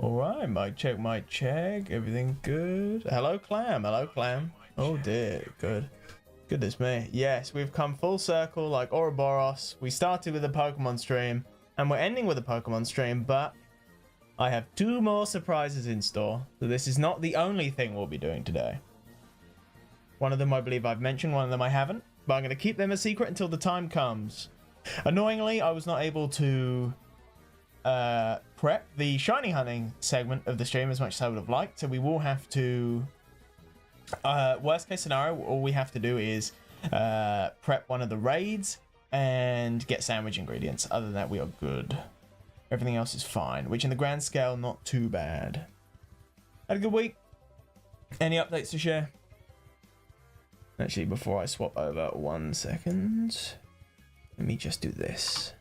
All right, mic check, mic check. Everything good? Hello, Clam. Hello, Clam. Oh dear, good. Goodness me. Yes, we've come full circle like Ouroboros. We started with a Pokemon stream, and we're ending with a Pokemon stream, but I have 2 more surprises in store. So this is not the only thing we'll be doing today. One of them I believe I've mentioned, one of them I haven't, but I'm going to keep them a secret until the time comes. Annoyingly, I was not able to prep the shiny hunting segment of the stream as much as I would have liked, so we will have to... worst case scenario, all we have to do is prep one of the raids and get sandwich ingredients. Other than that, we are good. Everything else is fine, which in the grand scale, not too bad. Had a good week. Any updates to share? Actually, before I swap over, 1 second. Let me just do this.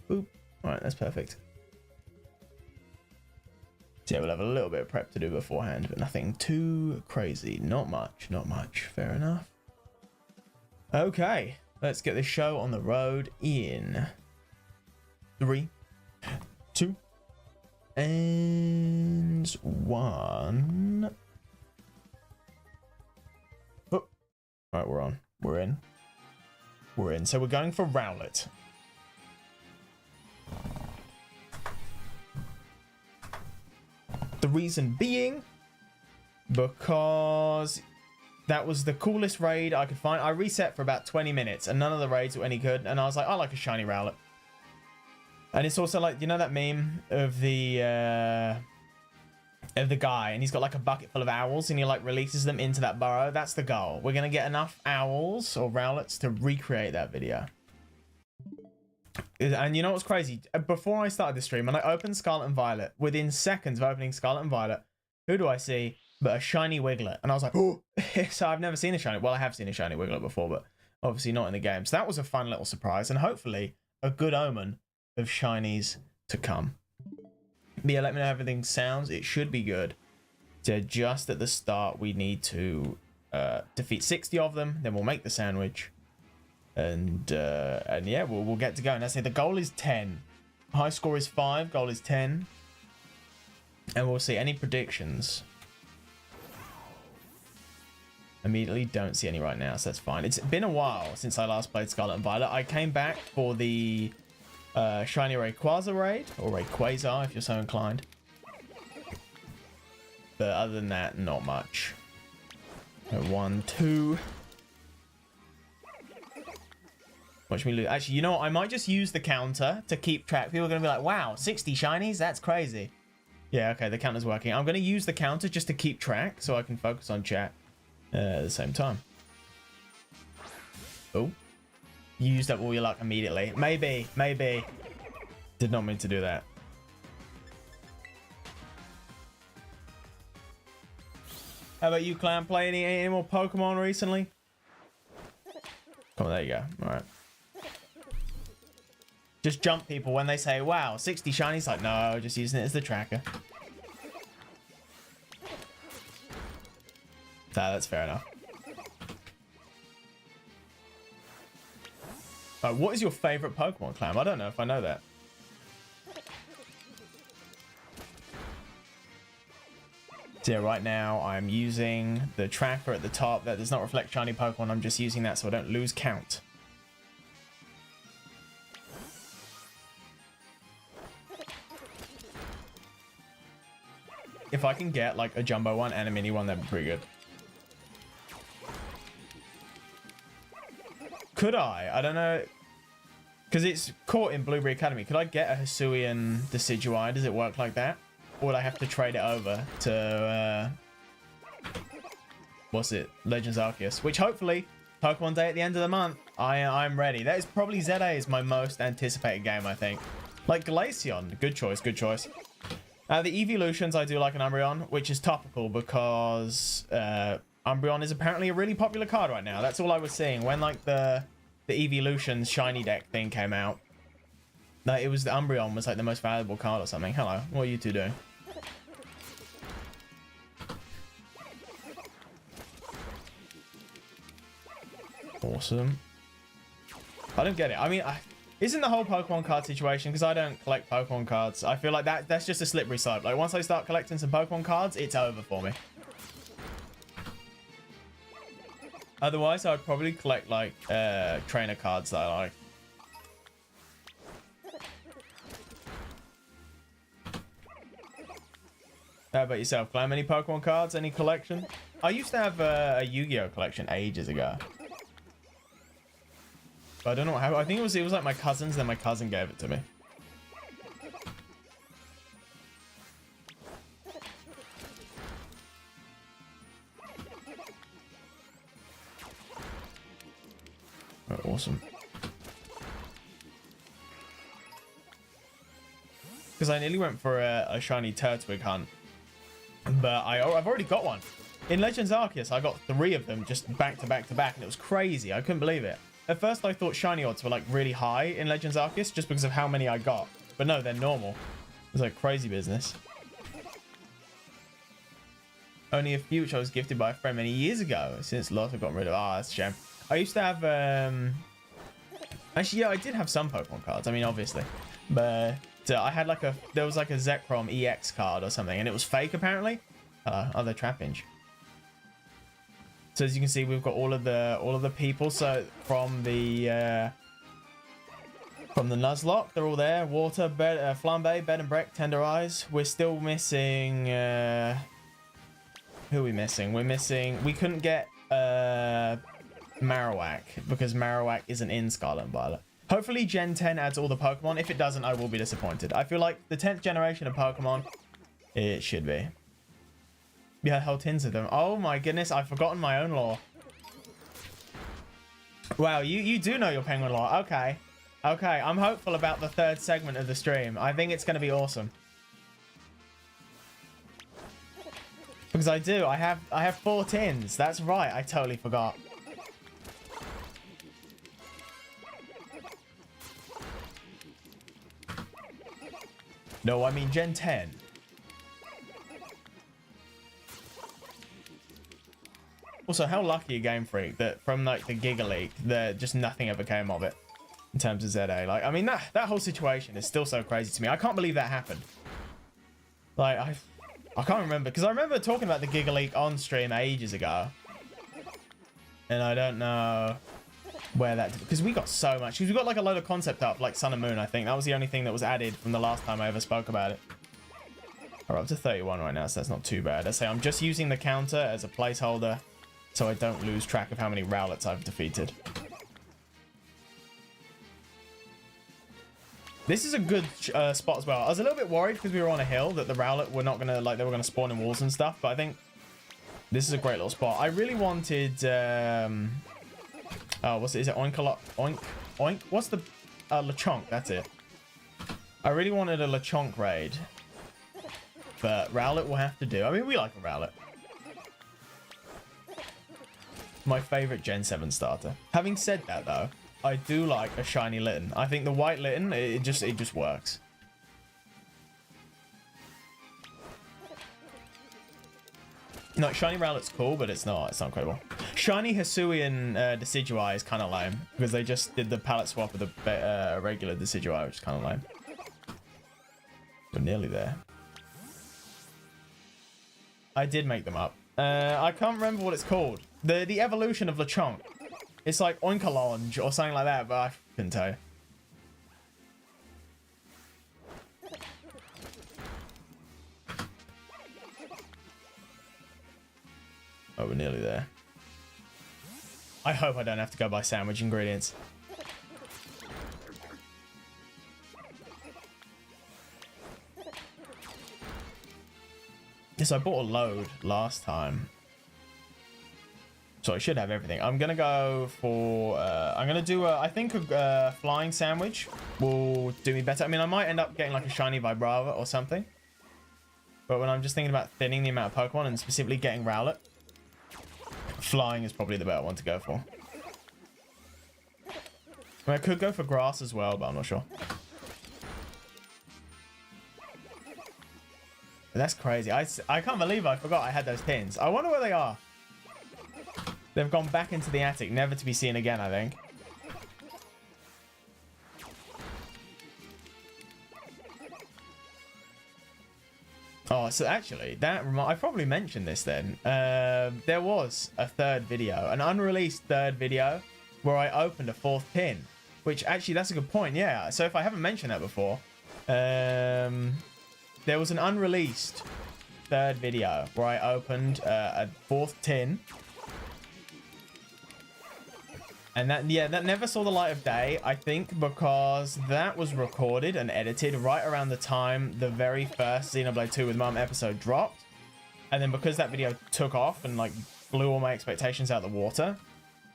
Boop. All right, that's perfect. So yeah, we'll have a little bit of prep to do beforehand, but nothing too crazy. Not much, not much. Fair enough. Okay, let's get this show on the road in 3, 2, and 1. Oh. All right, we're on. We're in. We're in. So we're going for Rowlet. The reason being, because that was the coolest raid I could find. I reset for about 20 minutes and none of the raids were any good. And I was like, I like a shiny Rowlet. And it's also like, you know that meme of the guy and he's got like a bucket full of owls and he like releases them into that burrow. That's the goal. We're going to get enough owls or Rowlets to recreate that video. And you know what's crazy? Before I started the stream, when I opened Scarlet and Violet, within seconds of opening Scarlet and Violet, who do I see but a shiny Wiglet? And I was like, oh! So I've never seen a shiny... Well, I have seen a shiny Wiglet before, but obviously not in the game. So that was a fun little surprise, and hopefully a good omen of shinies to come. But yeah, let me know how everything sounds. It should be good. So just at the start, we need to defeat 60 of them, then we'll make the sandwich. And yeah, we'll get to go. And I say the goal is 10. High score is 5. Goal is 10. And we'll see any predictions. Immediately don't see any right now, so that's fine. It's been a while since I last played Scarlet and Violet. I came back for the Shiny Rayquaza raid, or Rayquaza if you're so inclined. But other than that, not much. 1, 2. Watch me lose. Actually, you know what? I might just use the counter to keep track. People are going to be like, wow, 60 shinies? That's crazy. Yeah, okay, the counter's working. I'm going to use the counter just to keep track so I can focus on chat at the same time. Oh. You used up all your luck immediately. Maybe. Did not mean to do that. How about you, Clam? Play any more Pokemon recently? Come on, there you go. All right. Just jump people when they say, wow, 60 shinies. Like, no, just using it as the tracker. Nah, that's fair enough. What is your favorite Pokemon, Clam? I don't know if I know that. So yeah, right now I'm using the tracker at the top. That does not reflect shiny Pokemon. I'm just using that so I don't lose count. If I can get like a jumbo one and a mini one, that'd be pretty good. Could I? I don't know. Because it's caught in Blueberry Academy. Could I get a Hisuian Decidueye? Does it work like that? Or would I have to trade it over to... what's it? Legends Arceus. Which hopefully, Pokemon Day at the end of the month, I'm ready. That is probably ZA is my most anticipated game, I think. Like Glaceon. Good choice, good choice. The evolutions, I do like an Umbreon, which is topical because Umbreon is apparently a really popular card right now. That's all I was seeing when like the evolutions shiny deck thing came out. It was the Umbreon was like the most valuable card or something. Hello, what are you two doing? Awesome. I don't get it. I mean, isn't the whole Pokemon card situation, because I don't collect Pokemon cards. I feel like that's just a slippery slope. Like, once I start collecting some Pokemon cards, it's over for me. Otherwise, I'd probably collect, like, trainer cards that I like. How about yourself, Clam? Any Pokemon cards? Any collection? I used to have a Yu-Gi-Oh collection ages ago. But I don't know how. I think it was like my cousin's, then my cousin gave it to me. Oh, awesome. Because I nearly went for a shiny Turtwig hunt. But I've already got one. In Legends Arceus, I got 3 of them just back to back to back, and it was crazy. I couldn't believe it. At first, I thought shiny odds were like really high in Legends Arceus just because of how many I got. But no, they're normal. It was like crazy business. Only a few which I was gifted by a friend many years ago. Since lots I've gotten rid of. Ah, that's a shame. I used to have... Actually, yeah, I did have some Pokemon cards. I mean, obviously. But... I had like there was like a Zekrom EX card or something, and it was fake apparently. Other Trapinch. So as you can see, we've got all of the people. So from the Nuzlocke, they're all there. Water, Flambe, Bed and Breck, Tender Eyes. We're still missing. Who are we missing? We couldn't get Marowak because Marowak isn't in Scarlet and Violet. Hopefully Gen 10 adds all the Pokemon. If it doesn't, I will be disappointed. I feel like the 10th generation of Pokemon, it should be. Yeah, whole tins of them. Oh my goodness, I've forgotten my own lore. Wow, you do know your Penguin lore. Okay. Okay, I'm hopeful about the 3rd segment of the stream. I think it's going to be awesome. Because I do. I have 4 tins. That's right. I totally forgot. No, I mean Gen 10. Also, how lucky a Game Freak that from like the Giga Leak, just nothing ever came of it in terms of ZA. Like, I mean, that whole situation is still so crazy to me. I can't believe that happened. Like, I can't remember, because I remember talking about the Giga Leak on stream ages ago, and I don't know where that, because we got so much. We got like a load of concept art, like Sun and Moon. I think that was the only thing that was added from the last time I ever spoke about it. We're up to 31 right now, so that's not too bad. I say I'm just using the counter as a placeholder so I don't lose track of how many Rowlets I've defeated. This is a good spot as well. I was a little bit worried because we were on a hill that the Rowlet were not gonna, like, they were gonna spawn in walls and stuff, but I think this is a great little spot. I really wanted oh, what's it? Is it Oink? Oink? What's the... Lechonk, that's it. I really wanted a Lechonk raid. But Rowlet will have to do. I mean, we like a Rowlet. My favorite Gen 7 starter. Having said that, though, I do like a shiny Litten. I think the white Litten, it just works. No, shiny Rowlet's cool, but it's not incredible. Shiny Hisuian Decidueye is kind of lame because they just did the palette swap with the regular Decidueye, which is kind of lame. We're nearly there. I did make them up. I can't remember what it's called. The evolution of Lechonk. It's like Oinkalonge or something like that, but I couldn't tell you. Oh, we're nearly there. I hope I don't have to go buy sandwich ingredients. Yes, I bought a load last time. So I should have everything. I'm going to go for... I'm going to do I think a flying sandwich will do me better. I mean, I might end up getting like a shiny Vibrava or something. But when I'm just thinking about thinning the amount of Pokemon and specifically getting Rowlet, flying is probably the better one to go for. I mean, I could go for grass as well, but I'm not sure. But that's crazy. I can't believe I forgot I had those pins. I wonder where they are. They've gone back into the attic, never to be seen again, I think. Oh, so actually, I probably mentioned this then. There was a third video, an unreleased third video, where I opened a fourth pin. Which, actually, that's a good point, yeah. So if I haven't mentioned that before, there was an unreleased third video where I opened a fourth tin. And that never saw the light of day, I think, because that was recorded and edited right around the time the very first Xenoblade 2 with Mum episode dropped. And then because that video took off and like blew all my expectations out the water,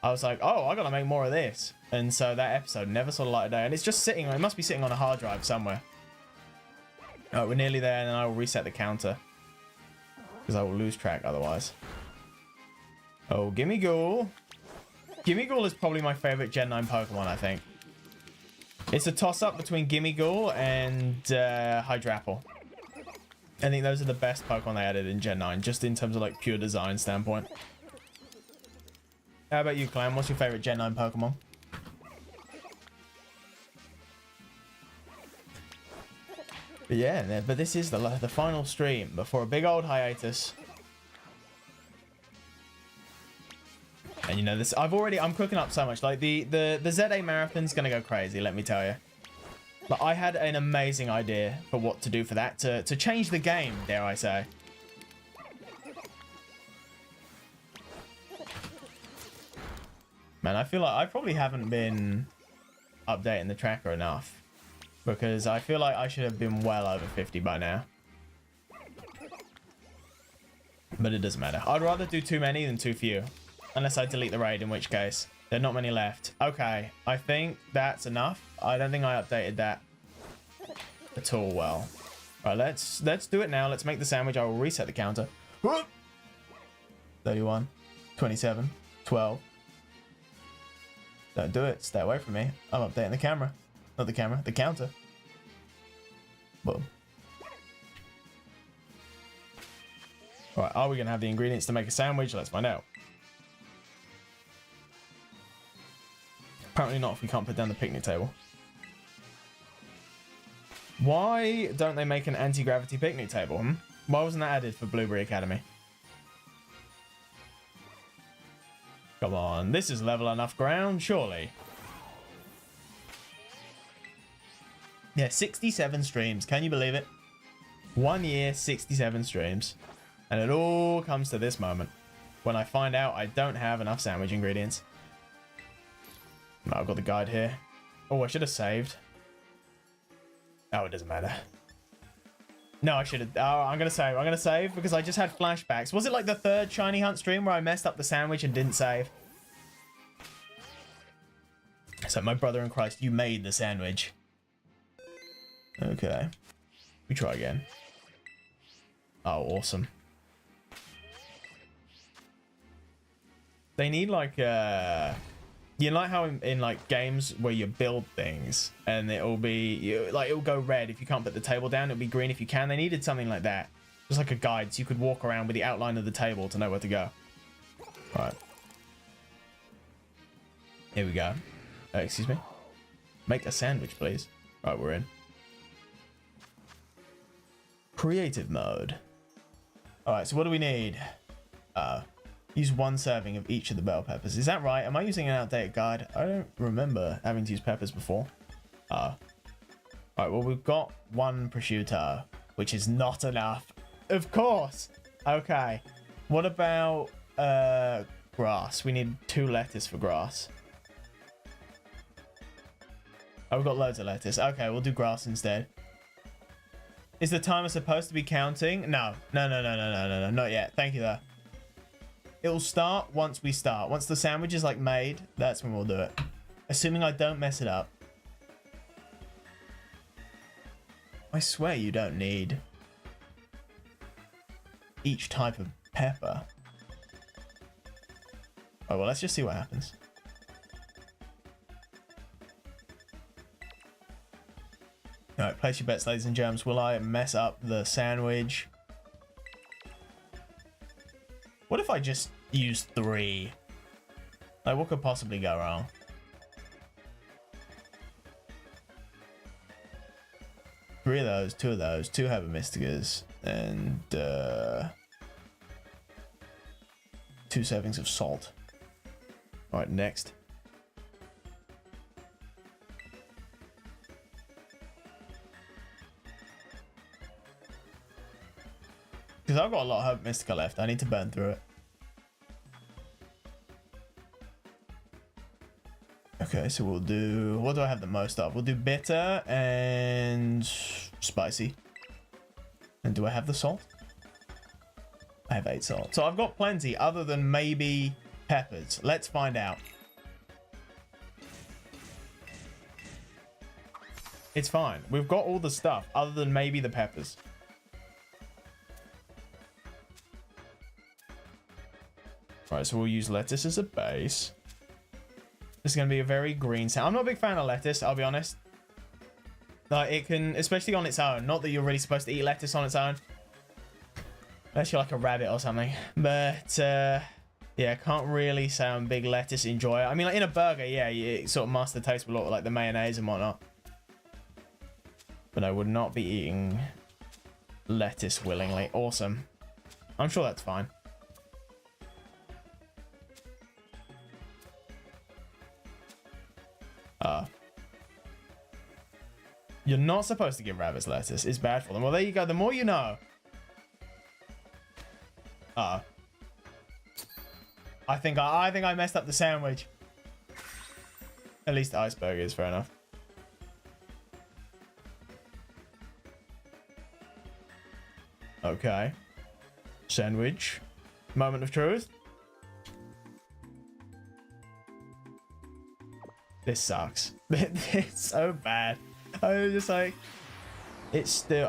I was like, oh, I gotta make more of this. And so that episode never saw the light of day. And it's just sitting, it must be sitting on a hard drive somewhere. We're nearly there, and then I will reset the counter, because I will lose track otherwise. Oh, Gimme Ghoul. Gimme Ghoul is probably my favorite Gen 9 Pokemon, I think. It's a toss-up between Gimme Ghoul and Hydrapple. I think those are the best Pokemon they added in Gen 9, just in terms of like pure design standpoint. How about you, Clam? What's your favorite Gen 9 Pokemon? But yeah, but this is the final stream before a big old hiatus. And you know this, I'm cooking up so much. Like the ZA marathon's gonna go crazy, let me tell you. But I had an amazing idea for what to do for that to change the game, dare I say. Man, I feel like I probably haven't been updating the tracker enough, because I feel like I should have been well over 50 by now. But it doesn't matter. I'd rather do too many than too few. Unless I delete the raid, in which case there are not many left. Okay, I think that's enough. I don't think I updated that at all well. All right, let's do it now. Let's make the sandwich. I will reset the counter. 31, 27, 12. Don't do it. Stay away from me. I'm updating the camera. Not the camera, the counter. Boom. All right, are we gonna have the ingredients to make a sandwich? Let's find out. Apparently not if we can't put down the picnic table. Why don't they make an anti-gravity picnic table? Why wasn't that added for Blueberry Academy? Come on, this is level enough ground, surely. Yeah, 67 streams. Can you believe it? 1 year, 67 streams. And it all comes to this moment, when I find out I don't have enough sandwich ingredients. No, I've got the guide here. Oh, I should have saved. Oh, it doesn't matter. No, I should have. Oh, I'm going to save. I'm going to save because I just had flashbacks. Was it like the third Shiny Hunt stream where I messed up the sandwich and didn't save? So, my brother in Christ, you made the sandwich. Okay. We try again. Oh, awesome. They need like you know, like how in like games where you build things and it'll be like it'll go red if you can't put the table down, it'll be green if you can. They needed something like that, just like a guide, so you could walk around with the outline of the table to know where to go. All right, here we go. Excuse me. Make a sandwich, please. All right, we're in creative mode. All right, so what do we need? Use 1 serving of each of the bell peppers. Is that right? Am I using an outdated guide? I don't remember having to use peppers before. All right, well, we've got 1 prosciutto, which is not enough. Of course. Okay. What about grass? We need 2 lettuce for grass. Oh, we've got loads of lettuce. Okay, we'll do grass instead. Is the timer supposed to be counting? No, not yet. Thank you, though. It'll start once we start. Once the sandwich is like made, that's when we'll do it. Assuming I don't mess it up. I swear you don't need each type of pepper. Oh, well, let's just see what happens. Alright, place your bets, ladies and germs. Will I mess up the sandwich? What if I just use 3? Like, what could possibly go wrong? 3 of those, 2 of those, 2 Herba Mysticas, and 2 servings of salt. All right, next. Because I've got a lot of Herba Mystica left. I need to burn through it. Okay, so we'll do... What do I have the most of? We'll do bitter and spicy. And do I have the salt? I have 8 salt. So I've got plenty other than maybe peppers. Let's find out. It's fine. We've got all the stuff other than maybe the peppers. Right, so we'll use lettuce as a base. This is going to be a very green sound. I'm not a big fan of lettuce, I'll be honest. Like, it can, especially on its own. Not that you're really supposed to eat lettuce on its own. Unless you're like a rabbit or something. But, yeah, can't really say I'm a big lettuce enjoyer. I mean, like in a burger, yeah, it sort of masks the taste with a lot of like the mayonnaise and whatnot. But I would not be eating lettuce willingly. Awesome. I'm sure that's fine. You're not supposed to give rabbits lettuce. It's bad for them. Well, there you go. The more you know. I think I messed up the sandwich. At least the iceberg is fair enough. Okay. Sandwich. Moment of truth. This sucks. It's so bad. I was just like, it's still,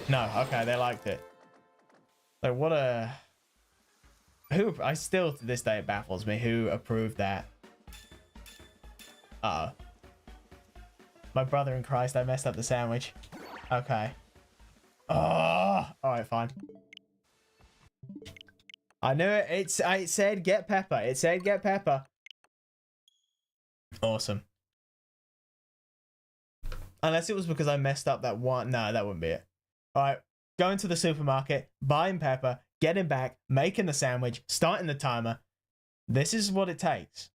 no, okay, they liked it. Like, what a, who, I still, to this day, it baffles me who approved that. My brother in Christ, I messed up the sandwich. Okay. Alright, fine. I knew it. It said get pepper. It said get pepper. Awesome. Unless it was because I messed up that one. No, that wouldn't be it. All right. Going to the supermarket, buying pepper, getting back, making the sandwich, starting the timer. This is what it takes.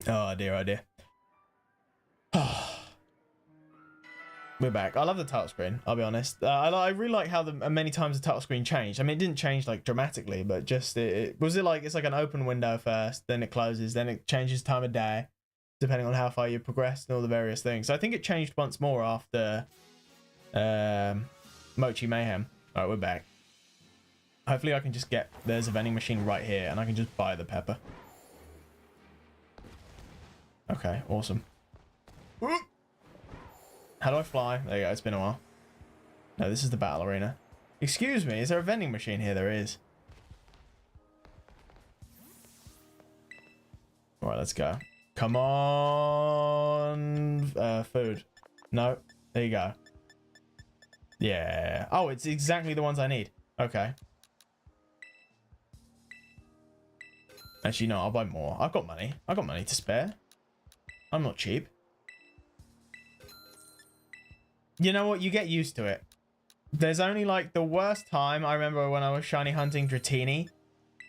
Oh, dear, oh, dear. We're back. I love the title screen, I'll be honest. I really like how many times the title screen changed. I mean, it didn't change like dramatically, but just was it like it's like an open window first, then it closes, then it changes time of day, depending on how far you progressed and all the various things. So I think it changed once more after Mochi Mayhem. All right, we're back. Hopefully I can just get, there's a vending machine right here and I can just buy the pepper. Okay, awesome. How do I fly? There you go, it's been a while. No, this is the battle arena. Excuse me, is there a vending machine here? There is. Alright, let's go. Come on. Food. No, there you go. Yeah. Oh, it's exactly the ones I need. Okay. Actually, no, I'll buy more. I've got money. I've got money to spare. I'm not cheap. You know what? You get used to it. There's only like the worst time I remember when I was shiny hunting Dratini.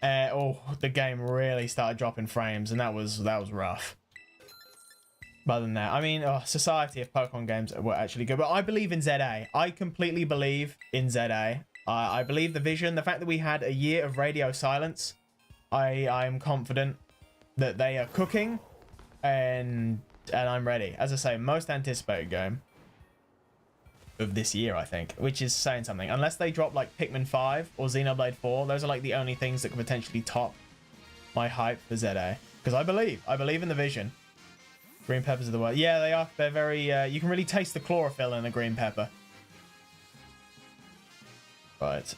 Oh, the game really started dropping frames, and that was rough. But other than that, I mean, society if Pokemon games were actually good. But I believe in ZA. I completely believe in ZA. I believe the vision, the fact that we had a year of radio silence. I'm confident that they are cooking, and I'm ready. As I say, most anticipated game of this year, I think, which is saying something. Unless they drop like Pikmin 5 or Xenoblade 4, those are like the only things that could potentially top my hype for ZA. Because I believe in the vision. Green peppers of the world. Yeah, they are. They're very, you can really taste the chlorophyll in a green pepper. Right.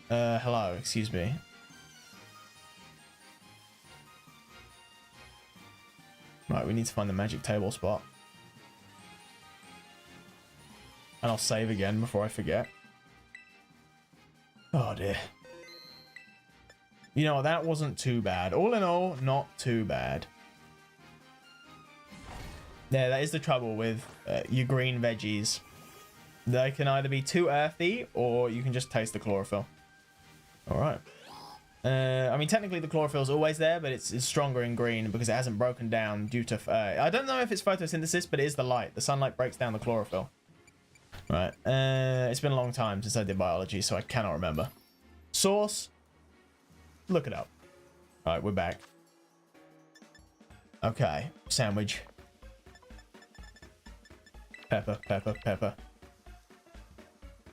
Hello, excuse me. Right, we need to find the magic table spot. And I'll save again before I forget. Oh dear. You know, that wasn't too bad. All in all, not too bad. Yeah, that is the trouble with your green veggies. They can either be too earthy, or you can just taste the chlorophyll. All right. I mean, technically the chlorophyll is always there, but it's stronger in green because it hasn't broken down due to... I don't know if it's photosynthesis, but it is the light. The sunlight breaks down the chlorophyll. Right. It's been a long time since I did biology, so I cannot remember. Source. Look it up. All right, we're back. Okay. Sandwich. Pepper, pepper, pepper.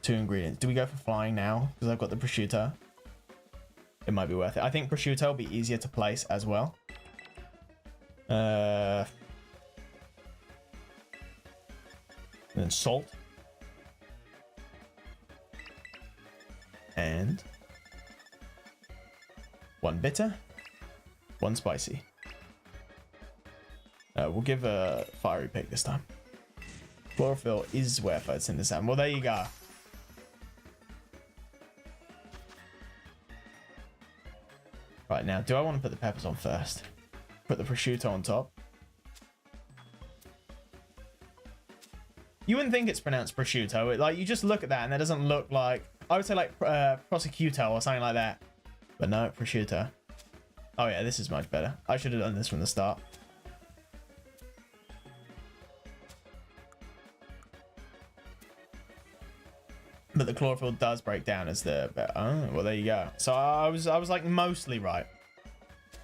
2 ingredients. Do we go for flying now? Because I've got the prosciutto. It might be worth it. I think prosciutto will be easier to place as well. And then salt. And 1 bitter, 1 spicy. We'll give a fiery pick this time. Chlorophyll is where photosynthesis. Well, there you go. Right, now, do I want to put the peppers on first? Put the prosciutto on top. You wouldn't think it's pronounced prosciutto. Like, you just look at that and that doesn't look like... I would say like prosciutto or something like that. But no, prosciutto. Oh yeah, this is much better. I should have done this from the start. But the chlorophyll does break down as the... Oh, well, there you go. So I was like mostly right.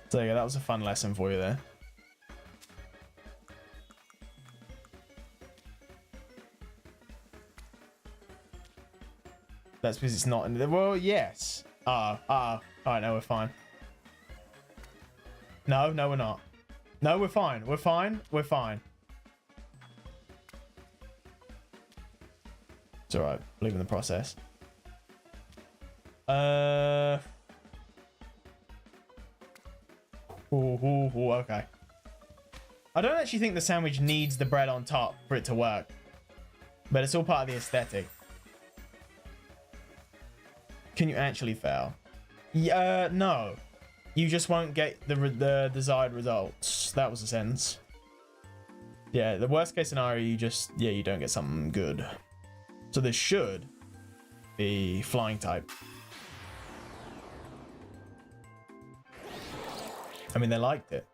So yeah, that was a fun lesson for you there. That's because it's not in the... Well, yes. All right, no, we're fine. No, we're not. No, we're fine. We're fine. We're fine. It's all right. Believe in the process. Okay. I don't actually think the sandwich needs the bread on top for it to work. But it's all part of the aesthetic. Can you actually fail? Yeah, no. You just won't get the desired results. That was a sentence. Yeah, the worst case scenario, you just... Yeah, you don't get something good. So this should be flying type. I mean, they liked it.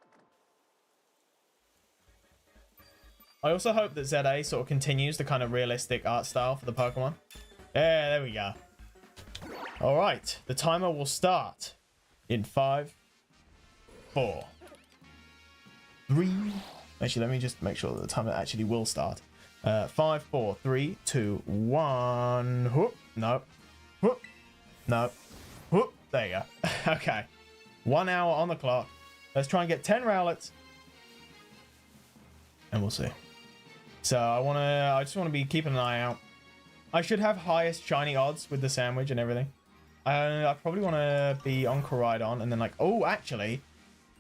I also hope that ZA sort of continues the kind of realistic art style for the Pokemon. Yeah, there we go. All right, the timer will start in 5, 4, 3. Actually, let me just make sure that the timer actually will start. 5, 4, 3, 2, 1. Whoop, no. Whoop, no. Whoop, there you go. Okay. 1 hour on the clock. Let's try and get 10 Rowlets. And we'll see. So I just want to be keeping an eye out. I should have highest shiny odds with the sandwich and everything. I probably want to be on Koraidon and then like, oh, actually,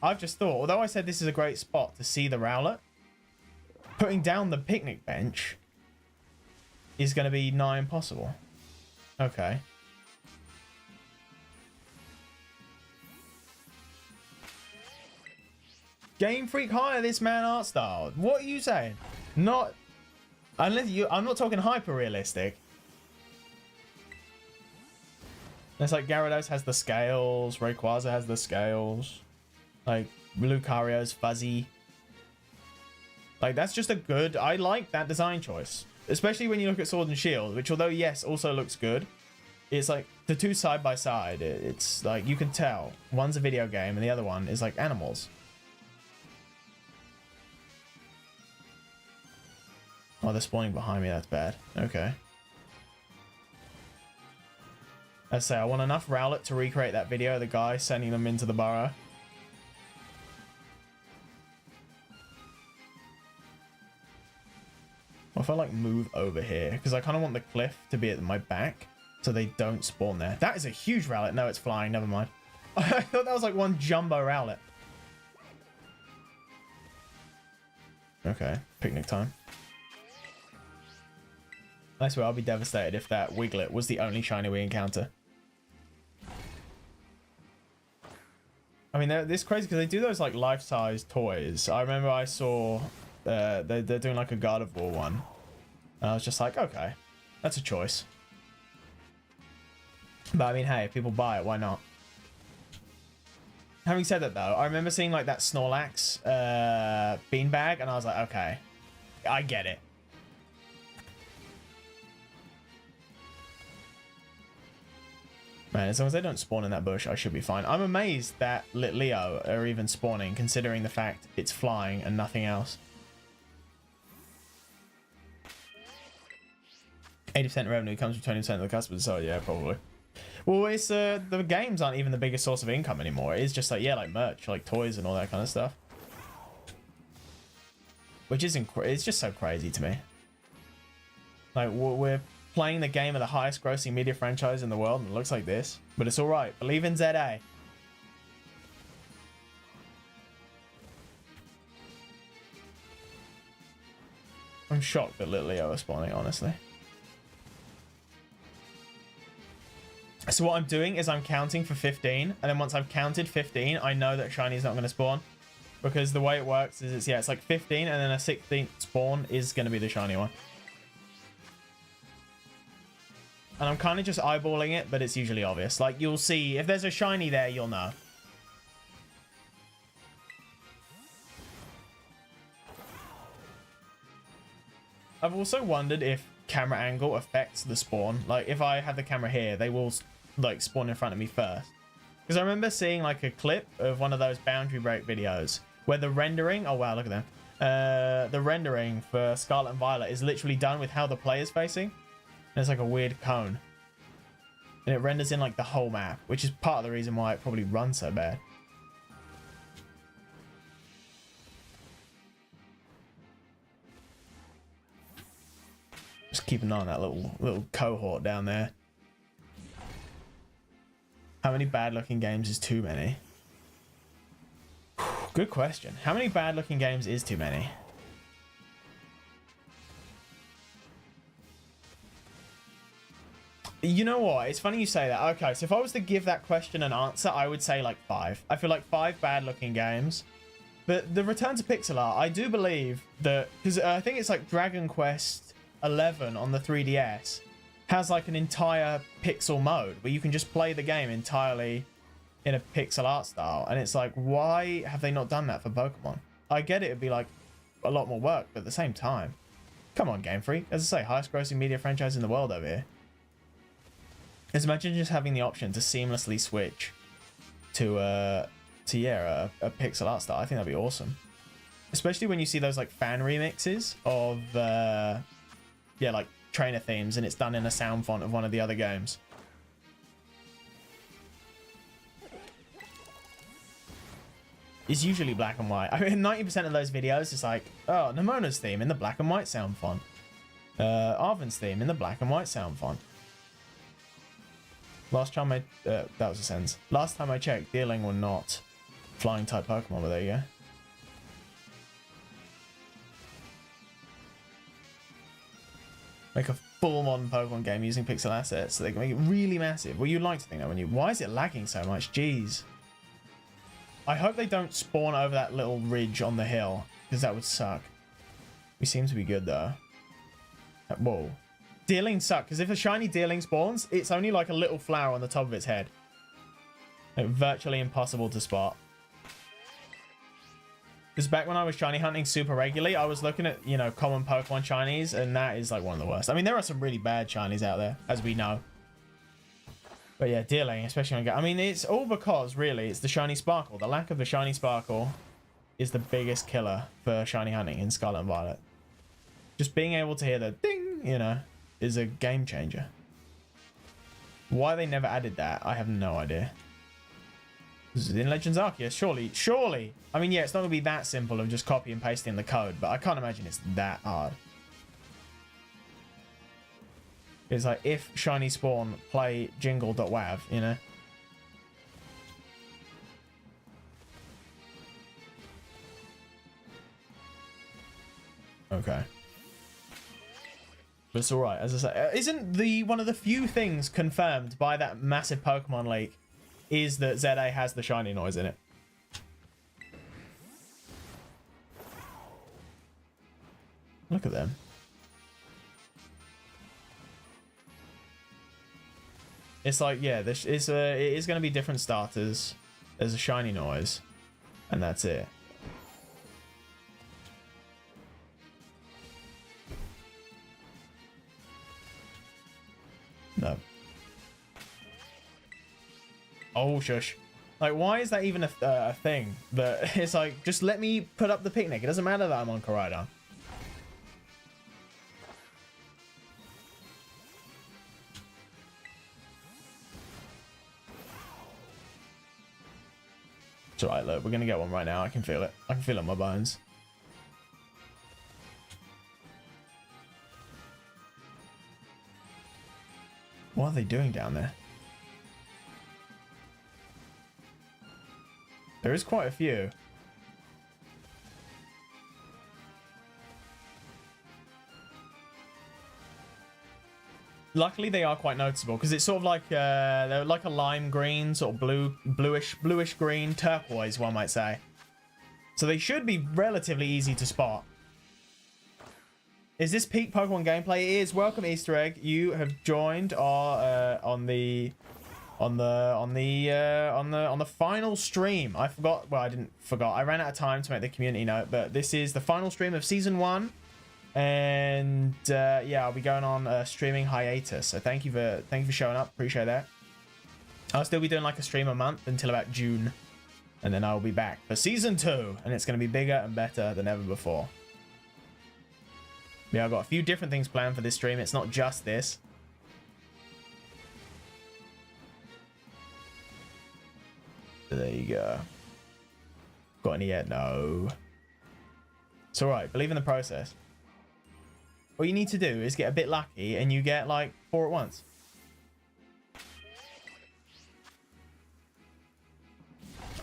I've just thought, although I said this is a great spot to see the Rowlet, putting down the picnic bench is going to be nigh impossible. Okay. Game Freak hire this man art style. What are you saying? Not unless you... I'm not talking hyper realistic. It's like Gyarados has the scales, Rayquaza has the scales, like Lucario's fuzzy. Like, that's just a good... I like that design choice. Especially when you look at Sword and Shield, which although, yes, also looks good, it's like the two side by side. It's like, you can tell. One's a video game and the other one is like animals. Oh, they're spawning behind me. That's bad. Okay. Let's say I want enough Rowlet to recreate that video of the guy sending them into the burrow. What if I like move over here? Because I kind of want the cliff to be at my back so they don't spawn there. That is a huge Rowlet. No, it's flying. Never mind. I thought that was like one jumbo Rowlet. Okay. Picnic time. I swear I'll be devastated if that Wiglet was the only shiny we encounter. I mean, this is crazy because they do those like life-size toys. I remember I saw they're doing like a God of War one. And I was just like, okay, that's a choice. But I mean, hey, if people buy it, why not? Having said that, though, I remember seeing like that Snorlax beanbag, and I was like, okay, I get it. Man, as long as they don't spawn in that bush, I should be fine. I'm amazed that Leo are even spawning, considering the fact it's flying and nothing else. 80% revenue comes from 20% of the customers, so yeah, probably. Well, it's the games aren't even the biggest source of income anymore. It's just like, yeah, like merch, like toys and all that kind of stuff. Which is it's just so crazy to me. Like, we're playing the game of the highest grossing media franchise in the world, and it looks like this. But it's alright. Believe in ZA. I'm shocked that Little Leo is spawning, honestly. So what I'm doing is I'm counting for 15, and then once I've counted 15, I know that Shiny's not going to spawn. Because the way it works is it's like 15, and then a 16th spawn is going to be the Shiny one. And I'm kind of just eyeballing it, but it's usually obvious. Like, you'll see, if there's a Shiny there, you'll know. I've also wondered if camera angle affects the spawn. Like, if I have the camera here, they will like spawn in front of me first. Because I remember seeing like a clip of one of those boundary break videos where the rendering, oh wow, look at them. The rendering for Scarlet and Violet is literally done with how the player's facing. And it's like a weird cone. And it renders in like the whole map, which is part of the reason why it probably runs so bad. Just keep an eye on that little cohort down there. How many bad looking games is too many? Good question. How many bad looking games is too many? You know what? It's funny you say that. Okay, so if I was to give that question an answer, I would say like 5. I feel like 5 bad looking games. But the return to pixel art, I do believe that, because I think it's like Dragon Quest 11 on the 3DS has like an entire pixel mode where you can just play the game entirely in a pixel art style. And it's like, why have they not done that for Pokemon? I get it would be like a lot more work, but at the same time, come on, Game Freak. As I say, highest grossing media franchise in the world over here. Just imagine just having the option to seamlessly switch to a pixel art style. I think that'd be awesome. Especially when you see those like fan remixes of yeah, like trainer themes, and it's done in a sound font of one of the other games. It's usually black and white. I mean, 90% of those videos is like, oh, Nemona's theme in the black and white sound font. Arven's theme in the black and white sound font. Last time that was a sentence. Last time I checked, Dealing were not flying type Pokemon, but there you go. Make a full modern Pokemon game using pixel assets so they can make it really massive. Well, you'd like to think that when you... Why is it lagging so much? Jeez. I hope they don't spawn over that little ridge on the hill, because that would suck. We seem to be good, though. Whoa. Dealing suck, because if a shiny Dealing spawns, it's only like a little flower on the top of its head. Like, virtually impossible to spot. Because back when I was shiny hunting super regularly, I was looking at, you know, common Pokemon shinies, and that is like one of the worst. I mean, there are some really bad shinies out there, as we know. But yeah, Dealing, especially on... I mean, it's all because, really, it's the shiny sparkle. The lack of the shiny sparkle is the biggest killer for shiny hunting in Scarlet and Violet. Just being able to hear the ding, you know, is a game changer. Why they never added that, I have no idea. This is in Legends Arceus, surely. I mean, yeah, it's not going to be that simple of just copy and pasting the code, but I can't imagine it's that hard. It's like, if shiny spawn, play jingle.wav, you know? Okay. But it's alright, as I say. Isn't one of the few things confirmed by that massive Pokemon leak is that ZA has the shiny noise in it? Look at them. It's like, yeah, it is going to be different starters. There's a shiny noise, and that's it. No. Oh, shush. Like, why is that even a thing? That it's like, just let me put up the picnic. It doesn't matter that I'm on Koraidon. It's alright, look, we're gonna get one right now. I can feel it. I can feel it in my bones. What are they doing down there? There is quite a few. Luckily, they are quite noticeable because it's sort of like they're like a lime green, sort of bluish green, turquoise, one might say. So they should be relatively easy to spot. Is this peak Pokemon gameplay? It is. Welcome, Easter egg. You have joined our on the final stream. I forgot. Well, I didn't forgot. I ran out of time to make the community note, but this is the final stream of season 1. And yeah, I'll be going on a streaming hiatus. So thank you for showing up. Appreciate that. I'll still be doing like a stream a month until about June, and then I'll be back for season 2, and it's going to be bigger and better than ever before. Yeah, I've got a few different things planned for this stream. It's not just this. There you go. Got any yet? No. It's alright. Believe in the process. All you need to do is get a bit lucky and you get like 4 at once.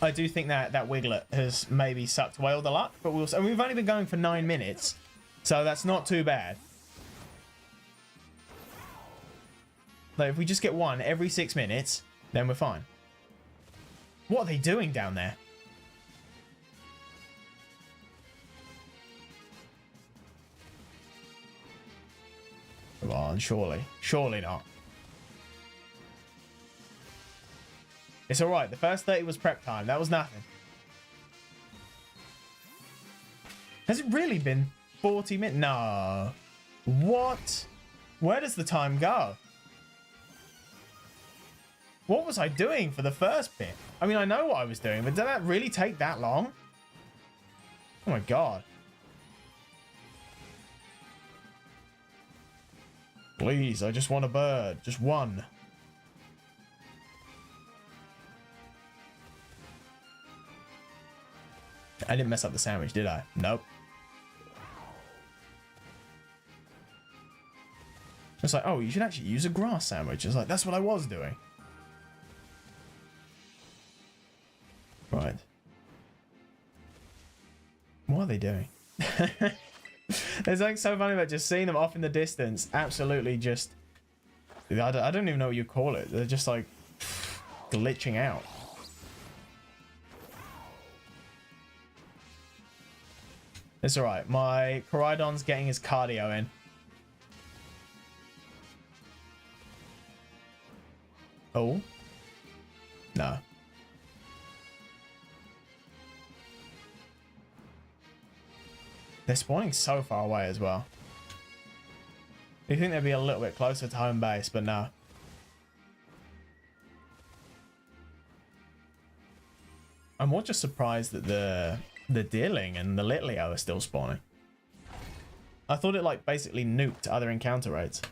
I do think that Wiglet has maybe sucked away all the luck, but and we've only been going for 9 minutes, so that's not too bad. Like if we just get one every 6 minutes, then we're fine. What are they doing down there? Come on, surely. Surely not. It's alright. The first 30 was prep time. That was nothing. Has it really been 40 minutes? No. What? Where does the time go? What was I doing for the first bit? I mean, I know what I was doing, but did that really take that long? Oh my god. Please, I just want a bird. Just one. I didn't mess up the sandwich, did I? Nope. It's like, oh, you should actually use a grass sandwich. It's like, that's what I was doing. Right. What are they doing? There's like so funny about just seeing them off in the distance. Absolutely just... I don't even know what you call it. They're just like glitching out. It's alright. My Koraidon's getting his cardio in. Oh. No. They're spawning so far away as well. You think they'd be a little bit closer to home base, but no. I'm more just surprised that the Deerling and the Litleo are still spawning. I thought it like basically nuked other encounter rates.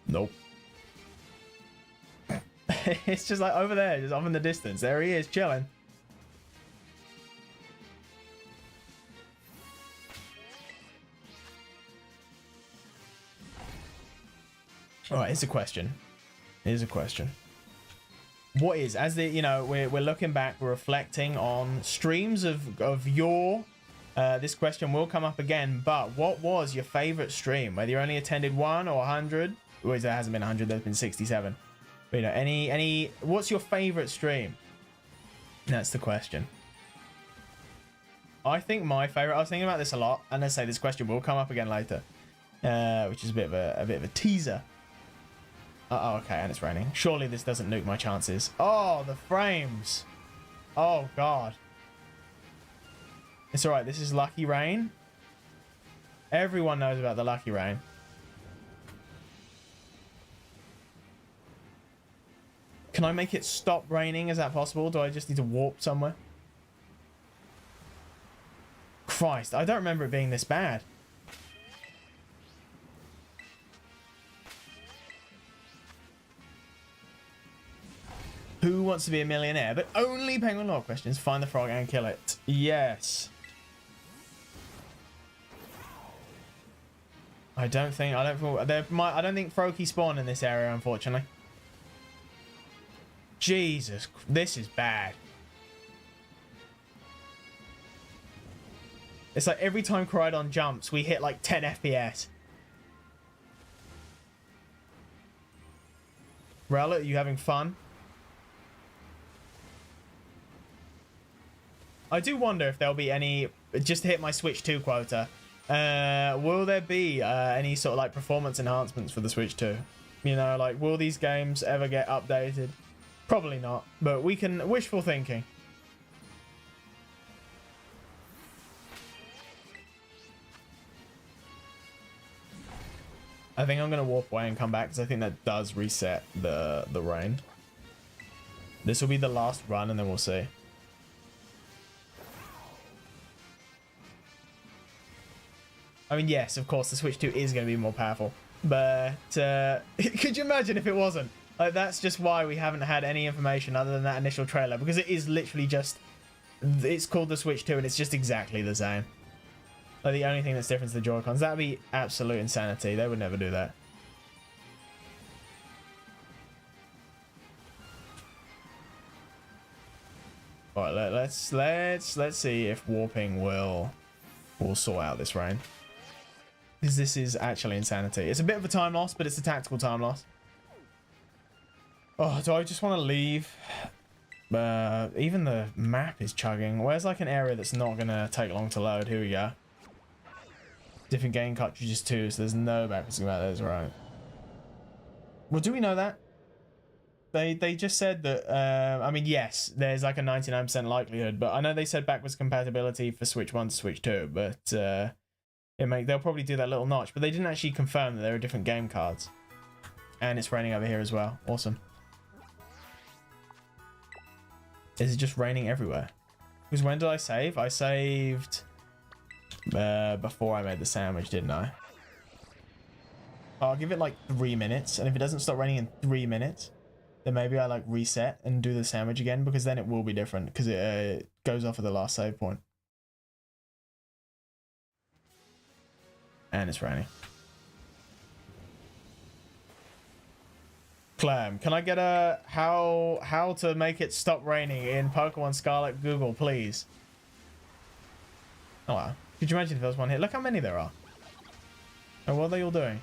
Nope. It's just like over there, just off in the distance. There he is, chilling. All right, here's a question. Here's a question. What is, as the, you know, we're looking back, we're reflecting on streams of your This question will come up again, but what was your favorite stream? Whether you only attended 1 or 100, well, there hasn't been 100, there's been 67. But, you know, what's your favorite stream? That's the question. I think my favorite, I was thinking about this a lot, and let's say this question will come up again later, which is a bit of a teaser. Oh, okay, and it's raining. Surely this doesn't nuke my chances. Oh, the frames. Oh, God. It's all right. This is lucky rain. Everyone knows about the lucky rain. Can I make it stop raining? Is that possible? Do I just need to warp somewhere? Christ, I don't remember it being this bad. Who wants to be a millionaire? But only Penguillionaire questions. Find the frog and kill it. Yes. I don't think Froakie spawn in this area, unfortunately. Jesus, this is bad. It's like every time Koraidon jumps, we hit like 10 FPS. Rowlet, are you having fun? I do wonder if there'll be any, just to hit my Switch 2 quota, will there be any sort of like performance enhancements for the Switch 2? You know, like, will these games ever get updated? Probably not, but we can wishful thinking. I think I'm going to warp away and come back because I think that does reset the rain. This will be the last run and then we'll see. I mean, yes, of course, the Switch 2 is going to be more powerful. But could you imagine if it wasn't? Like, that's just why we haven't had any information other than that initial trailer. Because it is literally just... It's called the Switch 2 and it's just exactly the same. Like, the only thing that's different is the Joy-Cons. That would be absolute insanity. They would never do that. Alright, let's see if warping will sort out this rain. Because this is actually insanity. It's a bit of a time loss, but it's a tactical time loss. Oh, do I just want to leave? Even the map is chugging. Where's like an area that's not going to take long to load? Here we go. Different game cartridges too, so there's no backwards about those, right? Well, do we know that? They just said that, I mean, yes, there's like a 99% likelihood, but I know they said backwards compatibility for Switch 1 to Switch 2, but they'll probably do that little notch, but they didn't actually confirm that there are different game cards. And it's raining over here as well. Awesome. Is it just raining everywhere? Because when did I save? I saved before I made the sandwich, didn't I? I'll give it like 3 minutes, and if it doesn't stop raining in 3 minutes, then maybe I like reset and do the sandwich again, because then it will be different, because it goes off of the last save point. And it's raining. Clam, can I get a how to make it stop raining in Pokemon Scarlet Google, please? Oh wow. Could you imagine if there was one here? Look how many there are. And what are they all doing?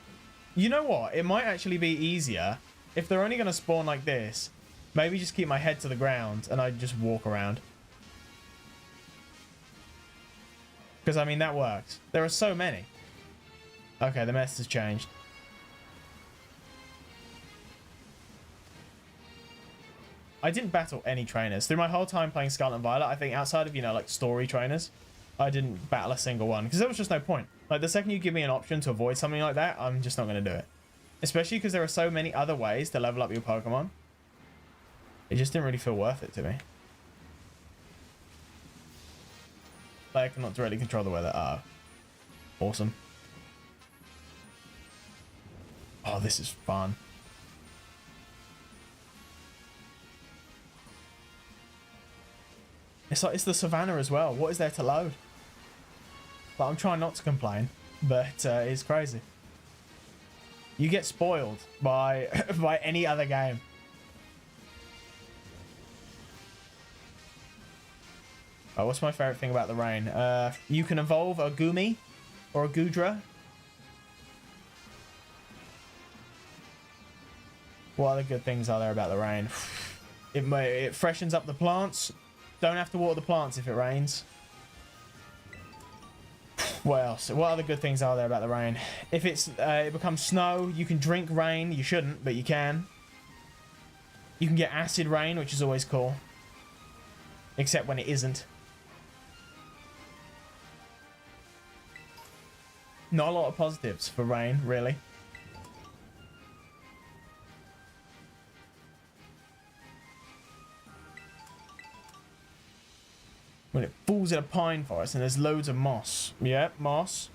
You know what? It might actually be easier if they're only going to spawn like this. Maybe just keep my head to the ground and I just walk around. Because, I mean, that works. There are so many. Okay, the mess has changed. I didn't battle any trainers. Through my whole time playing Scarlet and Violet, I think outside of, you know, like story trainers, I didn't battle a single one. Because there was just no point. Like, the second you give me an option to avoid something like that, I'm just not going to do it. Especially because there are so many other ways to level up your Pokemon. It just didn't really feel worth it to me. Like, I cannot directly control the weather. Oh. Awesome. Oh, this is fun. It's like, it's the savannah as well. What is there to load? But I'm trying not to complain, but it's crazy. You get spoiled by by any other game. Oh, what's my favorite thing about the rain? You can evolve a Gumi or a Gudra. What other good things are there about the rain? It freshens up the plants. Don't have to water the plants if it rains. What else? What other good things are there about the rain? If it becomes snow, you can drink rain. You shouldn't, but you can. You can get acid rain, which is always cool. Except when it isn't. Not a lot of positives for rain, really. When it falls in a pine forest and there's loads of moss. Yep, moss.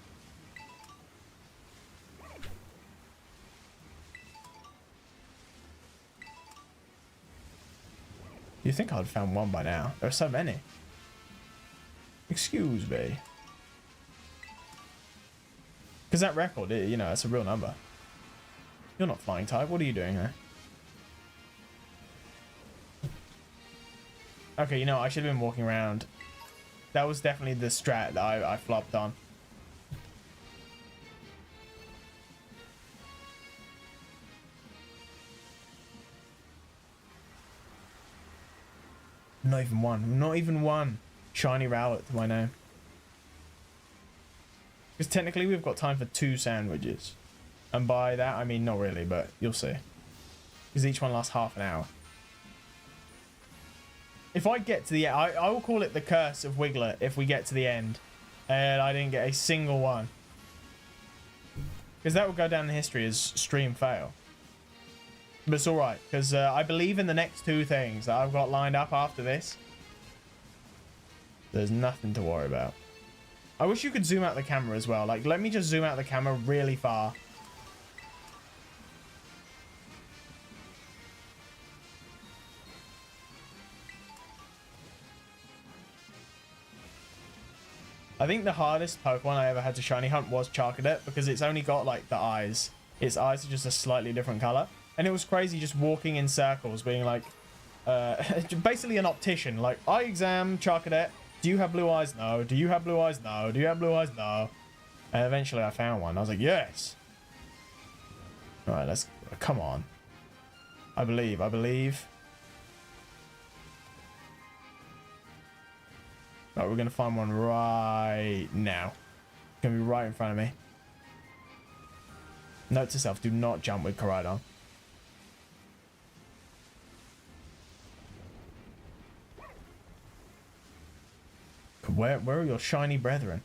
You'd think I'd have found one by now. There are so many. Excuse me. Because that record, you know, it's a real number. You're not flying type. What are you doing here? Okay, you know, I should have been walking around. That was definitely the strat that I flopped on. Not even one. Not even one shiny Rowlet to my name. Because technically we've got time for 2 sandwiches. And by that, I mean not really, but you'll see. Because each one lasts half an hour. If I get to the end, I will call it the curse of Wiggler if we get to the end. And I didn't get a single one. Because that will go down in history as stream fail. But it's alright, because I believe in the next 2 things that I've got lined up after this. There's nothing to worry about. I wish you could zoom out the camera as well. Like, let me just zoom out the camera really far. I think the hardest Pokemon I ever had to shiny hunt was Charcadet, because it's only got, like, the eyes. Its eyes are just a slightly different color. And it was crazy just walking in circles, being like, basically an optician. Like, eye exam, Charcadet. Do you have blue eyes? No. Do you have blue eyes? No. Do you have blue eyes? No. And eventually I found one. I was like, yes. All right, let's, come on. I believe. Right, we're going to find one right now. It's going to be right in front of me. Note to self, do not jump with Koraidon. Where are your shiny brethren?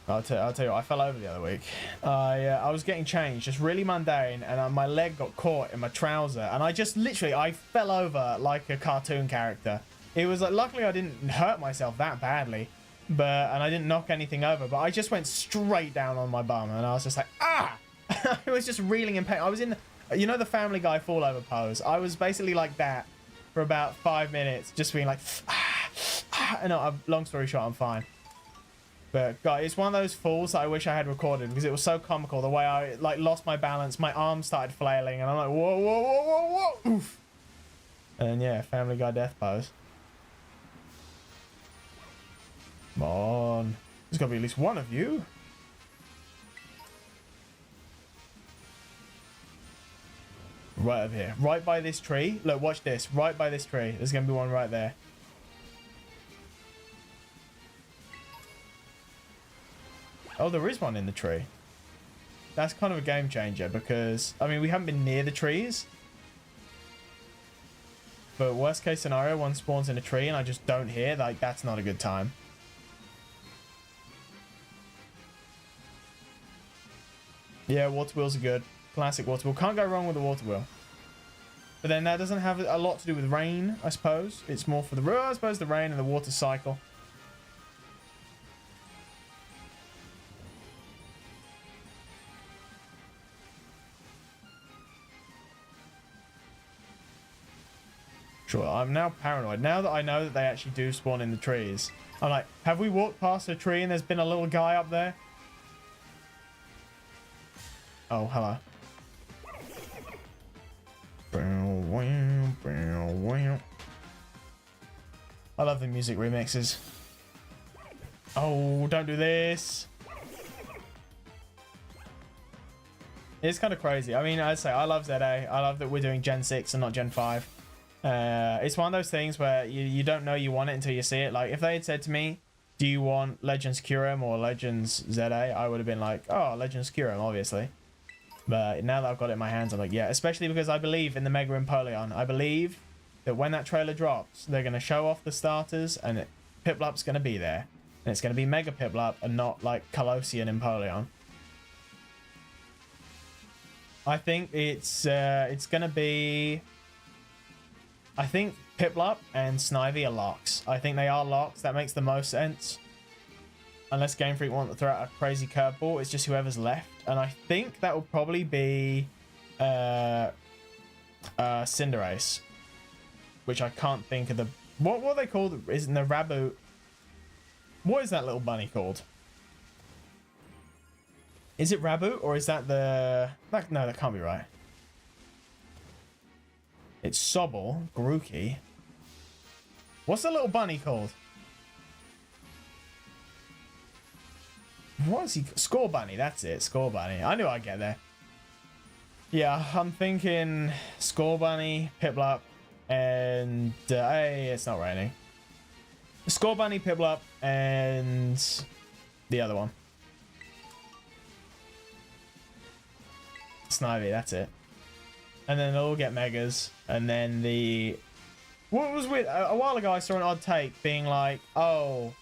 I'll tell you what, I fell over the other week. I was getting changed, just really mundane, and my leg got caught in my trouser, and I just literally, I fell over like a cartoon character. It was like, luckily I didn't hurt myself that badly, and I didn't knock anything over, but I just went straight down on my bum, and I was just like, ah! I was just reeling in pain. I was in, you know, the Family Guy fall over pose. I was basically like that for about 5 minutes, just being like, no, long story short, I'm fine. But God, it's one of those falls that I wish I had recorded, because it was so comical the way I like lost my balance, my arms started flailing, and I'm like, whoa, whoa, whoa, whoa, whoa, oof. And then yeah, Family Guy death pose. Come on, there's got to be at least one of you. Right up here, right by this tree. Look, watch this. Right by this tree, there's gonna be one right there. Oh, there is one in the tree. That's kind of a game changer because, I mean, we haven't been near the trees. But worst case scenario, one spawns in a tree and I just don't hear, like, that's not a good time. Yeah, water wheels are good. Classic water wheel. Can't go wrong with a water wheel. But then that doesn't have a lot to do with rain, I suppose. It's more for the, I suppose, the rain and the water cycle. Sure, I'm now paranoid. Now that I know that they actually do spawn in the trees, I'm like, have we walked past a tree and there's been a little guy up there? Oh, hello. I love the music remixes. Oh, don't do this. It's kind of crazy. I mean, I'd say I love ZA. I love that we're doing Gen 6 and not Gen 5. It's one of those things where you don't know you want it until you see it. Like, if they had said to me, do you want Legends Kyurem or Legends ZA? I would have been like, oh, Legends Kyurem, obviously. But now that I've got it in my hands, I'm like, yeah. Especially because I believe in the Mega Empoleon. I believe that when that trailer drops, they're going to show off the starters and Piplup's going to be there. And it's going to be Mega Piplup and not like Colosseum Empoleon. I think it's going to be... I think Piplup and Snivy are locks. I think they are locks. That makes the most sense. Unless Game Freak want to throw out a crazy curveball, it's just whoever's left. And I think that will probably be Cinderace. Which I can't think of the... What are they called? Isn't the Raboot... What is that little bunny called? Is it Raboot or is that the... No, that can't be right. It's Sobble, Grookey. What's the little bunny called? What is he? Score Bunny, that's it. Score Bunny. I knew I'd get there. Yeah, I'm thinking Score Bunny, Piplup, and... hey, it's not raining. Score Bunny, Piplup, and the other one. Snivy, that's it. And then they'll all get Megas. And then the... What was weird? A while ago, I saw an odd take being like, oh,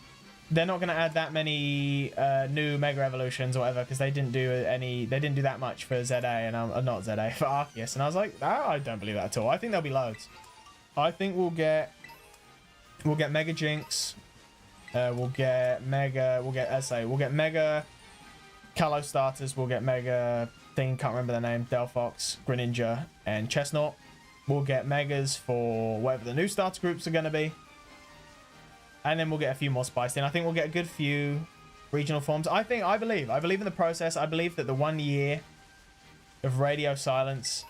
they're not going to add that many new Mega Evolutions or whatever because they didn't do any... They didn't do that much for ZA and not ZA, for Arceus. And I was like, oh, I don't believe that at all. I think there'll be loads. I think we'll get Mega Jinx. We'll get Mega... We'll get Mega Kalos starters. We'll get Mega... Can't remember the name. Delphox, Greninja, and Chestnut. We'll get Megas for whatever the new starter groups are going to be. And then we'll get a few more spiced in. I think we'll get a good few regional forms. I believe in the process. I believe that the 1 year of radio silence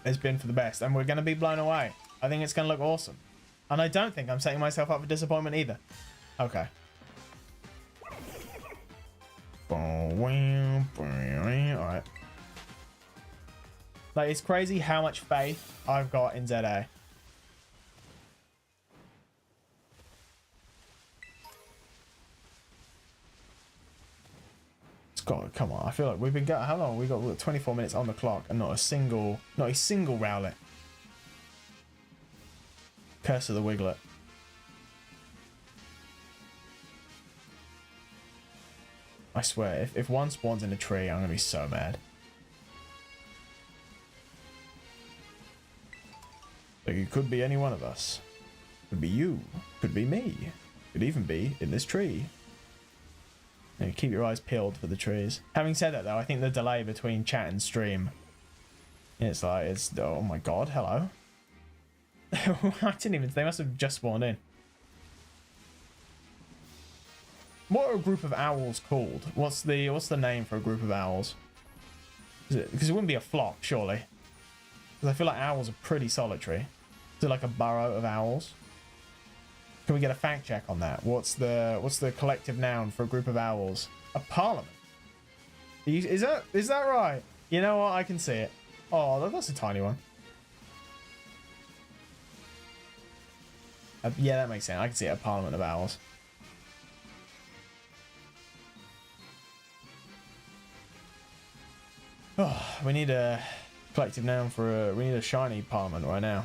has been for the best. And we're going to be blown away. I think it's going to look awesome. And I don't think I'm setting myself up for disappointment either. Okay. Alright. Like, it's crazy how much faith I've got in ZA. It's got, come on, I feel like we've been going, how long? We got 24 minutes on the clock and not a single Rowlet. Curse of the Wiglet. I swear, if one spawns in a tree, I'm going to be so mad. Like, it could be any one of us. Could be you. Could be me. Could even be in this tree. And keep your eyes peeled for the trees. Having said that, though, I think the delay between chat and stream... It's like, oh my god, hello. I didn't even... They must have just spawned in. What are a group of owls called? What's the name for a group of owls? Because it wouldn't be a flock, surely. Because I feel like owls are pretty solitary. Is it like a burrow of owls? Can we get a fact check on that? What's the collective noun for a group of owls? A parliament. Is that right? You know what? I can see it. Oh, that's a tiny one. Yeah, that makes sense. I can see it. A parliament of owls. Oh, we need a collective noun for we need a shiny parliament right now.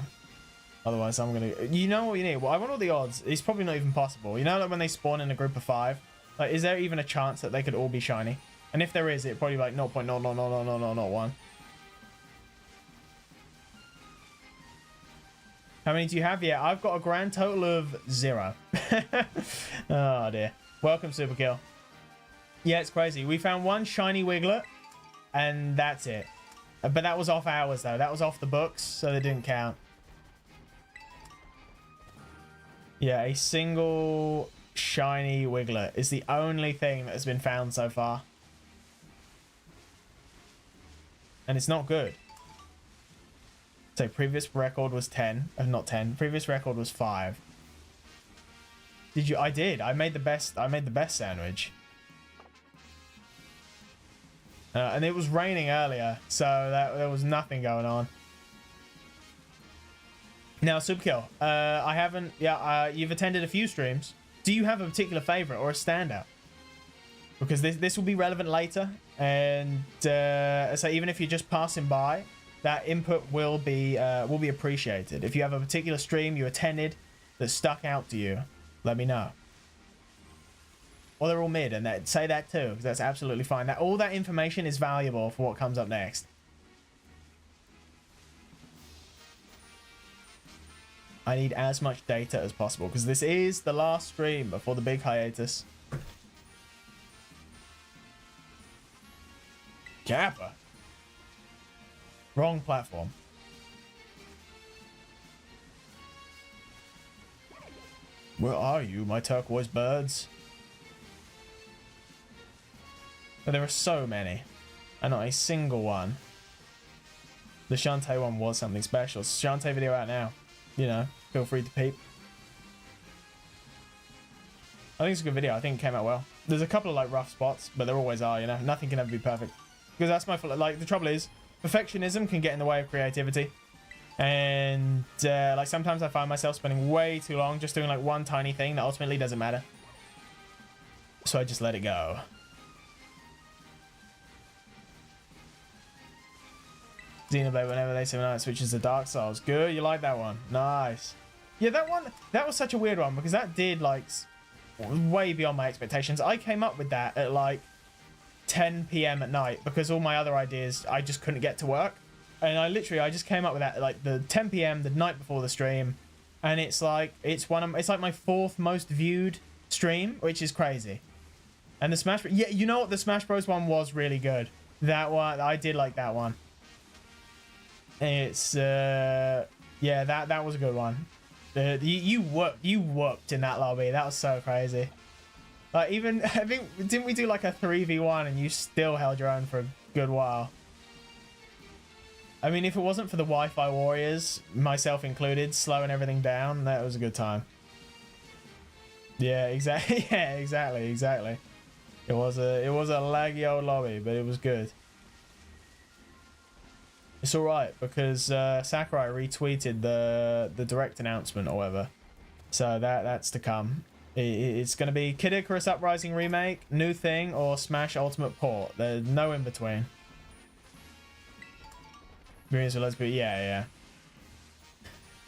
Otherwise, I'm gonna... You know what you need? Well, I want all the odds. It's probably not even possible. You know, like when they spawn in a group of 5, like, is there even a chance that they could all be shiny? And if there is, it'd probably be like 0.0000001. How many do you have? Yeah, I've got a grand total of 0. Oh dear. Welcome, Superkill. Yeah, it's crazy. We found one shiny Wiglet. And that's it. But that was off hours, though. That was off the books, so they didn't count. Yeah, a single shiny Wiglet is the only thing that has been found so far. And it's not good. So previous record was 10, not 10. Previous record was 5. Did you? I did. I made the best sandwich. And it was raining earlier, so there was nothing going on. Now, Superkill, I haven't. Yeah, you've attended a few streams. Do you have a particular favorite or a standout? Because this will be relevant later, and so even if you're just passing by, that input will be appreciated. If you have a particular stream you attended that stuck out to you, let me know. Or they're all mid, and say that too, because that's absolutely fine. All that information is valuable for what comes up next. I need as much data as possible, because this is the last stream before the big hiatus. Kappa. Wrong platform. Where are you, my turquoise birds? But there are so many, and not a single one. The Shantae one was something special. Shantae video out now. You know, feel free to peep. I think it's a good video. I think it came out well. There's a couple of like rough spots, but there always are, you know. Nothing can ever be perfect. Because that's my fault. Like, the trouble is, perfectionism can get in the way of creativity. And like sometimes I find myself spending way too long just doing like one tiny thing that ultimately doesn't matter. So I just let it go. Xenoblade, whenever they say no, it switches to Dark Souls. Good, you like that one. Nice. Yeah, that was such a weird one because that did like way beyond my expectations. I came up with that at like 10 p.m. at night because all my other ideas I just couldn't get to work. And I just came up with that at like the 10 p.m. the night before the stream. And it's like it's like my 4th most viewed stream, which is crazy. And the Smash, yeah, you know what, the Smash Bros one was really good. That one, I did like that one. It's yeah, that was a good one. You whooped in that lobby. That was so crazy. Like, even I think, didn't we do like a 3v1 and you still held your own for a good while? I mean, if it wasn't for the Wi-Fi warriors, myself included, slowing everything down, that was a good time. Yeah, exactly. Yeah, exactly. It was a laggy old lobby, but it was good. It's all right because Sakurai retweeted the direct announcement or whatever, so that's to come. It's going to be Kid Icarus Uprising remake, new thing, or Smash Ultimate port. There's no in between. Yeah.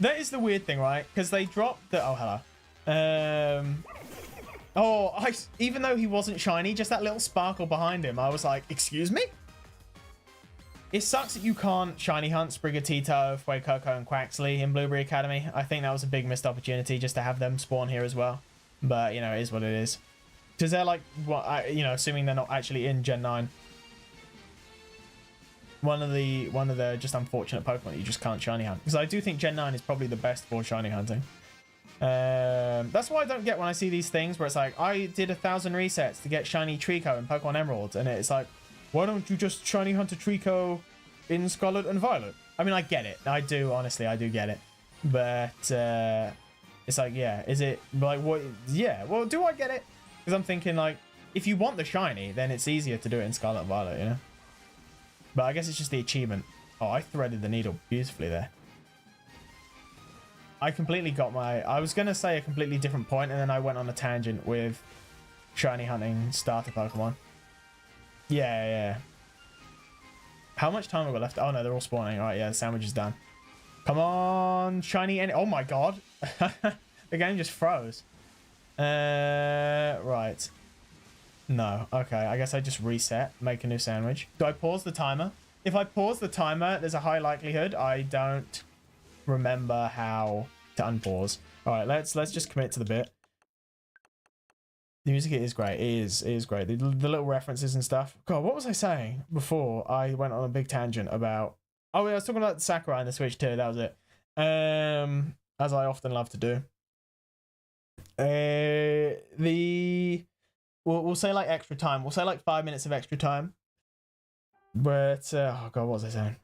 That is the weird thing, right? Because they dropped the even though he wasn't shiny, just that little sparkle behind him, I was like, excuse me? It sucks that you can't shiny hunt Sprigatito, Fuecoco, and Quaxley in Blueberry Academy. I think that was a big missed opportunity just to have them spawn here as well. But, you know, it is what it is. Because they're like, well, you know, assuming they're not actually in Gen 9. One of the just unfortunate Pokemon you just can't shiny hunt. Because I do think Gen 9 is probably the best for shiny hunting. That's why I don't get when I see these things where it's like, I did 1,000 resets to get shiny Trico in Pokemon Emerald. And it's like, why don't you just shiny hunt a Trico in Scarlet and Violet? I mean, I get it. I do, honestly, I do get it. But it's like, yeah, is it like what? Yeah, well, do I get it? Because I'm thinking like, if you want the shiny, then it's easier to do it in Scarlet and Violet, you know? But I guess it's just the achievement. Oh, I threaded the needle beautifully there. I completely got I was going to say a completely different point, and then I went on a tangent with shiny hunting starter Pokemon. Yeah. How much time have we left? Oh, no, they're all spawning. All right, yeah, the sandwich is done. Come on, shiny. Oh, my God. The game just froze. Right. No. Okay, I guess I just reset, make a new sandwich. Do I pause the timer? If I pause the timer, there's a high likelihood I don't remember how to unpause. All right, let's just commit to the bit. The music is great. It is great. The little references and stuff. God, what was I saying before I went on a big tangent about... Oh, I was talking about Sakurai and the Switch too. That was it. As I often love to do. We'll say like extra time. We'll say like 5 minutes of extra time. But, oh God, what was I saying?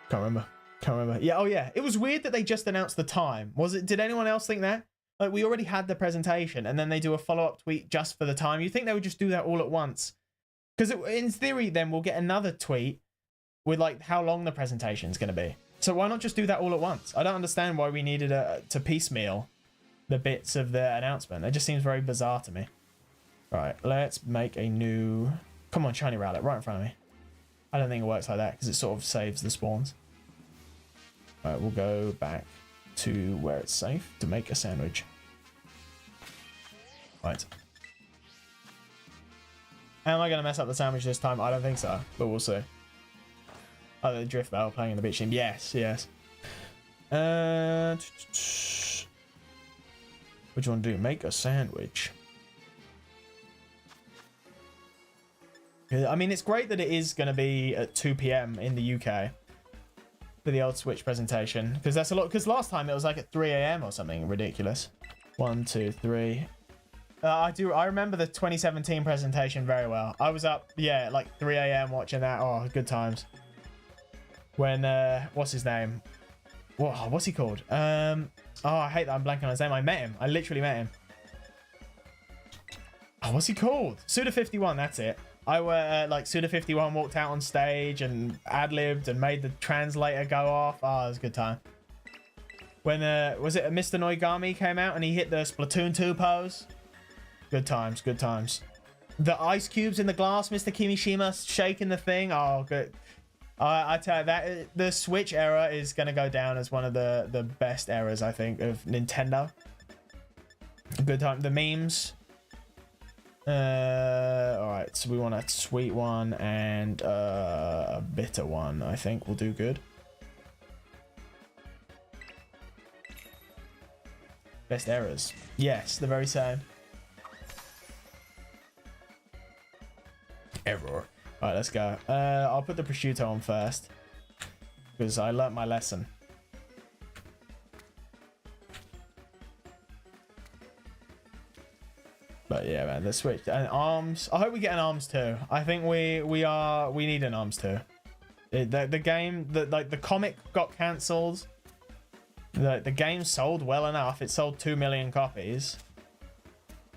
Can't remember. Can't remember. Yeah, oh yeah. It was weird that they just announced the time. Was it? Did anyone else think that? Like, we already had the presentation, and then they do a follow-up tweet just for the time. You think they would just do that all at once? Because in theory, then we'll get another tweet with like how long the presentation is going to be. So why not just do that all at once? I don't understand why we needed to piecemeal the bits of the announcement. It just seems very bizarre to me. All right, let's make a new... Come on, shiny rowlet, right in front of me. I don't think it works like that because it sort of saves the spawns. All right, we'll go back to where it's safe to make a sandwich. Right. Am I going to mess up the sandwich this time? I don't think so, but we'll see. Oh, the drift battle playing in the beach team. Yes, yes. What do you want to do? Make a sandwich. I mean, it's great that it is going to be at 2 p.m. in the UK for the old Switch presentation, because that's a lot. Because last time it was like at 3 a.m. or something ridiculous. 1, 2, 3. I remember the 2017 presentation very well. I was up, yeah, like 3 a.m. watching that. Oh, good times. When what's his name? What's he called? Oh, I hate that I'm blanking on his name. I met him. I literally met him. Oh, what's he called? Suda51. That's it. I like Suda51 walked out on stage and ad-libbed and made the translator go off. Oh, it was a good time. When was it Mr. Noigami came out and he hit the Splatoon 2 pose? Good times, good times. The ice cubes in the glass, Mr. Kimishima shaking the thing. Oh, good. I tell you, that the Switch era is going to go down as one of the best eras, I think, of Nintendo. Good time. The memes. All right, so we want a sweet one and a bitter one. I think will do good. Best eras. Yes, the very same. Error. All right, let's go. I'll put the prosciutto on first because I learnt my lesson. But yeah, man, the Switch and arms. I hope we get an arms too. I think we need an arms too. The game, like the comic got cancelled. The game sold well enough. It sold 2 million copies.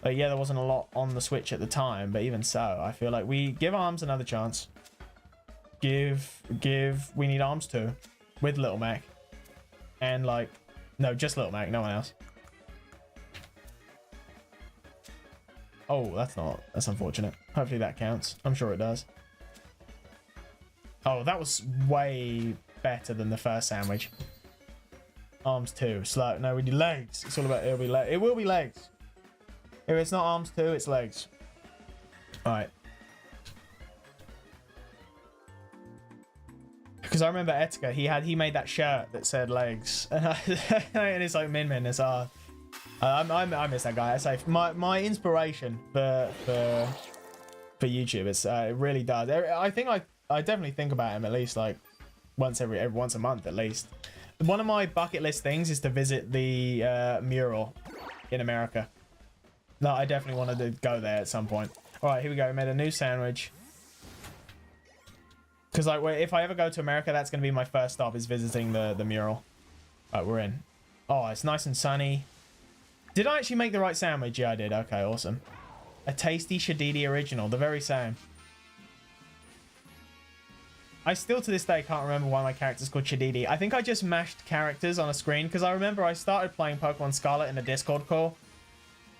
Yeah, there wasn't a lot on the Switch at the time, but even so, I feel like we give arms another chance. We need arms too, with Little Mac, and like, no, just Little Mac, no one else. Oh, that's unfortunate. Hopefully that counts. I'm sure it does. Oh, that was way better than the first sandwich. Arms too, slow. No, we do legs. It's all about it will be legs. If it's not arms too, it's legs. All right. Because I remember Etika, he made that shirt that said legs, and it's like Min, it's hard. I miss that guy. I say my inspiration for YouTube. It really does. I think I definitely think about him at least like once a month at least. One of my bucket list things is to visit the mural in America. No, I definitely wanted to go there at some point. All right, here we go. We made a new sandwich. Because like, if I ever go to America, that's going to be my first stop, is visiting the mural. All right, we're in. Oh, it's nice and sunny. Did I actually make the right sandwich? Yeah, I did. Okay, awesome. A tasty Shadidi original, the very same. I still to this day can't remember why my character's called Shadidi. I think I just mashed characters on a screen because I remember I started playing Pokemon Scarlet in a Discord call.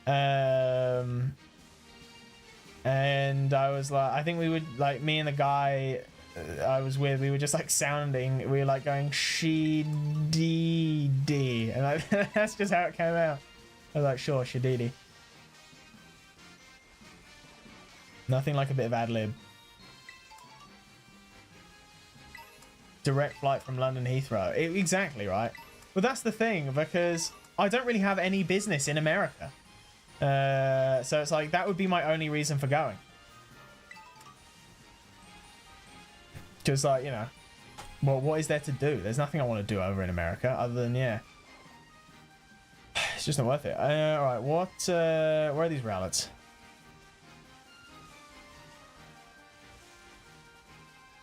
And I was like, I think we would, like, me and the guy I was with, we were just like sounding, we were like going Shadidi, and that's just how it came out. I was like, sure, Shadidi. Nothing like a bit of ad-lib. Direct flight from London Heathrow. Exactly, right? Well, that's the thing, because I don't really have any business in America. So it's like, that would be my only reason for going. Just like, you know, well, what is there to do? There's nothing I want to do over in America other than, yeah. It's just not worth it. All right, where are these rowlets?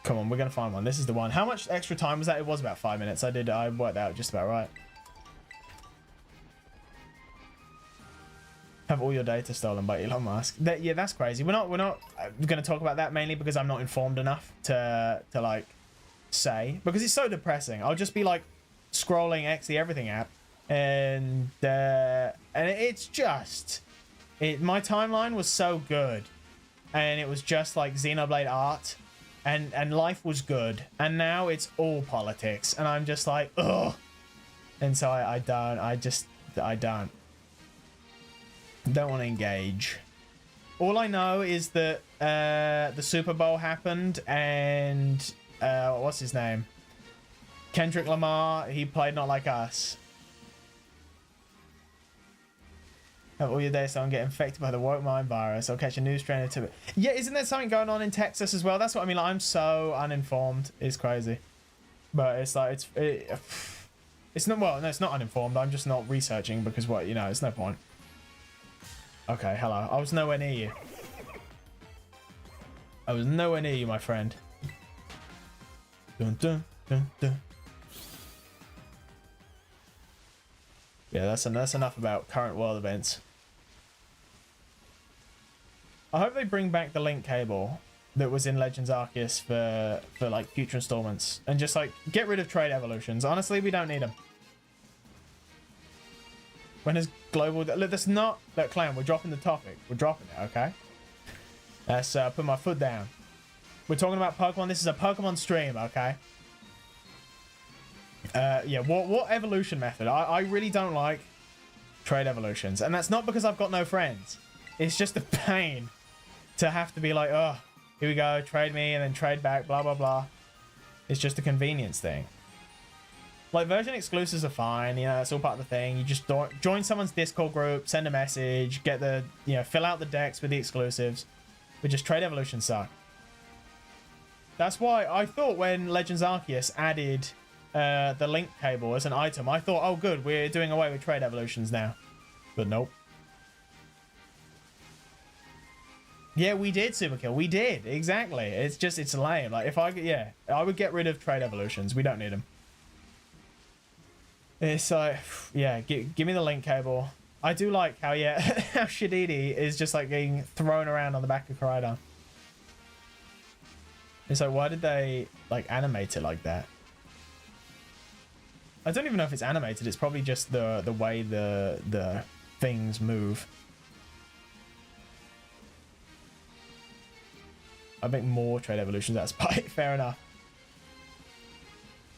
Come on, we're gonna find one. This is the one. How much extra time was that? It was about 5 minutes. I worked out just about right. Have all your data stolen by Elon Musk. Yeah, that's crazy. We're not gonna talk about that mainly because I'm not informed enough to like say, because it's so depressing. I'll just be like scrolling X the Everything app, and it's just my timeline was so good, and it was just like Xenoblade art, and life was good, and now it's all politics, and I'm just like, ugh. And so I don't want to engage. All I know is that the Super Bowl happened, and what's his name? Kendrick Lamar, he played Not Like Us. Have all your days so get infected by the woke mind virus. I'll catch a new strain of Tibet. Yeah, isn't there something going on in Texas as well? That's what I mean. Like, I'm so uninformed. It's crazy. But it's like, it's not, well, no, it's not uninformed. I'm just not researching because what, you know, it's no point. Okay, hello. I was nowhere near you. I was nowhere near you, my friend. Dun, dun, dun, dun. Yeah, that's enough about current world events. I hope they bring back the link cable that was in Legends Arceus for like future installments, and just like get rid of trade evolutions. Honestly, we don't need them. When is global? Look, that's not. Look, Clown, we're dropping the topic. We're dropping it, okay? Let's put my foot down. We're talking about Pokemon. This is a Pokemon stream, okay? Yeah, what evolution method? I really don't like trade evolutions, and that's not because I've got no friends. It's just a pain to have to be like, oh, here we go, trade me and then trade back, blah blah blah. It's just a convenience thing. Like, version exclusives are fine, you know, that's all part of the thing. You just join someone's Discord group, send a message, get the, you know, fill out the decks with the exclusives. But just trade evolutions suck. That's why I thought when Legends Arceus added the link cable as an item, I thought, oh good, we're doing away with trade evolutions now. But nope. Yeah, we did, Superkill. We did, exactly. It's just, it's lame. Like, if I would get rid of trade evolutions. We don't need them. It's like, yeah, give me the link cable. I do like how, yeah, how Shadidi is just like getting thrown around on the back of Koraidon. It's like, why did they like animate it like that? I don't even know if it's animated. It's probably just the way the things move. I think more trade evolutions. That's fair enough.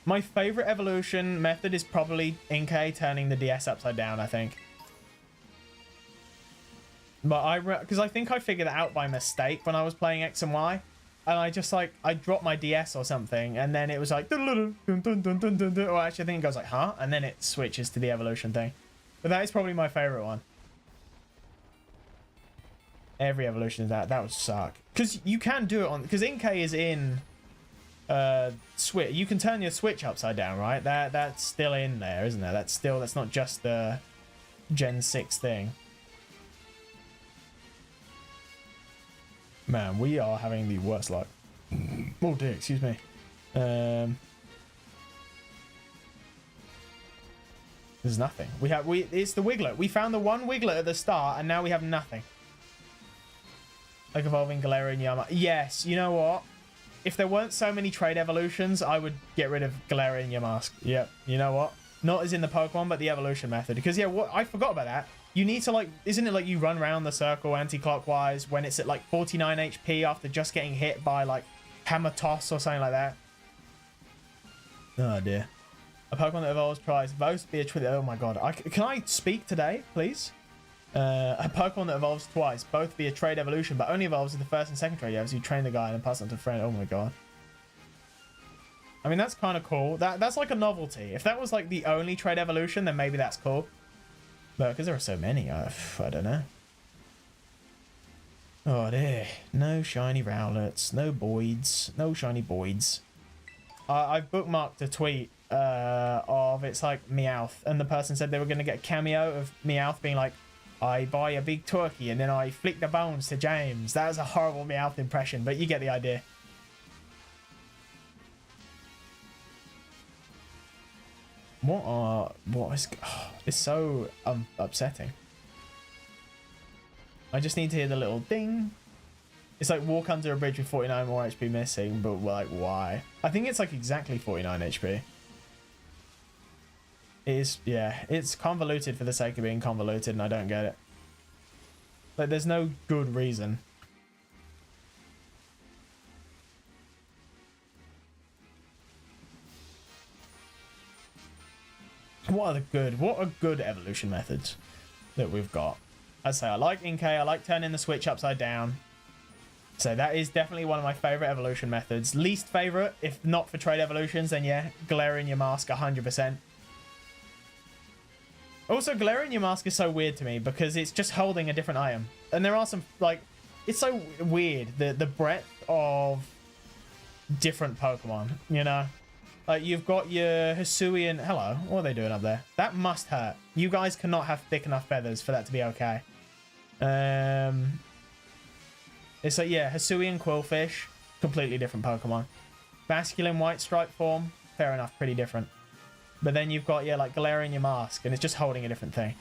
My favorite evolution method is probably Inkay turning the DS upside down, I think. But because I think I figured it out by mistake when I was playing X and Y. And I just like, I dropped my DS or something, and then it was like, or actually I think it goes like, huh? And then it switches to the evolution thing. But that is probably my favorite one. Every evolution of that would suck. Because you can do it on, because Inkay is in Switch. You can turn your Switch upside down, right? That's still in there, isn't there? That's not just the Gen 6 thing. Man, we are having the worst luck. Oh dear, excuse me. There's nothing. It's the Wiglet. We found the one Wiglet at the start, and now we have nothing. Like evolving Galarian Yama. Yes, you know what? If there weren't so many trade evolutions, I would get rid of Galarian Yamask. Yep, you know what? Not as in the Pokemon, but the evolution method. Because, yeah, what I forgot about that. You need to, like, isn't it like you run around the circle anti-clockwise when it's at, like, 49 HP after just getting hit by, like, Hammer Toss or something like that? Oh, dear. A Pokemon that evolves tries both to be a twin. Oh, my God. Can I speak today, please? A Pokemon that evolves twice, both via trade evolution, but only evolves in the first and second trade. Yeah, so you train the guy and then pass it on to a friend. Oh, my God. I mean, that's kind of cool. That's like a novelty. If that was, like, the only trade evolution, then maybe that's cool. But because there are so many, I don't know. Oh dear. No shiny Rowlets, no Boyds, no shiny Boyds. I've bookmarked a tweet of, it's like Meowth, and the person said they were going to get a cameo of Meowth being like, I buy a big turkey and then I flick the bones to James. That was a horrible Meowth impression, but you get the idea. What is... Oh, it's so upsetting. I just need to hear the little ding. It's like walk under a bridge with 49 more HP missing, but like, why? I think it's like exactly 49 HP. It is, yeah, it's convoluted for the sake of being convoluted, and I don't get it. Like, there's no good reason. What are good evolution methods that we've got? I'd say I like Inkay, I like turning the switch upside down. So that is definitely one of my favorite evolution methods. Least favorite, if not for trade evolutions, then yeah, Galarian your mask 100%. Also, Galarian your mask is so weird to me because it's just holding a different item. And there are some, like, it's so weird, the breadth of different Pokemon, you know? Like, you've got your Hisuian... Hello, what are they doing up there? That must hurt. You guys cannot have thick enough feathers for that to be okay. It's like, yeah, Hisuian Quillfish, completely different Pokemon. Basculin White Stripe form, fair enough, pretty different. But then you've got, yeah, like Galarian your mask, and it's just holding a different thing.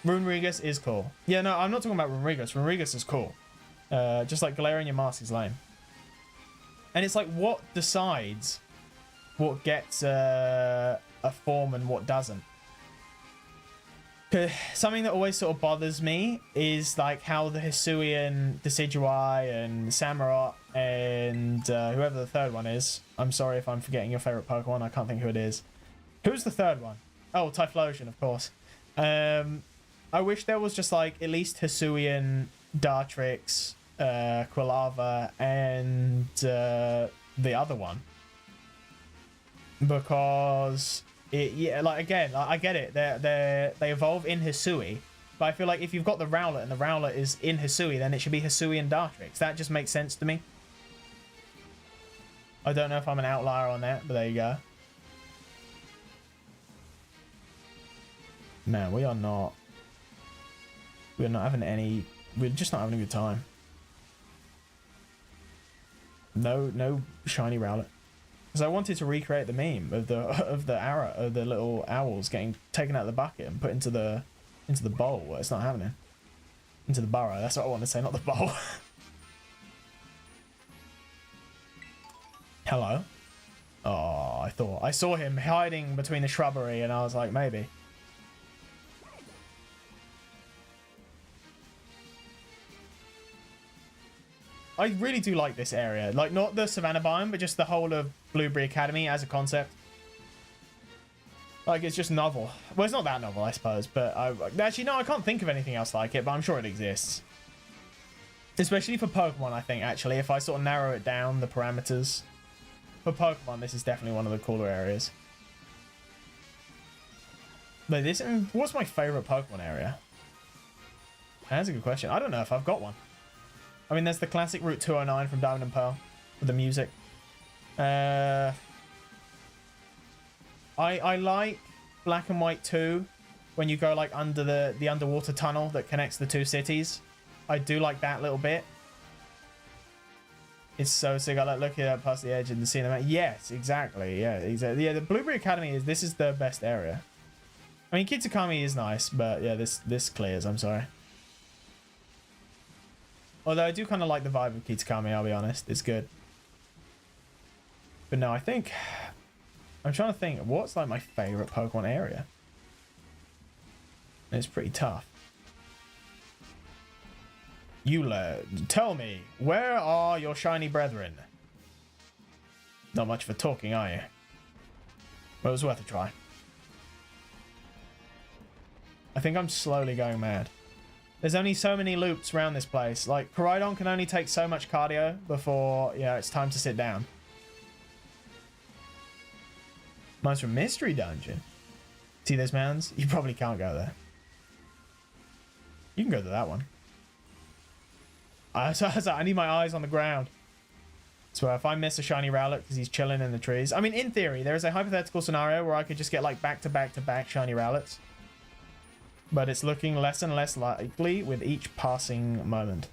Runerigus is cool. Yeah, no, I'm not talking about Runerigus. Runerigus is cool. Just like Galarian your mask is lame. And it's like, what decides what gets a form and what doesn't? Something that always sort of bothers me is like how the Hisuian, Decidueye, and Samurott, and whoever the third one is. I'm sorry if I'm forgetting your favorite Pokemon. I can't think who it is. Who's the third one? Oh, Typhlosion, of course. I wish there was just like at least Hisuian, Dartrix, Quilava, and the other one. Because yeah, like again, like, I get it. They evolve in Hisui, but I feel like if you've got the Rowlet and the Rowlet is in Hisui, then it should be Hisuian Dartrix. That just makes sense to me. I don't know if I'm an outlier on that, but there you go. Man, we're not having any. We're just not having a good time. No shiny Rowlet. Because I wanted to recreate the meme of the little owls getting taken out of the bucket and put into the bowl. Well, it's not happening. Into the burrow. That's what I want to say, not the bowl. Hello. Oh, I saw him hiding between the shrubbery, and I was like, maybe. I really do like this area. Like, not the Savannah biome, but just the whole of Blueberry Academy as a concept. Like, it's just novel. Well, it's not that novel, I suppose, but actually, no, I can't think of anything else like it, but I'm sure it exists. Especially for Pokemon, I think, actually, if I sort of narrow it down, the parameters. For Pokemon, this is definitely one of the cooler areas. But this, what's my favorite Pokemon area? That's a good question. I don't know if I've got one. I mean, there's the classic Route 209 from Diamond and Pearl with the music. I like Black and White 2 when you go like under the underwater tunnel that connects the two cities. I do like that little bit. It's so sick. I like looking up past the edge and seeing them. Yes, exactly. Yeah, exactly. Yeah, the Blueberry Academy this is the best area. I mean, Kitakami is nice, but yeah, this clears. I'm sorry. Although I do kind of like the vibe of Kitakami, I'll be honest. It's good. But no, I think... I'm trying to think, what's like my favorite Pokemon area? And it's pretty tough. Eula, tell me, where are your shiny brethren? Not much for talking, are you? Well, it was worth a try. I think I'm slowly going mad. There's only so many loops around this place. Like, Koraidon can only take so much cardio before, yeah, it's time to sit down. Mine's from Mystery Dungeon. See those mountains? You probably can't go there. You can go to that one. I need my eyes on the ground. So if I miss a shiny Rowlet because he's chilling in the trees. I mean, in theory, there is a hypothetical scenario where I could just get like back-to-back-to-back shiny Rowlets. But it's looking less and less likely with each passing moment.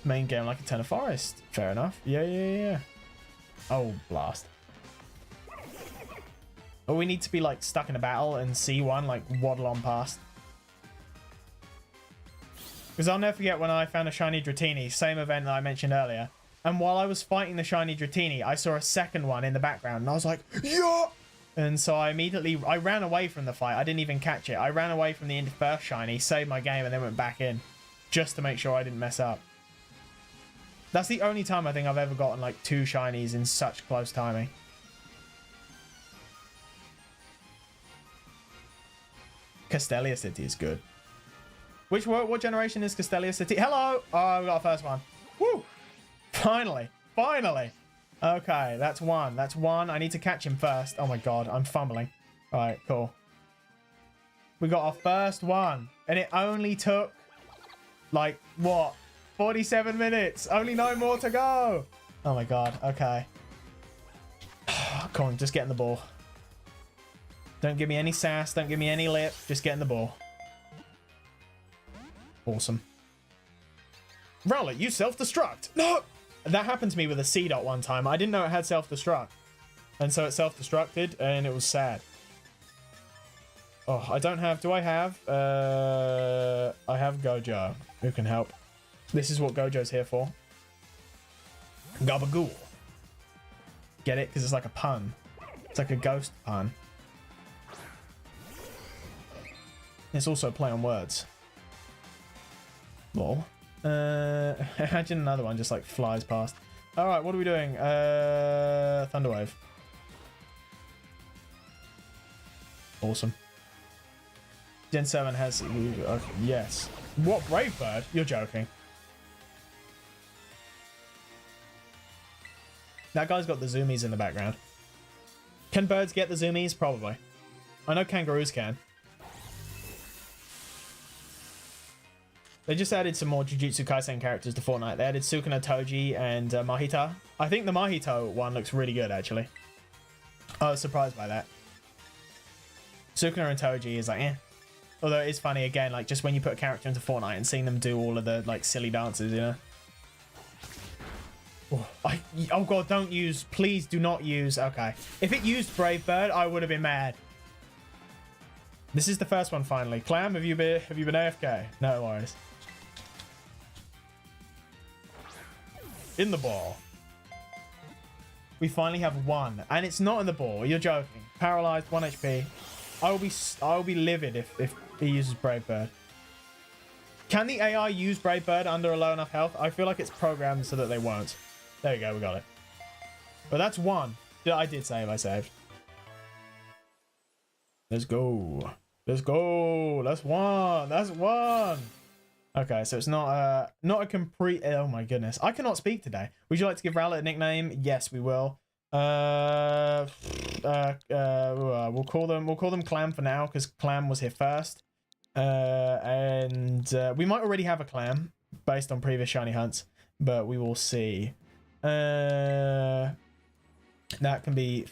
Main game like a Tenor Forest. Fair enough. Yeah. Oh, blast. Oh, we need to be like stuck in a battle and see one like waddle on past. Because I'll never forget when I found a Shiny Dratini, same event that I mentioned earlier. And while I was fighting the Shiny Dratini, I saw a second one in the background. And I was like, yeah! And so I ran away from the fight. I didn't even catch it. I ran away from the first Shiny, saved my game, and then went back in. Just to make sure I didn't mess up. That's the only time I think I've ever gotten like 2 Shinies in such close timing. Castelia City is good. What generation is Castelia City? Hello! Oh, we got our first one. Woo! Finally. Okay, that's one. I need to catch him first. Oh my god, I'm fumbling. All right, cool. We got our first one. And it only took, like, what? 47 minutes. Only 9 more to go. Oh my god, okay. Come on, just get in the ball. Don't give me any sass. Don't give me any lip. Just get in the ball. Awesome. Rowlet, you self-destruct. No! That happened to me with a C-Dot one time. I didn't know it had self-destruct. And so it self-destructed, and it was sad. Oh, I don't have... Do I have? I have Gojo, who can help. This is what Gojo's here for. Gabagool. Get it? Because it's like a pun. It's like a ghost pun. It's also a play on words. Lol. Imagine another one just like flies past. Alright, what are we doing? Thunderwave. Awesome. Gen 7 has... yes. What? Brave Bird? You're joking. That guy's got the zoomies in the background. Can birds get the zoomies? Probably. I know kangaroos can. They just added some more Jujutsu Kaisen characters to Fortnite. They added Sukuna, Toji, and Mahito. I think the Mahito one looks really good, actually. I was surprised by that. Sukuna and Toji is like, eh. Although it is funny, again, like, just when you put a character into Fortnite and seeing them do all of the, like, silly dances, you know? Oh god, don't use. Please do not use. Okay. If it used Brave Bird, I would have been mad. This is the first one, finally. Clam, have you been AFK? No worries. In the ball. We finally have one, and it's not in the ball. You're joking. Paralyzed, 1 HP. I will be livid if he uses Brave Bird. Can the AI use Brave Bird under a low enough health? I feel like it's programmed so that they won't. There you go, we got it. But that's one. I did save. I saved. Let's go. Let's go. That's one. That's one. Okay, so it's not a complete... Oh my goodness. I cannot speak today. Would you like to give Rowlet a nickname? Yes, we will. We'll call them Clam for now, because Clam was here first. And we might already have a Clam based on previous shiny hunts, but we will see. That can be...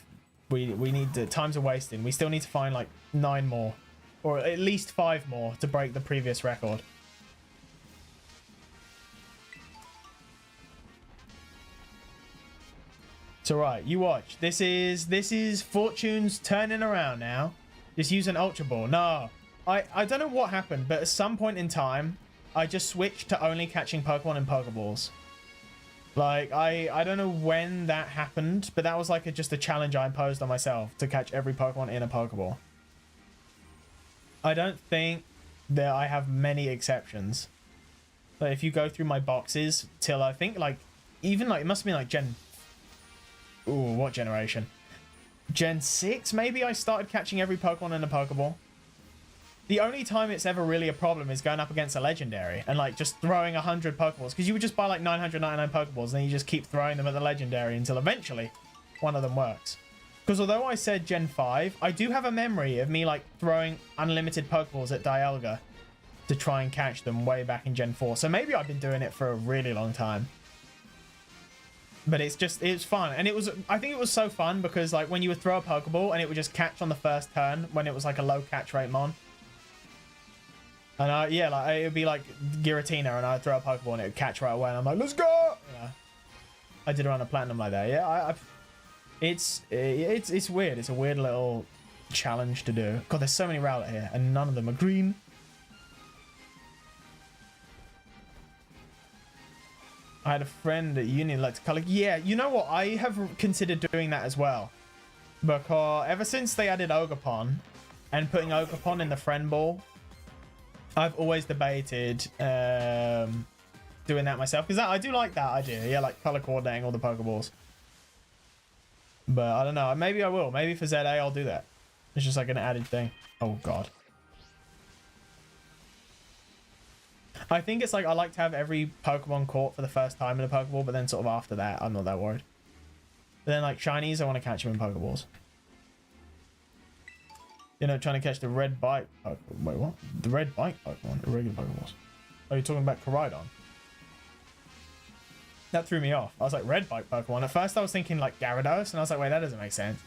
We need to... Times are wasting. We still need to find like 9 more. Or at least 5 more to break the previous record. So right, you watch. This is Fortune's turning around now. Just use an Ultra Ball. No. I don't know what happened, but at some point in time, I just switched to only catching Pokemon in Pokeballs. Like, I don't know when that happened, but that was like just a challenge I imposed on myself to catch every Pokemon in a Pokeball. I don't think that I have many exceptions. But if you go through my boxes till I think like, even like, it must have been like Gen... Ooh, what generation? Gen 6 maybe I started catching every Pokemon in a Pokeball. The only time it's ever really a problem is going up against a Legendary and like just throwing 100 Pokeballs, because you would just buy like 999 Pokeballs and then you just keep throwing them at the Legendary until eventually one of them works. Because although I said Gen 5, I do have a memory of me like throwing unlimited Pokeballs at Dialga to try and catch them way back in Gen 4. So maybe I've been doing it for a really long time. But it's fun. And I think it was so fun because like when you would throw a Pokeball and it would just catch on the first turn when it was like a low catch rate mon. And yeah, like it would be like Giratina, and I'd throw a Pokeball and it would catch right away, and I'm like, let's go. You know, I did around a platinum like that. Yeah, it's weird. It's a weird little challenge to do. God, there's so many Rowlet here, and none of them are green. I had a friend at uni that liked to color. Yeah, you know what? I have considered doing that as well. Because ever since they added Ogerpon and putting Ogerpon in the friend ball, I've always debated doing that myself. Because I do like that idea. Yeah, like color coordinating all the Pokeballs. But I don't know. Maybe I will. Maybe for ZA I'll do that. It's just like an added thing. Oh, God. I think it's like I like to have every Pokemon caught for the first time in a Pokeball, but then sort of after that, I'm not that worried. But then like Shinies, I want to catch them in Pokeballs. You know, trying to catch the red bike Pokemon. Wait, what? The red bike Pokemon? The regular Pokeballs. Oh, you're talking about Koraidon? That threw me off. I was like, red bike Pokemon. At first I was thinking like Gyarados, and I was like, wait, that doesn't make sense.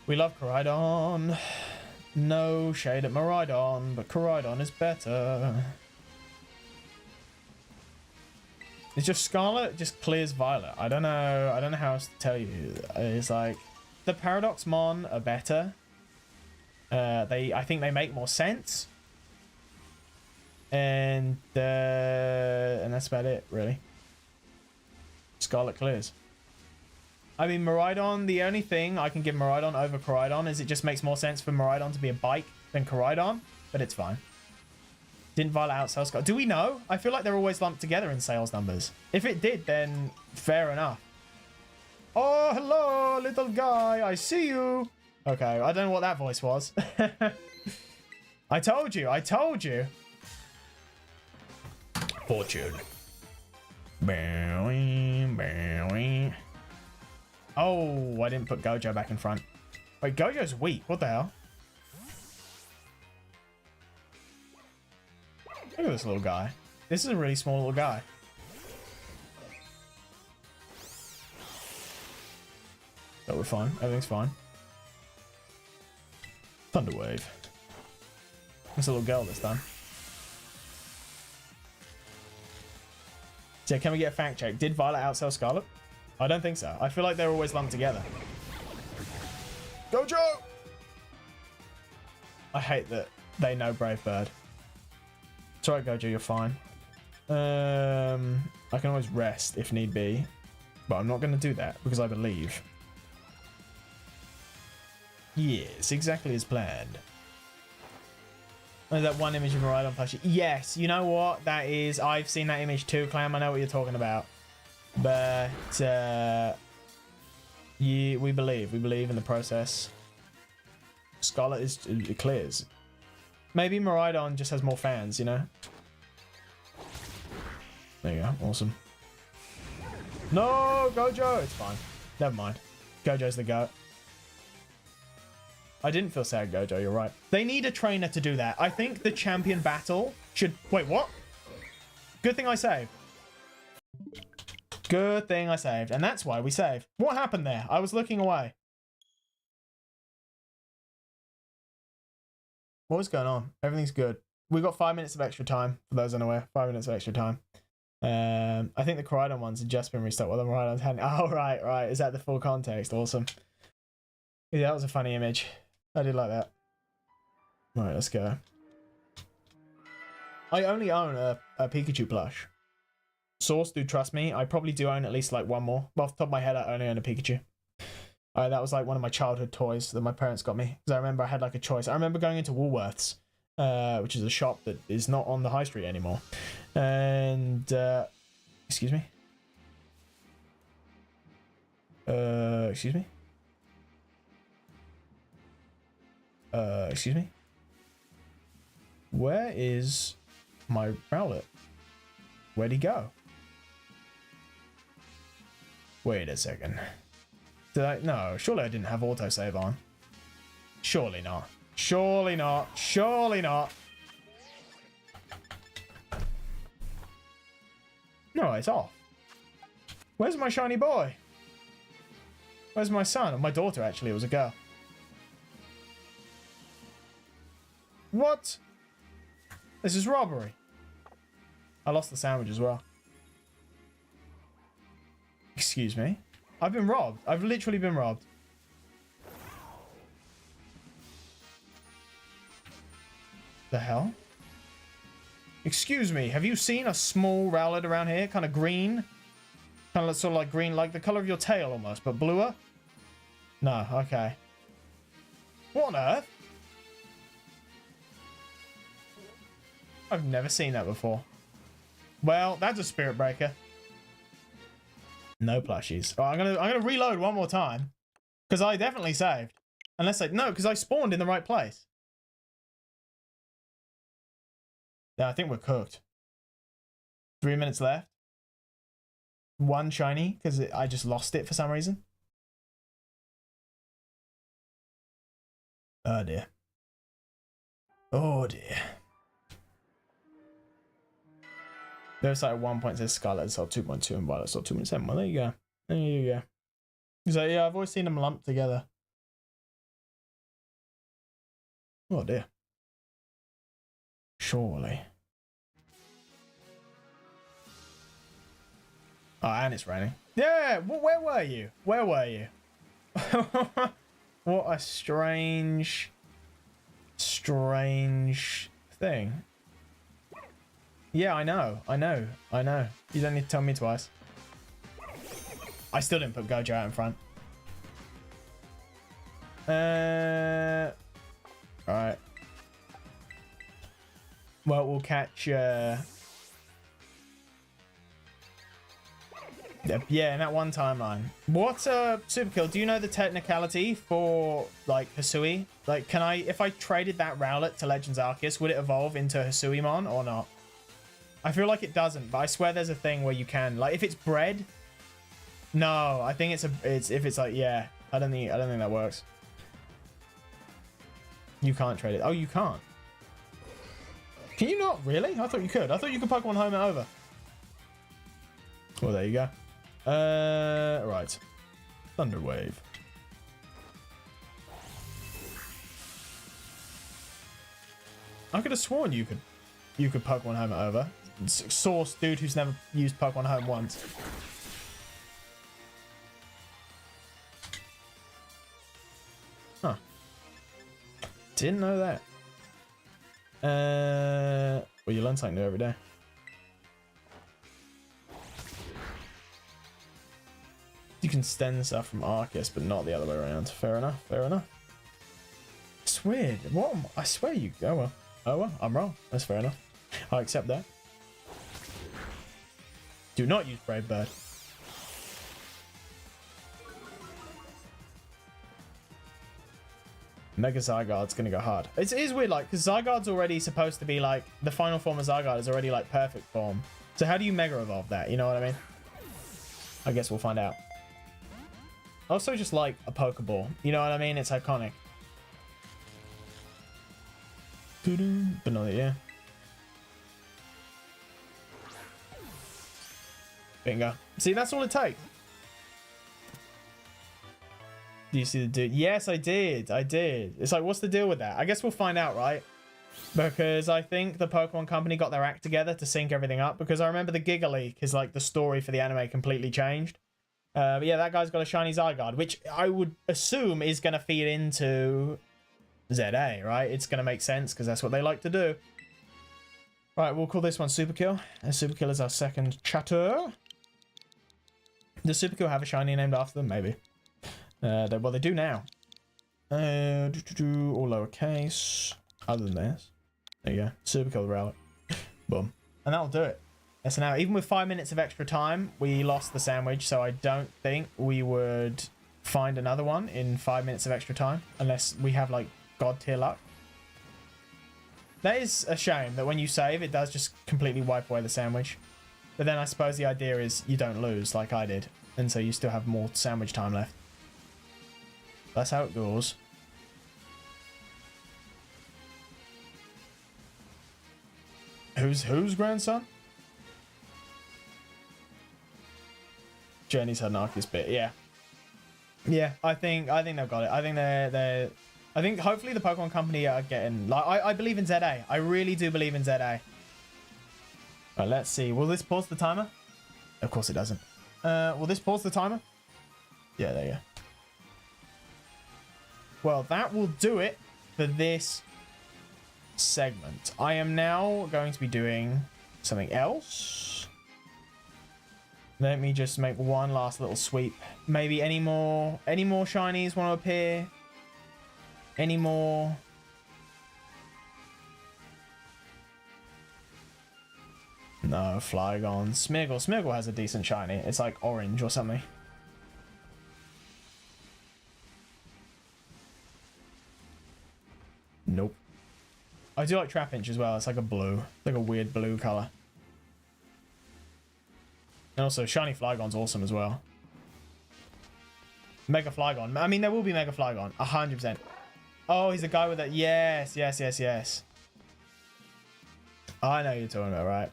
We love Koraidon. No shade at Miraidon, but Koraidon is better. It's just Scarlet just clears Violet. I don't know how else to tell you. It's like the Paradox Mon are better. I think they make more sense. And that's about it, really. Scarlet clears. I mean, Miraidon, the only thing I can give Miraidon over Koraidon is it just makes more sense for Miraidon to be a bike than Koraidon, but it's fine. Didn't Violet outsell Scarlet? Do we know? I feel like they're always lumped together in sales numbers. If it did, then fair enough. Oh, hello, little guy. I see you. Okay, I don't know what that voice was. I told you. I told you. Fortune. Oh, I didn't put Gojo back in front. Wait, Gojo's weak. What the hell? Look at this little guy. This is a really small little guy. But we're fine. Everything's fine. Thunder Wave. It's a little girl this time. So can we get a fact check? Did Violet outsell Scarlet? I don't think so. I feel like they're always lumped together. Gojo! I hate that they know Brave Bird. It's alright, Gojo, you're fine. I can always rest if need be. But I'm not going to do that because I believe. Yes, exactly as planned. Oh, that one image of Miraidon plushie. Yes, you know what? That is... I've seen that image too, Clam. I know what you're talking about. But we believe in the process. Scarlet it clears. Maybe Miraidon just has more fans, you know. There you go, awesome. No, Gojo, it's fine. Never mind. Gojo's the goat. I didn't feel sad, Gojo. You're right. They need a trainer to do that. I think the champion battle should. Wait, what? Good thing I saved. Good thing I saved. And that's why we saved. What happened there? I was looking away. What was going on? Everything's good. We got 5 minutes of extra time. For those unaware, 5 minutes of extra time. I think the Koraidon ones have just been restarted while the Miraidon's had. Oh, right. Is that the full context? Awesome. Yeah, that was a funny image. I did like that. Right, let's go. I only own a Pikachu plush. Source, do trust me. I probably do own at least like one more. But off the top of my head, I only own a Pikachu. That was like one of my childhood toys that my parents got me. Because I remember I had like a choice. I remember going into Woolworths, which is a shop that is not on the high street anymore. And, excuse me? Excuse me? Excuse me? Where is my Rowlet? Where'd he go? Wait a second. Did I? No, surely I didn't have autosave on. Surely not. Surely not. Surely not. No, it's off. Where's my shiny boy? Where's my son? Or my daughter, actually. It was a girl. What? This is robbery. I lost the sandwich as well. Excuse me. I've been robbed. I've literally been robbed. The hell? Excuse me. Have you seen a small Rowlet around here? Kind of green? Kind of sort of like green, like the color of your tail almost, but bluer? No, okay. What on earth? I've never seen that before. Well, that's a spirit breaker. No plushies. Oh, I'm gonna reload one more time. Because I definitely saved. Unless I... No, because I spawned in the right place. Yeah, I think we're cooked. 3 minutes left. One shiny, because I just lost it for some reason. Oh, dear. Oh, dear. There's like 1 point says Scarlet sold 2.2 and Violet sold 2.7. Well, there you go. There you go. So, yeah, I've always seen them lumped together. Oh, dear. Surely. Oh, and it's raining. Yeah, where were you? Where were you? What a strange thing. Yeah, I know. You don't need to tell me twice. I still didn't put Gojo out in front. Alright. Well, we'll catch... Yeah, in that one timeline. What super kill? Do you know the technicality for like Hisui? Like, can I, if I traded that Rowlet to Legends Arceus, would it evolve into Hisuimon or not? I feel like it doesn't, but I swear there's a thing where you can. Like, if it's bred, no, I think it's if it's like, yeah, I don't think that works. You can't trade it. Oh, you can't. Can you not really? I thought you could. I thought you could Pokemon home it over. Well, there you go. Right. Thunder Wave. I could have sworn you could Pokemon home it over. Source dude who's never used Pokemon home once. Huh. Didn't know that. Well, you learn something new every day. You can stand stuff from Arceus, but not the other way around. Fair enough. Fair enough. It's weird. What? I swear you. Oh well. Oh well. I'm wrong. That's fair enough. I accept that. Do not use Brave Bird. Mega Zygarde's gonna go hard. It is weird, like, because Zygarde's already supposed to be like the final form of Zygarde is already like perfect form. So how do you Mega Evolve that? You know what I mean? I guess we'll find out. Also, just like a Pokeball. You know what I mean? It's iconic. But not yeah. Bingo. See, that's all it takes. Do you see the dude? Yes, I did. I did. It's like, what's the deal with that? I guess we'll find out, right? Because I think the Pokemon Company got their act together to sync everything up. Because I remember the Giga Leak is like the story for the anime completely changed. But yeah, that guy's got a shiny Zygarde, which I would assume is going to feed into ZA, right? It's going to make sense because that's what they like to do. Right, we'll call this one Super Kill. And Super Kill is our second chatter. Does Super Kill have a shiny named after them? Maybe. Well, they do now. All lowercase. Other than this. There you go. Super Kill the Rowlet. Boom. And that'll do it. So now, even with 5 minutes of extra time, we lost the sandwich, so I don't think we would find another one in 5 minutes of extra time, unless we have, like, God tier luck. That is a shame that when you save, it does just completely wipe away the sandwich. But then I suppose the idea is you don't lose, like I did, and so you still have more sandwich time left. That's how it goes. Whose grandson? Journey's had an Arceus bit, yeah. Yeah, I think they've got it. I think I think hopefully the Pokemon Company are getting... Like, I believe in ZA. I really do believe in ZA. Right, let's see. Will this pause the timer? Of course it doesn't. Will this pause the timer? Yeah, there you go. Well, that will do it for this segment. I am now going to be doing something else. Let me just make one last little sweep. Maybe any more shinies want to appear? Any more? No, Flygon. Smeargle. Smeargle has a decent shiny. It's like orange or something. Nope. I do like Trapinch as well. It's like a blue. Like a weird blue color. And also, Shiny Flygon's awesome as well. Mega Flygon. I mean, there will be Mega Flygon. 100%. Oh, he's the guy with that. Yes, yes, yes, yes. I know you're talking about, right?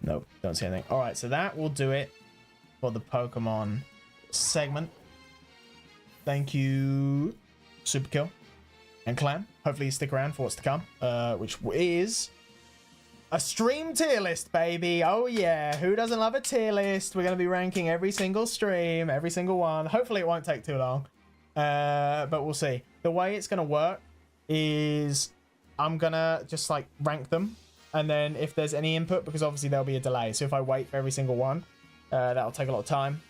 Nope, don't see anything. All right, so that will do it for the Pokemon segment. Thank you, Superkill and Clan. Hopefully you stick around for what's to come, which is a stream tier list, baby. Oh yeah, who doesn't love a tier list? We're going to be ranking every single stream, every single one. Hopefully it won't take too long, but we'll see. The way it's going to work is I'm going to just like rank them, and then if there's any input, because obviously there'll be a delay, so if I wait for every single one, that'll take a lot of time.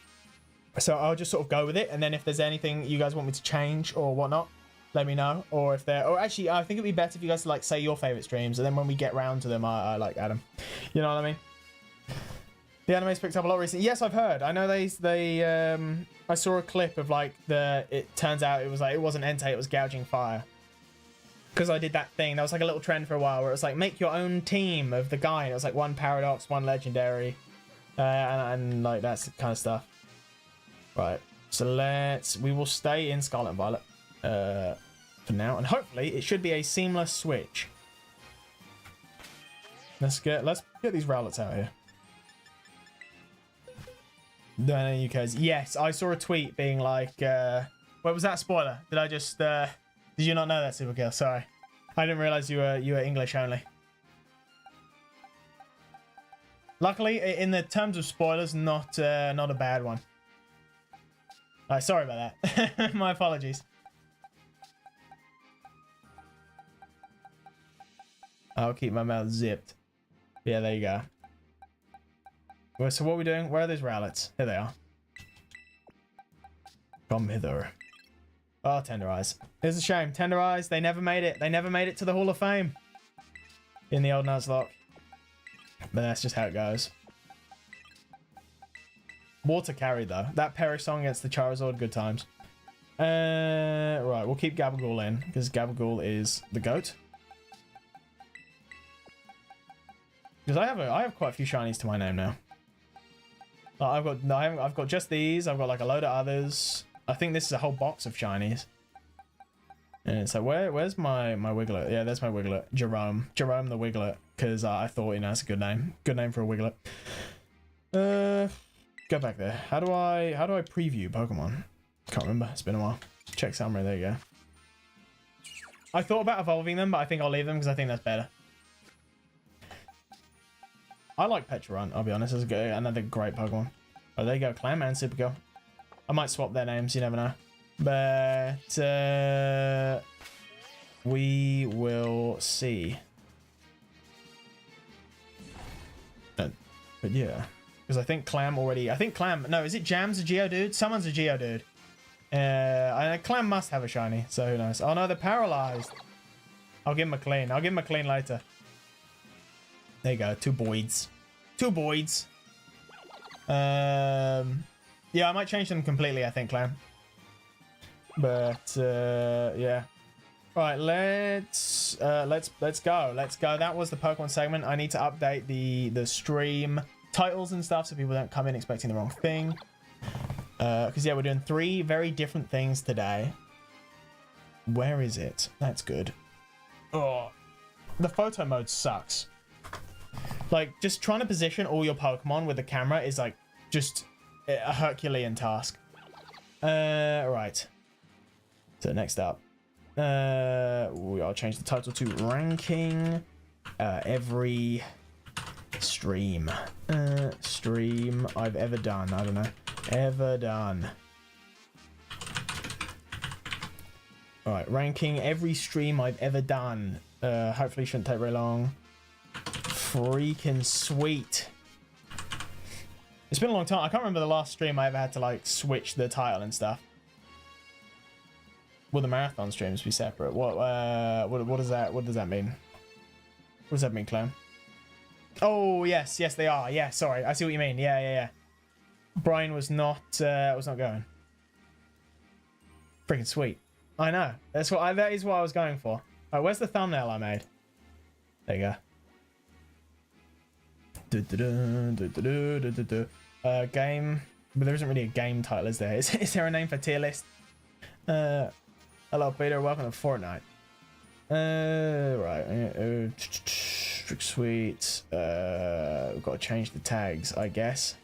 So I'll just sort of go with it, and then if there's anything you guys want me to change or whatnot, let me know. Or if they're... Or actually, I think it'd be better if you guys like say your favorite streams, and then when we get round to them, I like add them. You know what I mean? The anime's picked up a lot recently. Yes, I've heard. I know I saw a clip of like it turns out it was like, it wasn't Entei, it was Gouging Fire. Because I did that thing. That was like a little trend for a while where it was like, make your own team of the guy. And it was like one Paradox, one Legendary, and like that kind of stuff. Right, so we will stay in Scarlet and Violet for now, and hopefully it should be a seamless switch. Let's get these Rowlets out here. No, you guys. Yes, I saw a tweet being like, what was that spoiler? Did I just did you not know that, Superkill? Sorry, I didn't realize you were English only. Luckily, in the terms of spoilers, not a bad one. Sorry about that. My apologies. I'll keep my mouth zipped. Yeah, there you go. Well, so what are we doing? Where are those Rowlets? Here they are. Come hither. Oh, Tenderize. It's a shame. Tenderize, they never made it. They never made it to the Hall of Fame. In the old Nuzlocke. But that's just how it goes. Water carried though. That Perish song against the Charizard, good times. Right, we'll keep Gabagool in because Gabagool is the GOAT. Because I have quite a few shinies to my name now. I've got just these. I've got like a load of others. I think this is a whole box of shinies. And so where's my Wiglet? Yeah, there's my Wiglet. Jerome the Wiglet. Because I thought, you know, it's a good name. Good name for a Wiglet. Go back there. How do I preview Pokemon? Can't remember. It's been a while. Check summary. There you go. I thought about evolving them, but I think I'll leave them because I think that's better. I like Petrarun, I'll be honest. It's another great Pokemon. Oh, there you go. Clam and Supergirl. I might swap their names. You never know. But we will see. But yeah. Because I think Clam already... I think Clam... No, is it Jam's a Geodude? Someone's a Geodude. Clam must have a shiny, so who knows. Oh no, they're paralyzed. I'll give him a clean. I'll give him a clean later. There you go. Two Boyds. Two Boyds. Yeah, I might change them completely, I think, Clam. But, yeah. Right, let's go. Let's go. That was the Pokemon segment. I need to update the stream titles and stuff so people don't come in expecting the wrong thing. Because, yeah, we're doing 3 very different things today. Where is it? That's good. Oh, the photo mode sucks. Like, just trying to position all your Pokemon with the camera is, like, just a Herculean task. Right. So next up, I'll change the title to ranking every stream I've ever done. I don't know. Ever done. All right, ranking every stream I've ever done. Hopefully shouldn't take very long. Freaking sweet. It's been a long time. I can't remember the last stream I ever had to like switch the title and stuff. Will the marathon streams be separate? What does that mean? What does that mean, Clem? Oh yes, they are. Yeah, sorry, I see what you mean. Yeah. Brian was not going. Freaking sweet. I know. That is what I was going for. Alright, where's the thumbnail I made? There you go. Game, but there isn't really a game title, is there? Is there a name for tier list? Hello, Peter. Welcome to Fortnite. Right. Sweet. We've got to change the tags, I guess.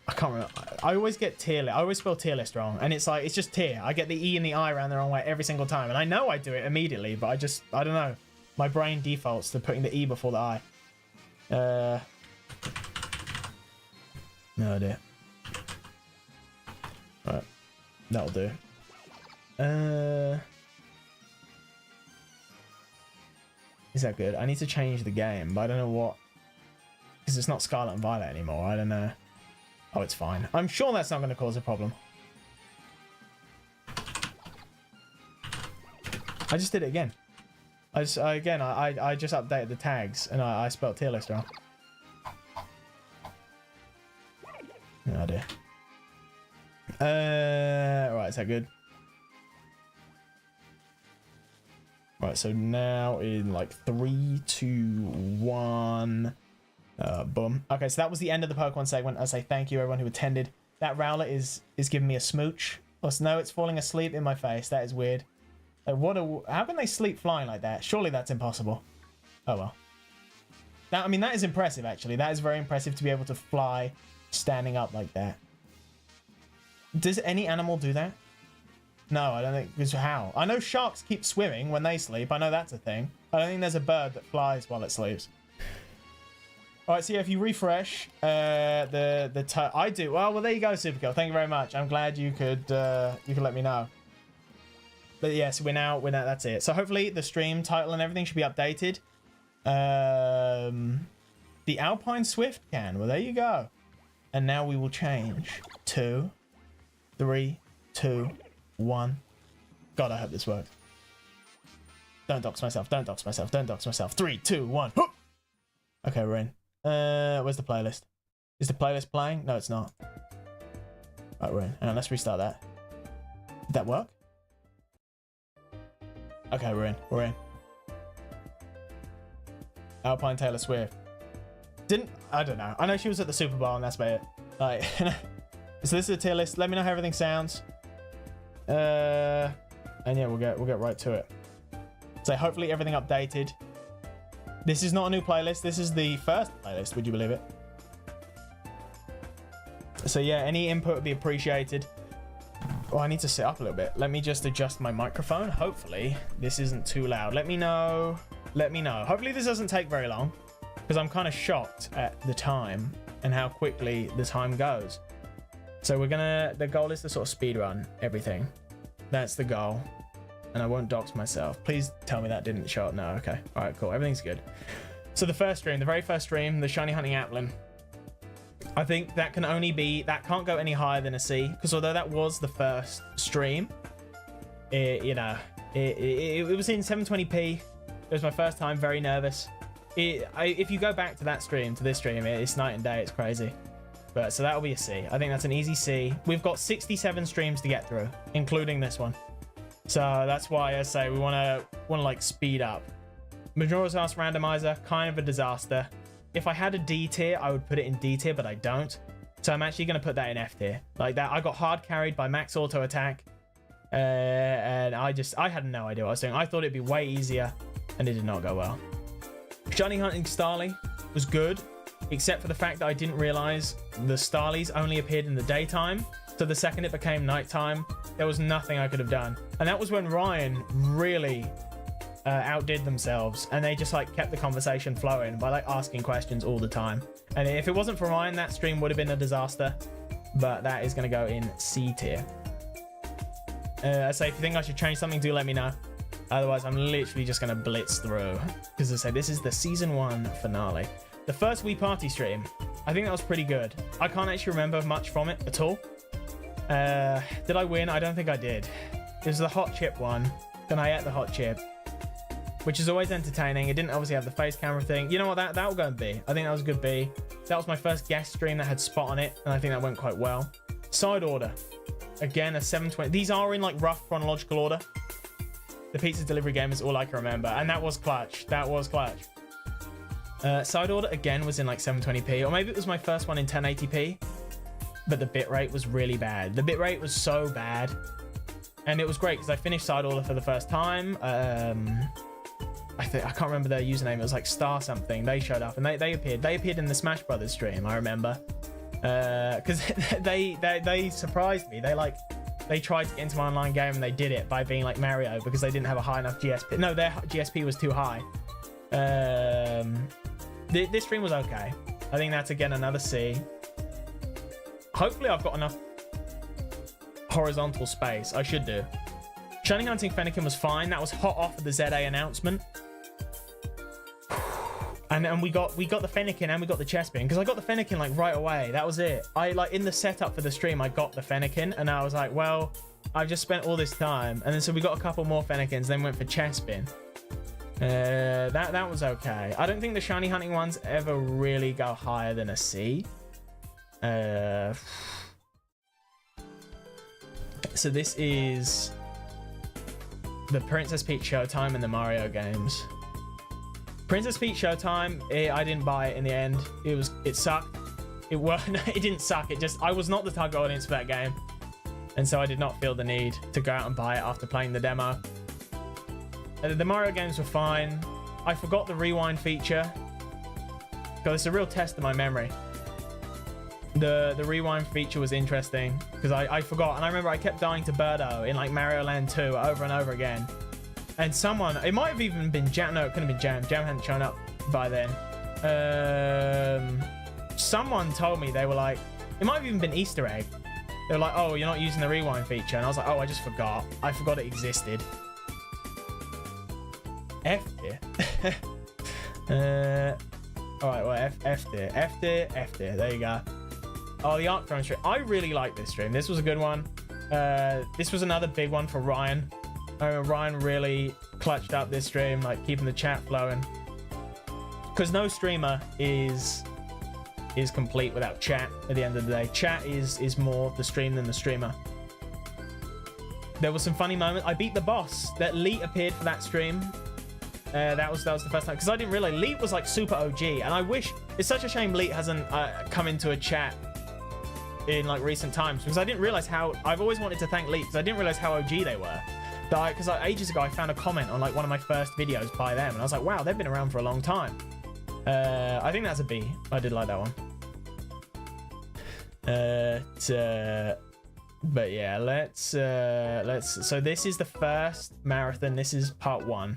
I can't remember. I always get tier list. I always spell tier list wrong, and it's like it's just tier. I get the E and the I around the wrong way every single time, and I know I do it immediately, but I don't know. My brain defaults to putting the E before the I. No idea. Right, that'll do. Is that good? I need to change the game, but I don't know what, because it's not Scarlet and Violet anymore. I don't know. Oh, it's fine. I'm sure that's not going to cause a problem. I just did it again. I just updated the tags and I spelled tier list wrong. No idea. Right, is that good? Right, so now in like 3, 2, 1. Boom. Okay, so that was the end of the Pokemon segment. I say thank you everyone who attended. That Rowlet is giving me a smooch. Plus, no, it's falling asleep in my face. That is weird. Like, how can they sleep flying like that? Surely that's impossible. Oh well. Now, I mean, that is impressive actually. That is very impressive to be able to fly standing up like that. Does any animal do that? No, I don't think. Because how? I know sharks keep swimming when they sleep. I know that's a thing. I don't think there's a bird that flies while it sleeps. All right, so yeah, if you refresh I do. Well, there you go, Superkill. Thank you very much. I'm glad you could let me know. But yes, we're now that's it. So hopefully the stream title and everything should be updated. The Alpine Swift can. Well, there you go. And now we will change. 2, 3, 2, 1. God, I hope this works. Don't dox myself. Don't dox myself. Don't dox myself. 3, 2, 1. Okay, we're in. Where's the playlist? Is the playlist playing? No, it's not. Right, we're in. Hang on, let's restart that. Did that work? Okay, we're in. We're in. Alpine Taylor Swift. I don't know. I know she was at the Super Bowl and that's about it. Like, so this is a tier list. Let me know how everything sounds. And yeah, we'll get right to it. So hopefully everything updated. This is not a new playlist. This is the first playlist. Would you believe it? So yeah, any input would be appreciated. Oh, I need to sit up a little bit. Let me just adjust my microphone. Hopefully this isn't too loud. Let me know. Let me know. Hopefully this doesn't take very long, because I'm kind of shocked at the time and how quickly the time goes. So the goal is to sort of speed run everything. That's the goal. And I won't dox myself. Please tell me that didn't show up. No, okay. All right, cool. Everything's good. So the very first stream, the Shiny Hunting Applin. I think that can't go any higher than a C, because although that was the first stream, it was in 720p. It was my first time, very nervous. If you go back to that stream, to this stream, it's night and day. It's crazy. But so that'll be a C. I think that's an easy C. We've got 67 streams to get through, including this one. So that's why I say we want to like speed up. Majora's Mask randomizer, kind of a disaster. If I had a D tier, I would put it in D tier, but I don't. So I'm actually going to put that in F tier. Like that, I got hard carried by max auto attack, and I had no idea what I was doing. I thought it'd be way easier, and it did not go well. Shiny Hunting Starly was good, except for the fact that I didn't realize the Starlies only appeared in the daytime, So the second it became nighttime, there was nothing I could have done. And that was when Ryan really outdid themselves, and they just like kept the conversation flowing by like asking questions all the time. And if it wasn't for Ryan, that stream would have been a disaster. But that is going to go in C tier. I say, if you think I should change something, do let me know. Otherwise, I'm literally just going to blitz through. Because I say, this is the season 1 finale. The first Wii Party stream, I think that was pretty good. I can't actually remember much from it at all. Did I win? I don't think I did. It was the hot chip one. Then I ate the hot chip, which is always entertaining. It didn't obviously have the face camera thing. You know what? That will go in B. I think that was a good B. That was my first guest stream that had Spot on it, and I think that went quite well. Side order. Again, a 720. These are in like rough chronological order. The pizza delivery game is all I can remember, and that was clutch. That was clutch. Side order again was in like 720p, or maybe it was my first one in 1080p, but the bitrate was really bad. The bitrate was so bad, and it was great because I finished side order for the first time. I can't remember their username. It was like Star something. They showed up and they appeared. They appeared in the Smash Brothers stream. I remember because they surprised me. They tried to get into my online game and they did it by being like Mario because they didn't have a high enough GSP. No, their GSP was too high. This stream was okay. I think that's again another C. Hopefully I've got enough horizontal space. I should do. Shiny Hunting Fennekin was fine. That was hot off of the ZA announcement. And we got the Fennekin and we got the Chespin, because I got the Fennekin like right away. That was it. I like in the setup for the stream, I got the Fennekin and I was like, well, I've just spent all this time. And then so we got a couple more Fennekins, then went for Chespin. That was okay. I don't think the Shiny Hunting ones ever really go higher than a C. So this is the Princess Peach Showtime and the Mario games. Princess Peach Showtime, I didn't buy it in the end. It sucked. It didn't suck. I was not the target audience for that game, and so I did not feel the need to go out and buy it after playing the demo. The Mario games were fine. I forgot the rewind feature. God, it's a real test of my memory. The rewind feature was interesting because I forgot, and I remember I kept dying to Birdo in like Mario Land 2 over and over again. And someone, it might have even been Jam. No, it couldn't have been Jam. Jam hadn't shown up by then. Someone told me, they were like, it might have even been Easter egg. They were like, oh, you're not using the rewind feature. And I was like, oh, I just forgot. I forgot it existed. F tier. All right, well, F tier. F tier, F tier. There you go. Oh, the Arc Throne stream. I really liked this stream. This was a good one. This was another big one for Ryan. Ryan really clutched up this stream, like keeping the chat flowing. Because no streamer is complete without chat at the end of the day. Chat is more the stream than the streamer. There was some funny moments. I beat the boss. That Leet appeared for that stream. That was the first time, because I didn't realize Leet was like super OG, and I wish, it's such a shame Leet hasn't come into a chat in like recent times, because I didn't realize how, I've always wanted to thank Leet because I didn't realize how OG they were. Because ages ago I found a comment on like one of my first videos by them, and I was like, wow, they've been around for a long time. I think that's a B. I did like that one. But yeah, let's so this is the first marathon. This is part 1,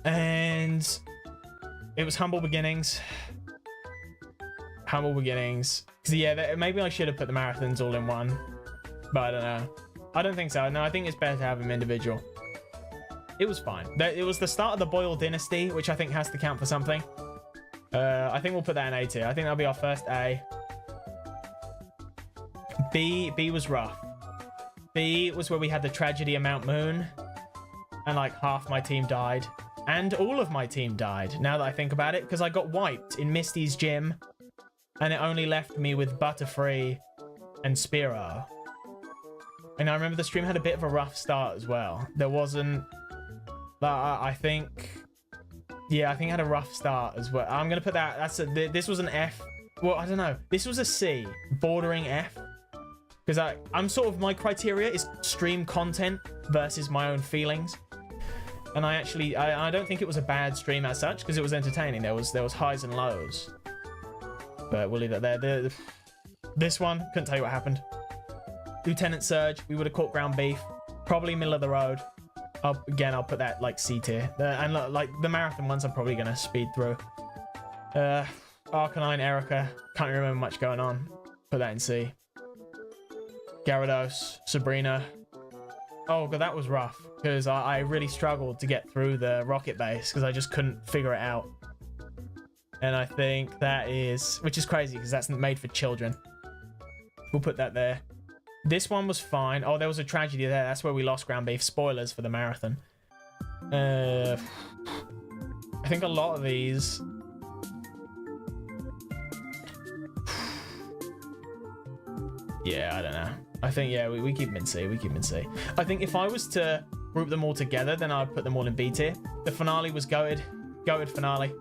and it was humble beginnings. Humble beginnings. Because yeah, maybe I should have put the marathons all in one, but I don't know. I don't think so. No, I think it's better to have them individual. It was fine. It was the start of the Boyle dynasty, which I think has to count for something. I think we'll put that in A tier. I think that'll be our first A. B was rough. B was where we had the tragedy of Mount Moon, and like half my team died, and all of my team died. Now that I think about it, because I got wiped in Misty's gym, and it only left me with Butterfree and Spearow. And I remember the stream had a bit of a rough start as well. There wasn't, I think, yeah, I think it had a rough start as well. I'm gonna put that. This was an F. Well, I don't know. This was a C, bordering F, because I'm sort of, my criteria is stream content versus my own feelings. And I don't think it was a bad stream as such, because it was entertaining. There was highs and lows, but we'll leave that there. This one, couldn't tell you what happened. Lieutenant Surge, we would have caught ground beef. Probably middle of the road. Again, I'll put that like C tier. And like the marathon ones, I'm probably going to speed through. Arcanine, Erica. Can't remember much going on. Put that in C. Gyarados, Sabrina. Oh, God, that was rough. Because I really struggled to get through the rocket base. Because I just couldn't figure it out. And I think that is... Which is crazy, because that's made for children. We'll put that there. This one was fine. Oh, there was a tragedy there. That's where we lost ground beef. Spoilers for the marathon. I think a lot of these... Yeah, I don't know. I think, yeah, we keep them in C. We keep them in C. I think if I was to group them all together, then I'd put them all in B tier. The finale was goated. Goated finale.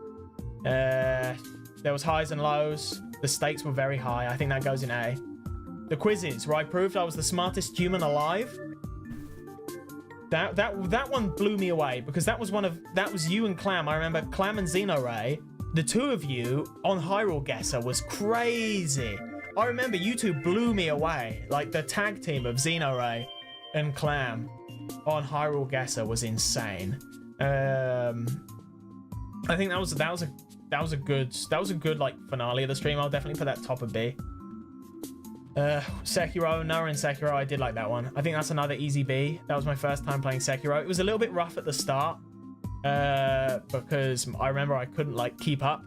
There was highs and lows. The stakes were very high. I think that goes in A. The quizzes, where I proved I was the smartest human alive. That one blew me away, because that was you and Clam. I remember Clam and Xenoray. The two of you on Hyrule Guesser was crazy. I remember you two blew me away. Like the tag team of Xenoray and Clam on Hyrule Guesser was insane. I think that was a good like finale of the stream. I'll definitely put that top of B. Sekiro, Noah and Sekiro, I did like that one. I think that's another easy B. That was my first time playing Sekiro. It was a little bit rough at the start, because I remember I couldn't like keep up.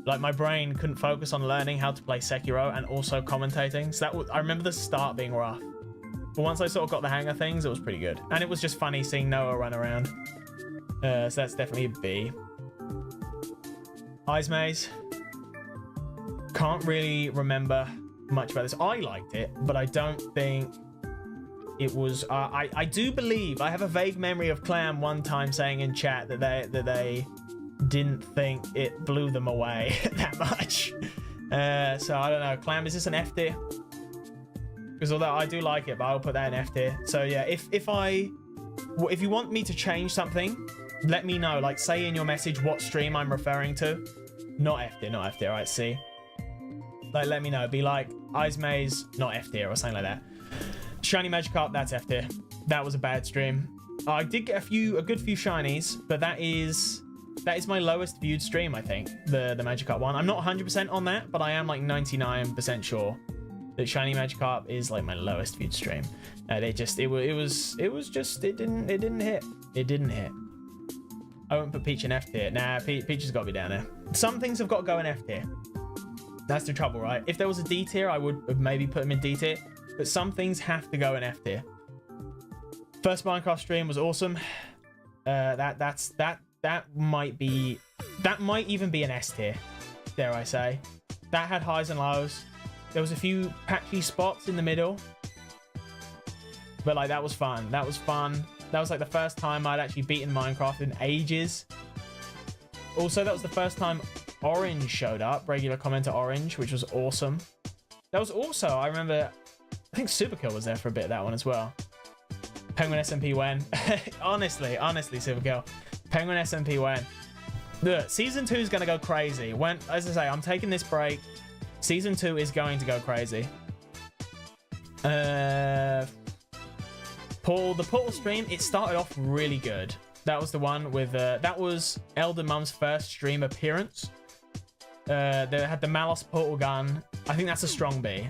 Like my brain couldn't focus on learning how to play Sekiro and also commentating. So I remember the start being rough. But once I sort of got the hang of things, it was pretty good. And it was just funny seeing Noah run around. So that's definitely a B. Ice Maze. Can't really remember much about this. I liked it, but I don't think it was... I do believe, I have a vague memory of Clam one time saying in chat that they didn't think it blew them away that much. So I don't know. Clam, is this an F tier? Because although I do like it, but I'll put that in F tier. So yeah, if you want me to change something, let me know. Like say in your message what stream I'm referring to. Not F tier, not F tier. Right, C. Like let me know. Be like Ice Maze, not F tier or something like that. Shiny Magikarp, that's F tier. That was a bad stream. I did get a good few shinies, but that is my lowest viewed stream, I think. The Magikarp one. I'm not 100% on that, but I am like 99% sure that Shiny Magikarp is like my lowest viewed stream. And it didn't hit. It didn't hit. I won't put Peach in F tier. Nah, Peach has got to be down there. Some things have got to go in F tier. That's the trouble, right? If there was a D tier, I would have maybe put him in D tier, but some things have to go in F tier. First Minecraft stream was awesome. That might even be an S tier, dare I say. That had highs and lows. There was a few patchy spots in the middle, but like that was fun. That was fun. That was like the first time I'd actually beaten Minecraft in ages. Also, that was the first time Orange showed up, regular commenter Orange, which was awesome. That was also, I remember, I think Superkill was there for a bit of that one as well. Penguin SMP when. honestly, Superkill. Penguin SMP when. Look, season 2 is going to go crazy. When, as I say, I'm taking this break. Season 2 is going to go crazy. The Portal stream, it started off really good. That was the one with, that was Elder Mum's first stream appearance. They had the Malos portal gun. I think that's a strong B.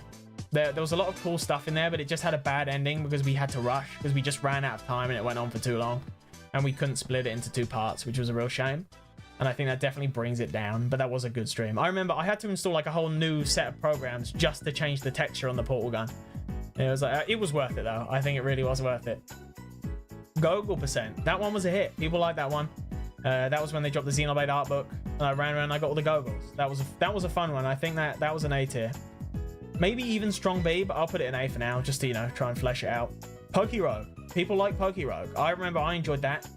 There was a lot of cool stuff in there, but it just had a bad ending because we had to rush, because we just ran out of time and it went on for too long. And we couldn't split it into 2 parts, which was a real shame. And I think that definitely brings it down, but that was a good stream. I remember I had to install like a whole new set of programs just to change the texture on the portal gun. And it was like, it was worth it though. I think it really was worth it. Goggle percent. That one was a hit. People like that one. That was when they dropped the Xenoblade art book. And I ran around and I got all the goggles. That was a fun one. I think that was an A tier. Maybe even strong B, but I'll put it in A for now, just to, you know, try and flesh it out. Pokerogue. People like Pokerogue. I remember I enjoyed that.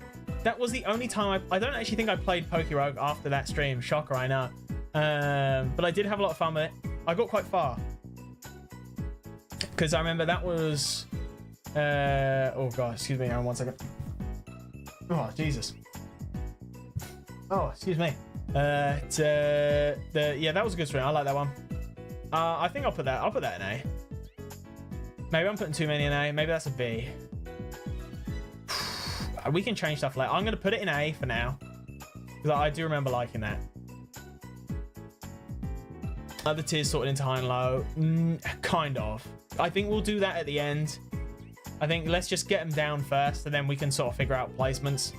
That was the only time I don't actually think I played Pokerogue after that stream. Shocker, I know. But I did have a lot of fun with it. I got quite far. Because I remember that was... oh, God. Excuse me. Hang on 1 second. Oh, Jesus. Oh, excuse me. Yeah, that was a good stream. I like that one. I think I'll put that in A. Maybe I'm putting too many in A. Maybe that's a B. We can change stuff later. I'm going to put it in A for now. Because I do remember liking that. Other tiers sorted into high and low. Kind of. I think we'll do that at the end. I think let's just get them down first, and then we can sort of figure out placements.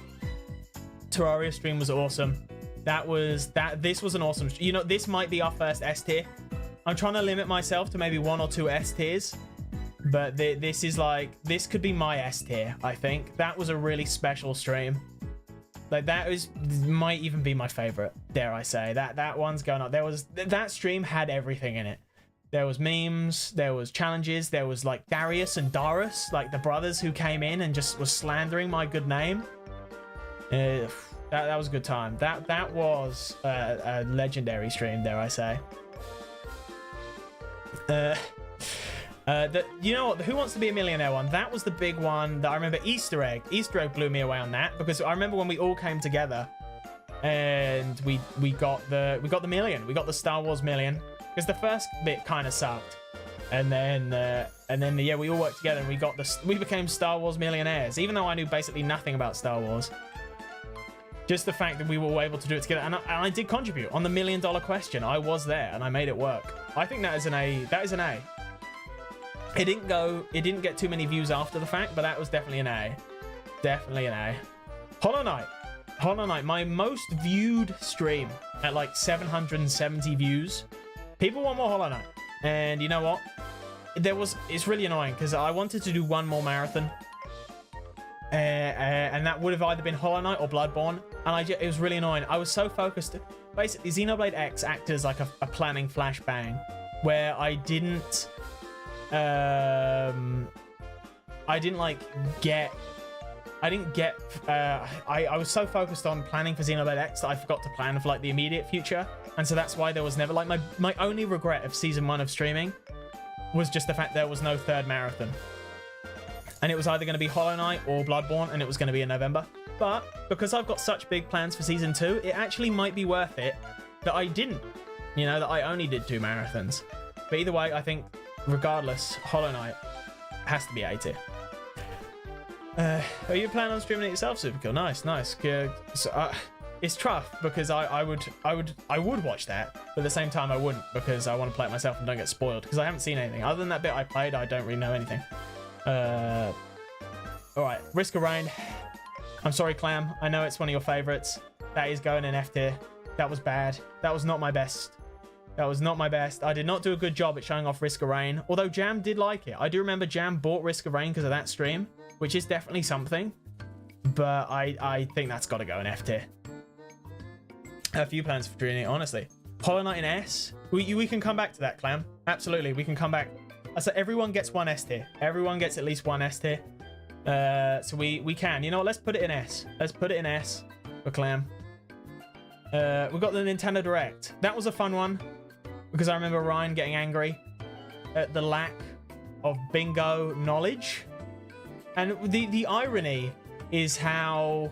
Terraria stream was awesome. This was an awesome... You know, this might be our first S tier. I'm trying to limit myself to maybe 1 or 2 S tiers. But this is like... This could be my S tier, I think. That was a really special stream. Like, might even be my favorite, dare I say. That one's going up. That stream had everything in it. There was memes, there was challenges, there was like Darius and Darius, like the brothers who came in and just was slandering my good name. That was a good time. That was a legendary stream, dare I say. You know what, the Who Wants to Be a Millionaire one, that was the big one that I remember. Easter egg blew me away on that, because I remember when we all came together and we got the million, we got the Star Wars million, because the first bit kind of sucked, and then yeah, we all worked together and we became Star Wars millionaires, even though I knew basically nothing about Star Wars. Just the fact that we were all able to do it together, and I did contribute on the $1 million question. I was there and I made it work. I think that is an A. That is an A. It didn't get too many views after the fact, but that was definitely an A. Definitely an A. Hollow Knight, my most viewed stream at like 770 views. People want more Hollow Knight, and you know what? It's really annoying because I wanted to do one more marathon, and that would have either been Hollow Knight or Bloodborne, and it was really annoying. I was so focused. Basically, Xenoblade X acted as like a planning flashbang, where I was so focused on planning for Xenoblade X that I forgot to plan for like the immediate future. And so that's why there was never like my only regret of season 1 of streaming was just the fact there was no third marathon. And it was either going to be Hollow Knight or Bloodborne, and it was going to be in November. But because I've got such big plans for season 2, it actually might be worth it that I didn't, you know, that I only did 2 marathons. But either way, I think regardless, Hollow Knight has to be A tier. Are you planning on streaming it yourself, Superkill? Nice. So, it's tough because I would watch that, but at the same time I wouldn't, because I want to play it myself and don't get spoiled, because I haven't seen anything other than that bit I played. I don't really know anything. All right, Risk of Rain. I'm sorry, Clam. I know it's one of your favorites. That is going in F tier. That was bad. That was not my best. I did not do a good job at showing off Risk of Rain, although Jam did like it. I do remember Jam bought Risk of Rain because of that stream, which is definitely something, but I think that's got to go in F tier. A few plans for Trini, honestly. Hollow Knight in S. We can come back to that, Clam. Absolutely, we can come back. So everyone gets 1 S tier. Everyone gets at least 1 S tier. So we can. You know what? Let's put it in S. Let's put it in S for Clam. We got the Nintendo Direct. That was a fun one, because I remember Ryan getting angry at the lack of bingo knowledge. And the irony is how...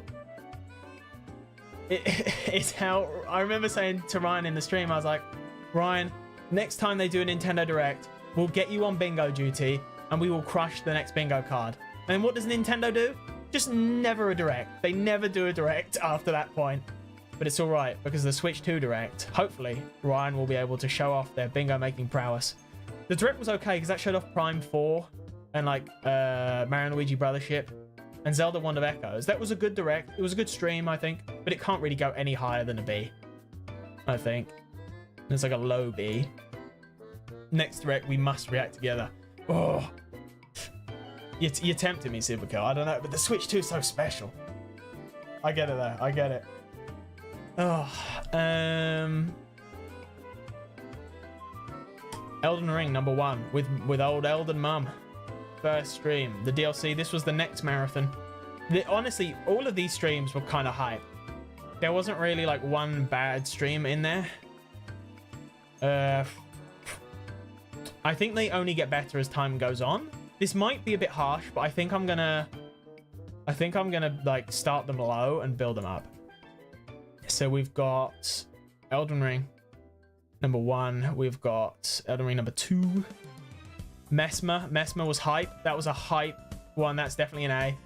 It's how... I remember saying to Ryan in the stream, I was like, Ryan, next time they do a Nintendo Direct, we'll get you on bingo duty, and we will crush the next bingo card. And what does Nintendo do? Just never a Direct. They never do a Direct after that point. But it's all right, because the Switch 2 Direct, hopefully, Ryan will be able to show off their bingo-making prowess. The Direct was okay, because that showed off Prime 4 and, like, Mario & Luigi Brothership and Zelda Wand of Echoes. That was a good Direct. It was a good stream, I think, but it can't really go any higher than a B, I think. It's like a low B. Next Direct, we must react together. Oh, you're tempting me, Superkill. I don't know, but the Switch 2 is so special. I get it, though. I get it. Oh, Elden Ring #1 with old Elden Mum. First stream, the DLC. This was the next marathon. Honestly, all of these streams were kind of hype. There wasn't really like one bad stream in there. I think they only get better as time goes on. This might be a bit harsh, but I think I'm gonna like start them low and build them up. So we've got Elden Ring #1. We've got Elden Ring #2. Mesmer was hype. That was a hype one. That's definitely an A.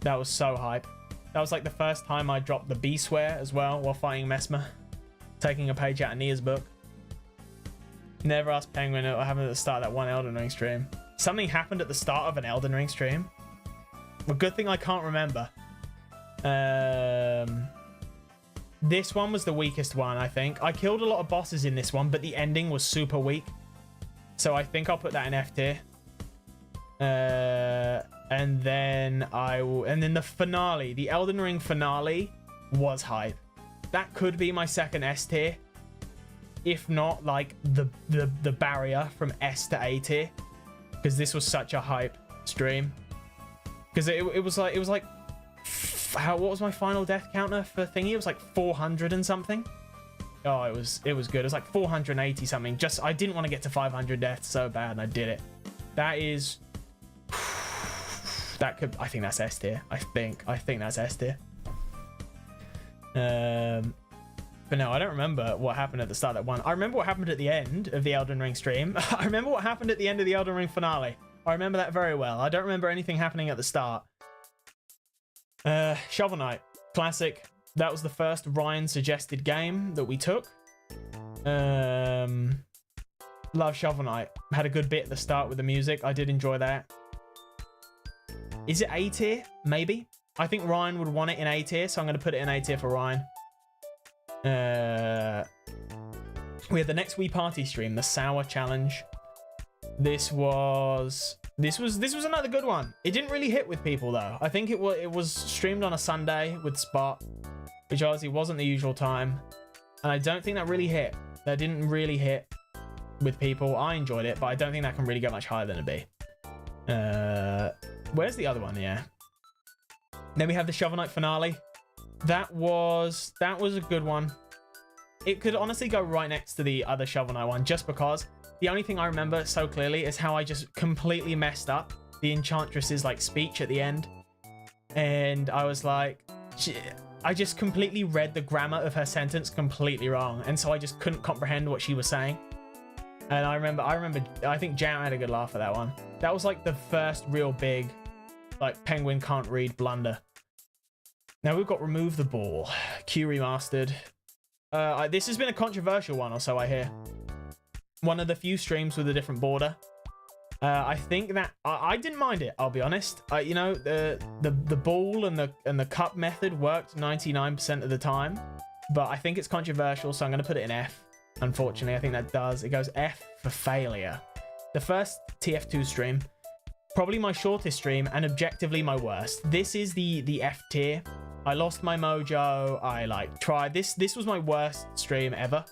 That was so hype. That was like the first time I dropped the B swear as well while fighting Mesmer. Taking a page out of Nia's book. Never asked Penguin what happened at the start of that one Elden Ring stream. Something happened at the start of an Elden Ring stream. A good thing I can't remember. This one was the weakest one, I think. I killed a lot of bosses in this one, but the ending was super weak. So I think I'll put that in F tier. And then the finale, the Elden Ring finale was hype. That could be my second S tier. If not, like the barrier from S to A tier. Because this was such a hype stream. Because it was like what was my final death counter for thingy? It was like 400 and something. Oh, it was good. It was like 480 something. Just I didn't want to get to 500 deaths so bad, and I did it. That is I think that's S tier. I think that's S tier. But no, I don't remember what happened at the start of that one. I remember what happened at the end of the Elden Ring stream. I remember what happened at the end of the Elden Ring finale. I remember that very well. I don't remember anything happening at the start. Shovel Knight, classic. That was the first Ryan suggested game that we took. Love Shovel Knight. Had a good bit at the start with the music. I did enjoy that. Is it A tier? Maybe. I think Ryan would want it in A tier, so I'm going to put it in A tier for Ryan. We had the next Wii Party stream, the Sour Challenge. This was another good one. It didn't really hit with people though. I think it was streamed on a Sunday with Spot, which obviously wasn't the usual time, and I don't think that really hit. That didn't really hit with people. I enjoyed it, but I don't think that can really go much higher than a B. Where's the other one? Yeah. Then we have the Shovel Knight finale. That was a good one. It could honestly go right next to the other Shovel Knight one, just because the only thing I remember so clearly is how I just completely messed up the Enchantress's like speech at the end. And I was like, I just completely read the grammar of her sentence completely wrong. And so I just couldn't comprehend what she was saying. And I think Jam had a good laugh at that one. That was like the first real big, like Penguin can't read blunder. Now we've got Remove the Ball, Q Remastered. This has been a controversial one, or so I hear. One of the few streams with a different border. I think that I didn't mind it. I'll be honest. You know, the ball and the cup method worked 99% of the time, but I think it's controversial, so I'm going to put it in F. Unfortunately, I think that does. It goes F for failure. The first TF2 stream, probably my shortest stream, and objectively my worst. This is the F tier. I lost my mojo. I like tried this. This was my worst stream ever.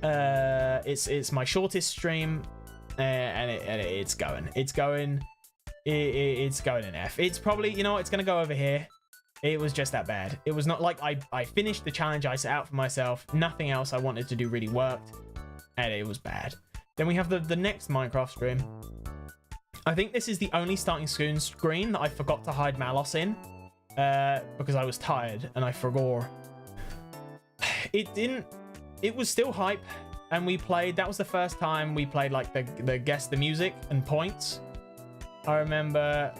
It's my shortest stream, and it's going in F. It's probably, you know what, it's gonna go over here. It was just that bad. It was not like I finished the challenge I set out for myself. Nothing else I wanted to do really worked, and it was bad. Then we have the next Minecraft stream. I think this is the only starting screen that I forgot to hide Malos in, because I was tired and I forgot. It was still hype, and we played. That was the first time we played like the guess the music and points. I remember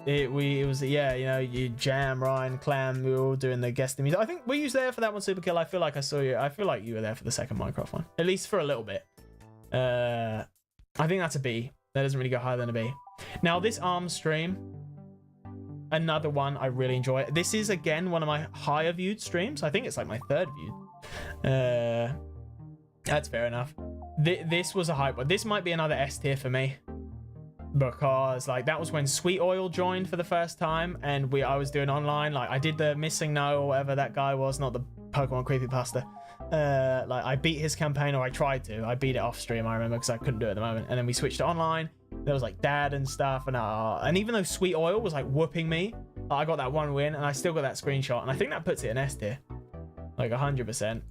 it was yeah, you know, you Jam, Ryan, Clam, we were all doing the guess the music. I think were you there for that one, Superkill? I feel like I saw you. I feel like you were there for the second Minecraft one, at least for a little bit. I think that's a B. That doesn't really go higher than a B. Now this ARMS stream, another one I really enjoy. This is again one of my higher viewed streams. I think it's like my third viewed. That's fair enough. This was a hype one. This might be another S tier for me, because like that was when Sweet Oil joined for the first time, and I was doing online. Like I did the Missing No or whatever that guy was, not the Pokemon creepypasta. Like I beat his campaign, or I tried to. I beat it off stream, I remember, because I couldn't do it at the moment. And then we switched to online. There was like Dad and stuff, and even though Sweet Oil was like whooping me, I got that one win, and I still got that screenshot, and I think that puts it in S tier, like 100%.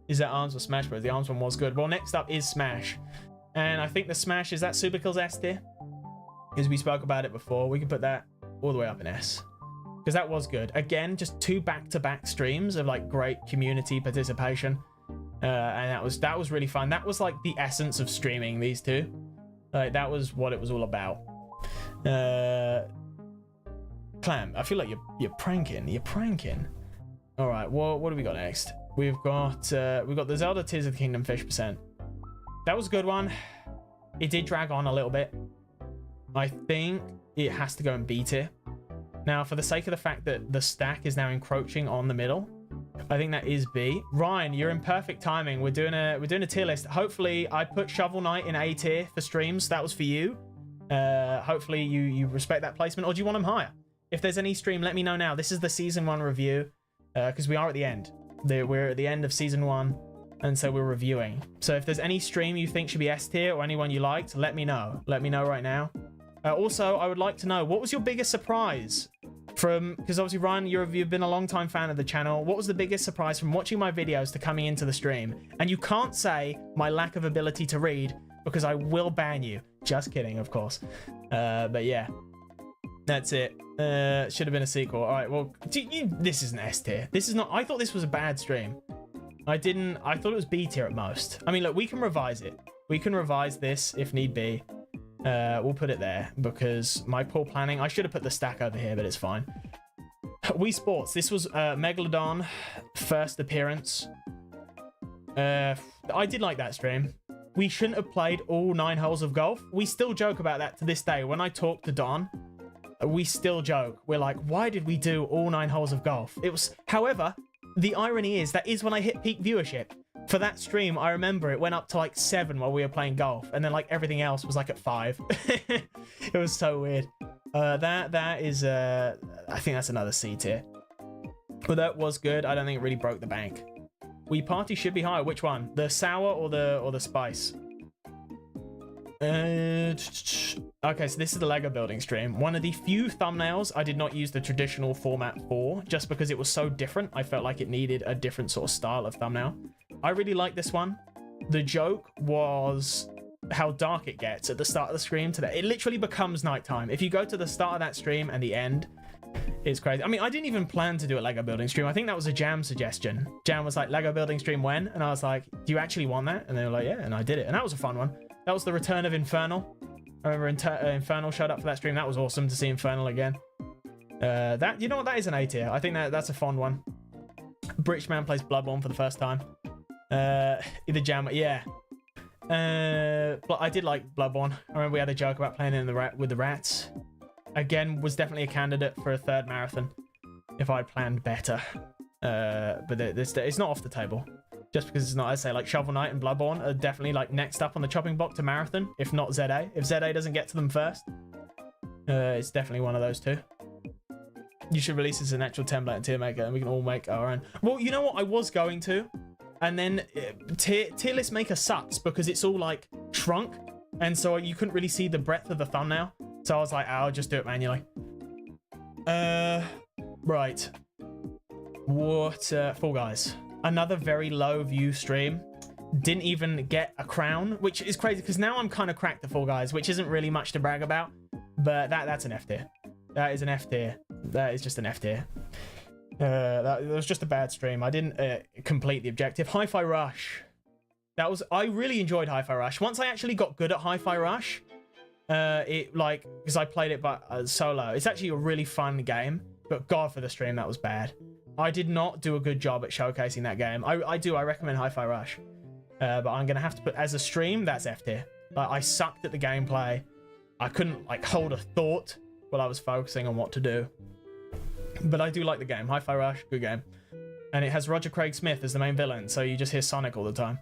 Is that ARMS or Smash Bros? The ARMS one was good. Well, next up is Smash, and I think the Smash is that Superkill's S tier, because we spoke about it before. We can put that all the way up in S, because that was good. Again, just 2 back-to-back streams of like great community participation, and that was really fun. That was like the essence of streaming, these two. Like, that was what it was all about. Clam, I feel like you're pranking. You're pranking. All right, well, what do we got next? We've got the Zelda Tears of the Kingdom fish percent. That was a good one. It did drag on a little bit. I think it has to go in B tier. Now, for the sake of the fact that the stack is now encroaching on the middle, I think that is B. Ryan, you're in perfect timing. We're doing a tier list. Hopefully, I put Shovel Knight in A tier for streams. That was for you. Hopefully, you respect that placement, or do you want them higher? If there's any stream, let me know now. This is the season 1 review, because we are at the end. We're at the end of season 1, and so we're reviewing. So if there's any stream you think should be S tier or anyone you liked, let me know. Let me know right now. Also, I would like to know, what was your biggest surprise from, because obviously Ryan, you've been a long time fan of the channel. What was the biggest surprise from watching my videos to coming into the stream? And you can't say my lack of ability to read, because I will ban you. Just kidding, of course. But yeah, that's it. Should have been a sequel. All right, well, this is an S tier. This is not, I thought this was a bad stream. I thought it was B tier at most. I mean, look, we can revise it. We can revise this if need be. We'll put it there because my poor planning. I should have put the stack over here, but it's fine. Wii Sports. This was Megalodon first appearance. I did like that stream. We shouldn't have played all 9 holes of golf. We still joke about that to this day. When I talk to Don, we still joke. We're like, why did we do all 9 holes of golf? It was, however, the irony is that is when I hit peak viewership. For that stream, I remember it went up to like 7 while we were playing golf, and then like everything else was like at 5. It was so weird. That is, I think that's another C tier. But that was good. I don't think it really broke the bank. Wii Party should be higher. Which one? The sour or the spice? Okay, so this is the Lego building stream. One of the few thumbnails I did not use the traditional format for, just because it was so different. I felt like it needed a different sort of style of thumbnail. I really like this one. The joke was how dark it gets at the start of the stream today. It literally becomes nighttime. If you go to the start of that stream and the end, it's crazy. I mean, I didn't even plan to do a Lego building stream. I think that was a Jam suggestion. Jam was like, Lego building stream when? And I was like, do you actually want that? And they were like, yeah, and I did it. And that was a fun one. That was the return of Infernal. I remember Infernal showed up for that stream. That was awesome to see Infernal again. That, you know what? That is an A tier. I think that's a fun one. British man plays Bloodborne for the first time. Either Jam, yeah. But I did like Bloodborne. I remember we had a joke about playing it with the rats. Again, was definitely a candidate for a 3rd marathon if I'd planned better. But it's not off the table. Just because it's not, I say, like Shovel Knight and Bloodborne are definitely like next up on the chopping block to marathon, if not ZA. If ZA doesn't get to them first, it's definitely one of those two. You should release this as an actual template and tier maker, and we can all make our own. Well, you know what? I was going to, and then tier list maker sucks because it's all like shrunk, and so you couldn't really see the breadth of the thumbnail. So I was like, I'll just do it manually. Right. What? Fall Guys. Another very low view stream. Didn't even get a crown, which is crazy because now I'm kind of cracked at Fall Guys, which isn't really much to brag about. But that's an F tier. That is an F tier. That is just an F tier. That was just a bad stream. I didn't complete the objective. Hi-Fi Rush. I really enjoyed Hi-Fi Rush. Once I actually got good at Hi-Fi Rush, because I played it solo. It's actually a really fun game, but God, for the stream, that was bad. I did not do a good job at showcasing that game. I recommend Hi-Fi Rush, but I'm gonna have to put, as a stream, that's F tier. Like, I sucked at the gameplay. I couldn't like hold a thought while I was focusing on what to do. But I do like the game. Hi-Fi Rush, good game. And it has Roger Craig Smith as the main villain, so you just hear Sonic all the time.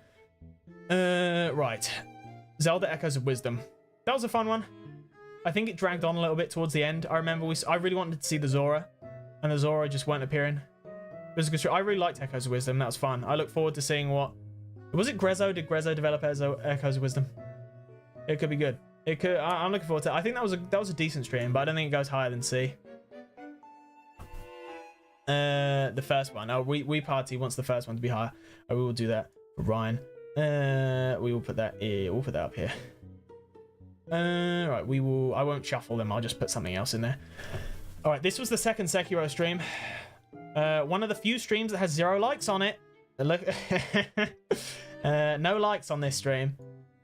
Right. Zelda Echoes of Wisdom. That was a fun one. I think it dragged on a little bit towards the end. I remember I really wanted to see the Zora, and the Zora just weren't appearing. It was a good show. I really liked Echoes of Wisdom. That was fun. I look forward to seeing what... Was it Grezzo? Did Grezzo develop Echoes of Wisdom? It could be good. It could. I'm looking forward to it. I think that was a decent stream, but I don't think it goes higher than C. The first one. Oh, Wii Party wants the first one to be higher. Oh, we will do that for Ryan. We will put that here. We'll put that up here. Right, I won't shuffle them. I'll just put something else in there. All right, this was the second Sekiro stream. One of the few streams that has 0 likes on it. Look, no likes on this stream.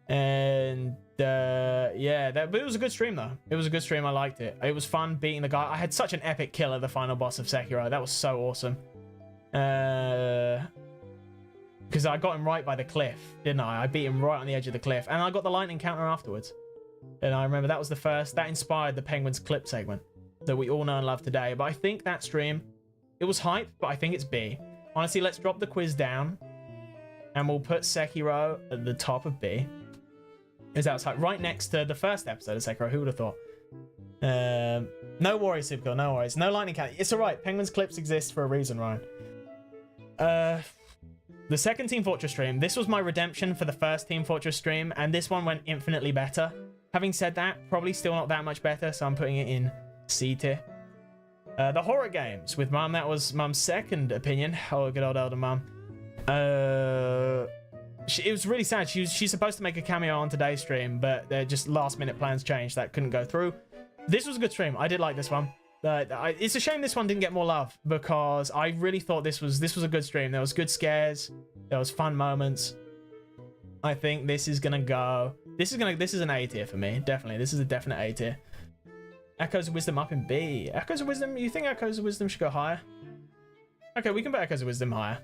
And yeah, but it was a good stream though. It was a good stream. I liked it. It was fun beating the guy. I had such an epic kill at the final boss of Sekiro. That was so awesome. Because I got him right by the cliff, didn't I? I beat him right on the edge of the cliff, and I got the lightning counter afterwards. And I remember that was the first, that inspired the Penguins clip segment that we all know and love today. But I think that stream, it was hype, but I think it's B. Honestly, let's drop the quiz down, and we'll put Sekiro at the top of B. Is outside, right next to the first episode of Sekiro. Who would have thought? No worries, Supergirl, no worries. No lightning counter. It's alright. Penguins clips exist for a reason, Ryan. The second Team Fortress stream, this was my redemption for the first Team Fortress stream, and this one went infinitely better. Having said that, probably still not that much better, so I'm putting it in C tier. The horror games with Mum, that was Mum's second opinion. Oh, good old elder Mum. It was really sad. She's supposed to make a cameo on today's stream, but just last minute plans changed. That couldn't go through. This was a good stream. I did like this one. It's a shame this one didn't get more love, because I really thought this was a good stream. There was good scares, there was fun moments. I think this is gonna go. This is an A tier for me. Definitely, this is a definite A tier. Echoes of Wisdom up in B. Echoes of Wisdom. You think Echoes of Wisdom should go higher? Okay, we can put Echoes of Wisdom higher.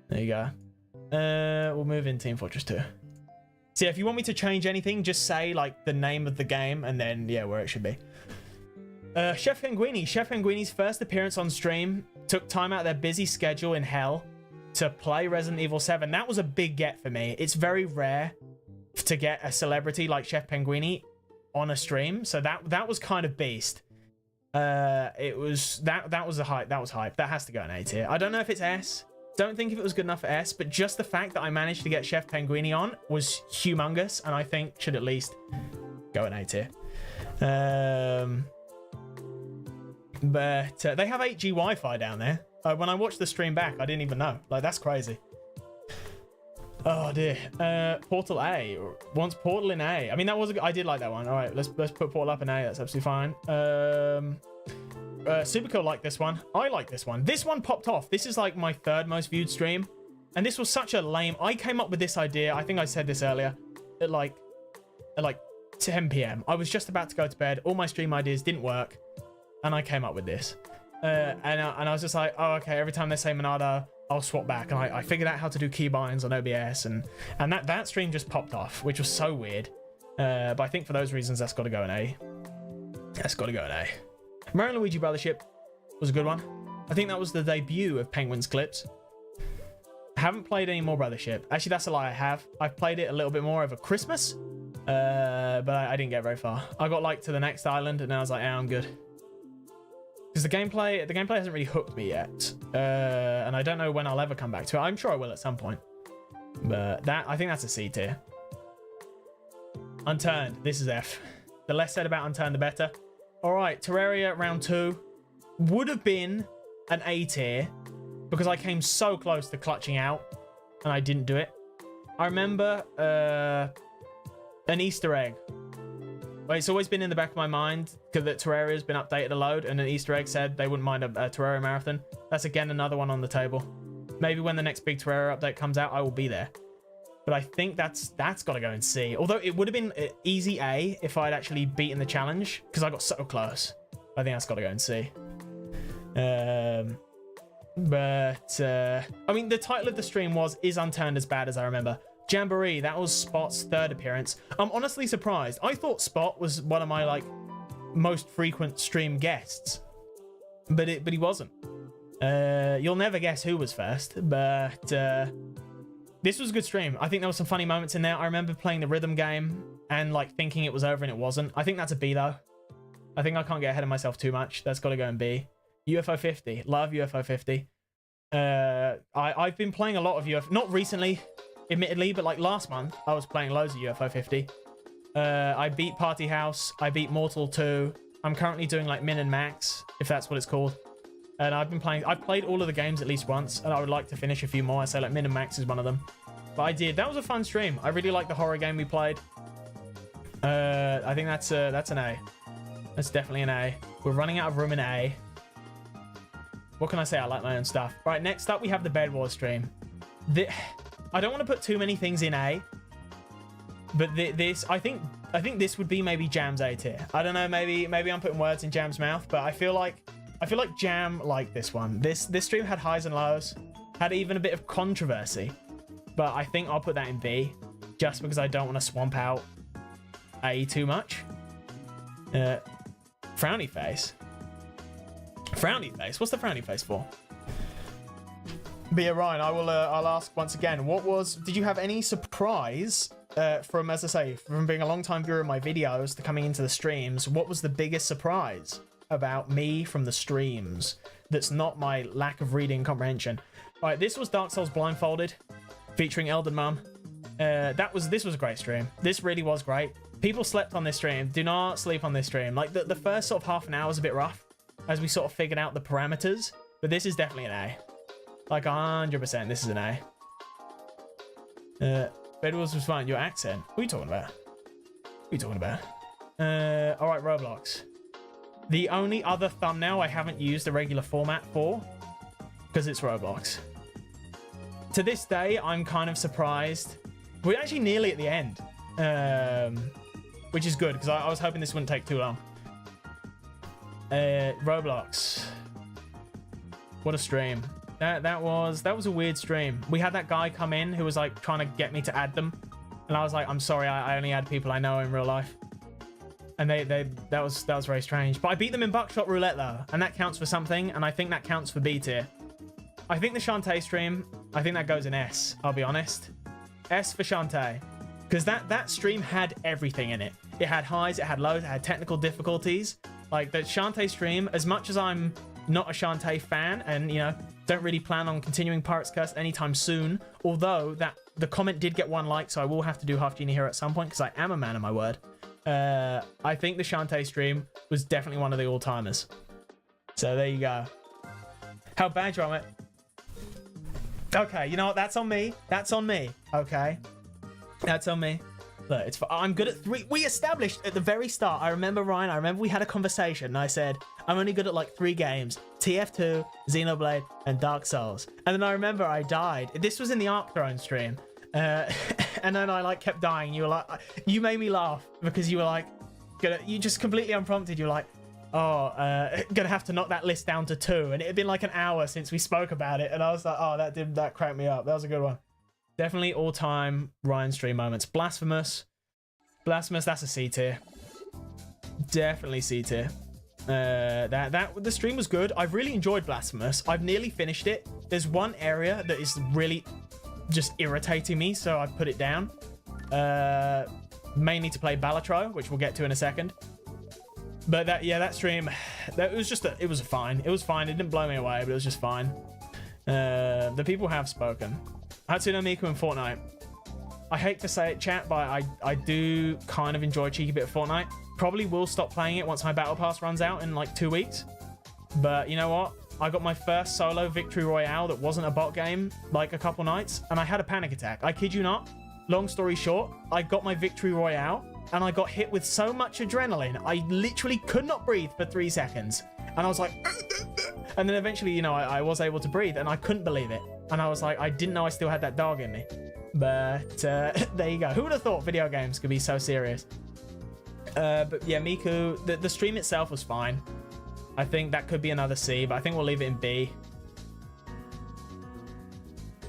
There you go. We'll move in Team Fortress 2. So yeah, if you want me to change anything, just say like the name of the game, and then yeah, where it should be. Chef Penguini. Chef Penguini's first appearance on stream took time out of their busy schedule in hell to play Resident Evil 7. That was a big get for me. It's very rare to get a celebrity like Chef Penguini on a stream, so that was kind of beast. It was that was a hype. That was hype. That has to go in A tier. I don't know if it's S. Don't think if it was good enough for S, but just the fact that I managed to get Chef Penguini on was humongous, and I think should at least go in A tier. But they have 8G Wi-Fi down there. When I watched the stream back, I didn't even know. Like, that's crazy. Oh dear. Portal A. Wants Portal in A. I mean, that was I did like that one. All right, let's put Portal up in A. That's absolutely fine. Supercool liked this one. I like this one. This one popped off. This is like my third most viewed stream, and this was such a lame. I came up with this idea. I think I said this earlier. At like 10 p.m. I was just about to go to bed. All my stream ideas didn't work, and I came up with this. And I was just like, oh, okay. Every time they say Monado, I'll swap back, and I figured out how to do keybinds on OBS, and that stream just popped off, which was so weird. But I think for those reasons, that's got to go in A. That's got to go in A. Mario & Luigi Brothership was a good one. I think that was the debut of Penguins Clips. I haven't played any more Brothership. Actually, that's a lie. I have. I've played it a little bit more over Christmas, but I didn't get very far. I got like to the next island, and I was like, yeah, I'm good. Because the gameplay hasn't really hooked me yet, and I don't know when I'll ever come back to it. I'm sure I will at some point, but I think that's a C tier. Unturned. This is F. The less said about Unturned, the better. All right, Terraria round 2 would have been an A tier because I came so close to clutching out and I didn't do it. I remember an Easter egg. Well, it's always been in the back of my mind because that Terraria has been updated a load, and an Easter egg said they wouldn't mind a Terraria marathon. That's again another one on the table. Maybe when the next big Terraria update comes out, I will be there. But I think that's got to go in C. Although it would have been easy A if I'd actually beaten the challenge, because I got so close. I think that's got to go in C. I mean, the title of the stream was Is Unturned as Bad as I Remember? Jamboree, that was Spot's third appearance. I'm honestly surprised. I thought Spot was one of my like most frequent stream guests, but he wasn't. You'll never guess who was first, but this was a good stream. I think there were some funny moments in there. I remember playing the rhythm game and like thinking it was over and it wasn't. I think that's a B though. I think I can't get ahead of myself too much. That's got to go in B. UFO 50, love UFO 50. I've been playing a lot of UFO, not recently, admittedly, but like last month, I was playing loads of UFO 50. I beat Party House. I beat Mortal 2. I'm currently doing like Min and Max, if that's what it's called. And I've played all of the games at least once, and I would like to finish a few more. I say like Min and Max is one of them. But I did. That was a fun stream. I really like the horror game we played. I think that's an A. That's definitely an A. We're running out of room in A. What can I say? I like my own stuff. Right, next up we have the Bed Wars stream. I don't want to put too many things in A, But this, I think this would be maybe Jam's A tier. I don't know, maybe I'm putting words in Jam's mouth, but I feel like Jam liked this one. This stream had highs and lows, had even a bit of controversy, but I think I'll put that in B, just because I don't want to swamp out A too much. Frowny face. Frowny face. What's the frowny face for? But yeah, Ryan, I'll ask once again. Did you have any surprise from, as I say, from being a long time viewer of my videos to coming into the streams? What was the biggest surprise about me from the streams that's not my lack of reading comprehension? All right, this was Dark Souls Blindfolded, featuring Elden Mum. This was a great stream. This really was great. People slept on this stream. Do not sleep on this stream. Like the first sort of half an hour was a bit rough as we sort of figured out the parameters, but this is definitely an A. Like 100%, this is an A. Bedwars was fine. Your accent. What are you talking about? What are you talking about? All right, Roblox. The only other thumbnail I haven't used the regular format for, because it's Roblox. To this day, I'm kind of surprised. We're actually nearly at the end, which is good because I was hoping this wouldn't take too long. Roblox. What a stream. That was a weird stream. We had that guy come in who was like trying to get me to add them, and I was like, I'm sorry, I only add people I know in real life. And that was very strange. But I beat them in Buckshot Roulette though, and that counts for something, and I think that counts for B tier. I think the Shantae stream, I think that goes in S, I'll be honest. S for Shantae. Because that stream had everything in it. It had highs, it had lows, it had technical difficulties. Like the Shantae stream, as much as I'm not a Shantae fan and, you know, don't really plan on continuing Pirate's Curse anytime soon, although the comment did get 1 like, so I will have to do Half Genie here at some point because I am a man of my word. I think the Shantae stream was definitely one of the all-timers. So there you go. How bad you on it? Okay, you know what? That's on me. That's on me. Okay. That's on me. Look, I'm good at 3. We established at the very start. I remember, Ryan, I remember we had a conversation and I said, I'm only good at like 3 games. TF2, Xenoblade, and Dark Souls. And then I remember I died. This was in the Arc Throne stream. And then I like kept dying. You were like, you made me laugh because you were like, you just completely unprompted. You were like, oh, gonna have to knock that list down to 2. And it had been like an hour since we spoke about it. And I was like, oh, that cracked me up. That was a good one. Definitely all-time Ryan stream moments. Blasphemous, that's a C tier. Definitely C tier. The stream was good. I've really enjoyed Blasphemous. I've nearly finished it. There's one area that is really just irritating me, so I've put it down. Mainly to play Balatro, which we'll get to in a second. But that stream, it was fine. It was fine. It didn't blow me away, but it was just fine. The people have spoken. Hatsune Miku in Fortnite. I hate to say it, chat, but I do kind of enjoy a cheeky bit of Fortnite. Probably will stop playing it once my battle pass runs out in like 2 weeks. But you know what? I got my first solo victory royale that wasn't a bot game like a couple nights, and I had a panic attack. I kid you not. Long story short, I got my victory royale and I got hit with so much adrenaline, I literally could not breathe for 3 seconds. And I was like, and then eventually, you know, I was able to breathe and I couldn't believe it. And I was like, I didn't know I still had that dog in me. But there you go. Who would have thought video games could be so serious? But yeah, Miku, the stream itself was fine. I think that could be another C, but I think we'll leave it in B.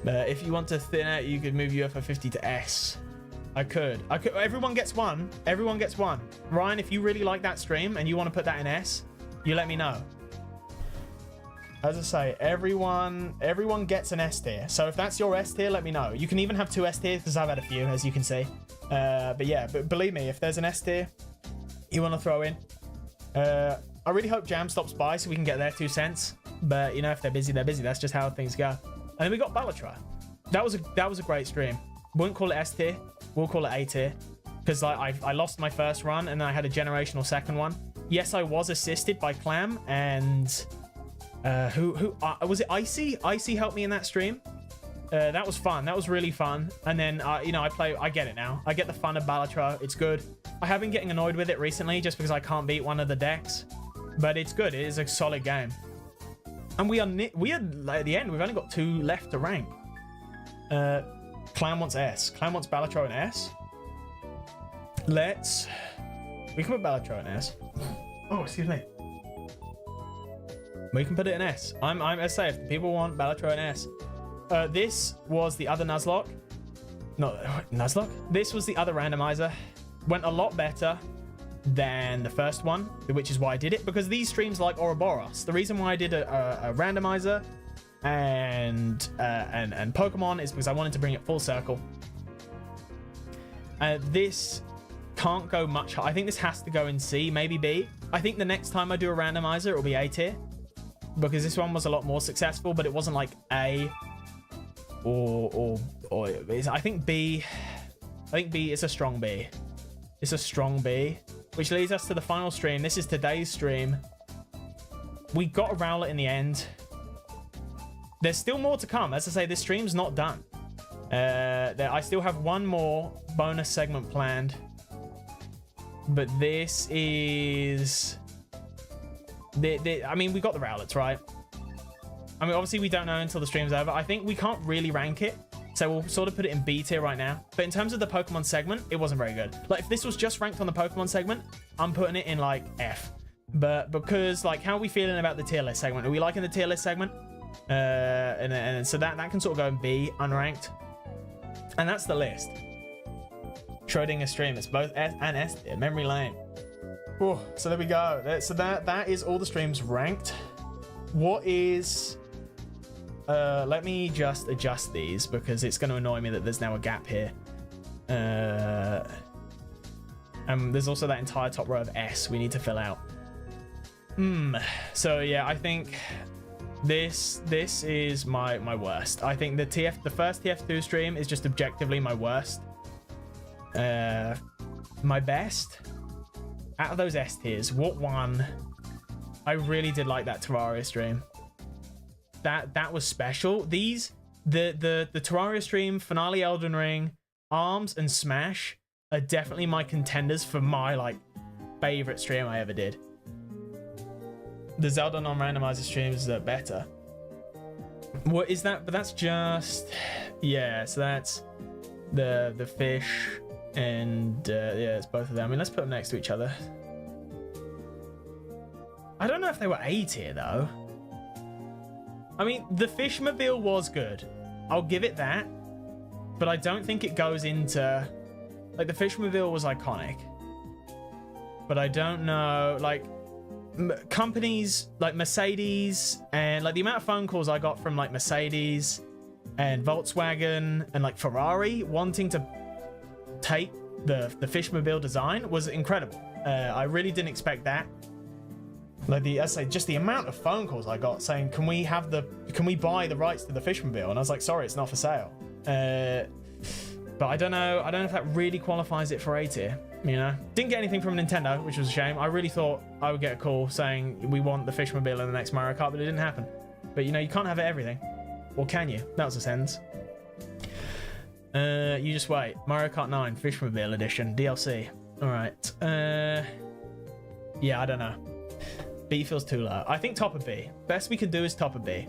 If you want to thin it, you could move UFO 50 to S. I could. Everyone gets one. Everyone gets one. Ryan, if you really like that stream and you want to put that in S, you let me know. As I say, everyone gets an S tier. So if that's your S tier, let me know. You can even have 2 S tiers because I've had a few, as you can see. But yeah, but believe me, if there's an S tier you want to throw in, I really hope Jam stops by so we can get their 2 cents. But you know, if they're busy, they're busy. That's just how things go. And then we got Balatro. That was a great stream. Wouldn't call it S tier. We'll call it A tier. Because I lost my first run and then I had a generational second one. Yes, I was assisted by Clam and who was it? Icy? Icy helped me in that stream. That was fun. That was really fun. And then you know, I get it now. I get the fun of Balatro. It's good. I have been getting annoyed with it recently just because I can't beat one of the decks. But it's good. It is a solid game. And we are at the end. We've only got 2 left to rank. Clam wants S. Clam wants Balatro and S. We can put Balatro in S. Oh, excuse me. We can put it in S. Let's say if people want Balatro in S. This was the other Nuzlocke. No, Nuzlocke? This was the other randomizer. Went a lot better than the first one, which is why I did it, because these streams like Ouroboros. The reason why I did a randomizer and Pokemon is because I wanted to bring it full circle. This can't go much higher. I think this has to go in C, maybe B. I think the next time I do a randomizer, it'll be A tier, because this one was a lot more successful, but it wasn't like A or I think B. I think B is a strong B. It's a strong B, which leads us to the final stream. This is today's stream. We got a Rowlet in the end. There's still more to come. As I say, this stream's not done. I still have one more bonus segment planned, but this is I mean, we got the Rowlets, right? I mean, obviously we don't know until the stream's over. I think we can't really rank it, so we'll sort of put it in B tier right now. But in terms of the Pokemon segment, it wasn't very good. Like, if this was just ranked on the Pokemon segment, I'm putting it in like F. But because, like, how are we feeling about the tier list segment? Are we liking the tier list segment? And so that can sort of go in B, unranked. And that's the list. Schrödinger stream. It's both S and S tier. Memory lane. Oh, so there we go. So that is all the streams ranked. What is... let me just adjust these, because it's going to annoy me that there's now a gap here. And there's also that entire top row of S we need to fill out. So yeah, I think this is my worst. I think the first TF2 stream is just objectively my worst. My best out of those S tiers, what one? I really did like that Terraria stream. That was special. The Terraria stream, Finale Elden Ring, ARMS, and Smash are definitely my contenders for my like favorite stream I ever did. The Zelda non-randomizer streams are better. What is that? But that's just, yeah. So that's the fish and yeah, it's both of them. I mean, let's put them next to each other. I don't know if they were A tier though. I mean, the Fishmobile was good. I'll give it that. But I don't think it goes into... Like, the Fishmobile was iconic. But I don't know... Like, companies like Mercedes and, like, the amount of phone calls I got from, like, Mercedes and Volkswagen and, like, Ferrari wanting to take the Fishmobile design was incredible. I really didn't expect that. Like, I say, just the amount of phone calls I got saying, can we buy the rights to the Fishmobile? And I was like, sorry, it's not for sale. But I don't know if that really qualifies it for A tier, you know? Didn't get anything from Nintendo, which was a shame. I really thought I would get a call saying we want the Fishmobile in the next Mario Kart, but it didn't happen. But, you know, you can't have everything. Or can you? That was a sentence. You just wait. Mario Kart 9 Fishmobile Edition, DLC. All right. Yeah, I don't know. B feels too low. I think top of B. Best we can do is top of B.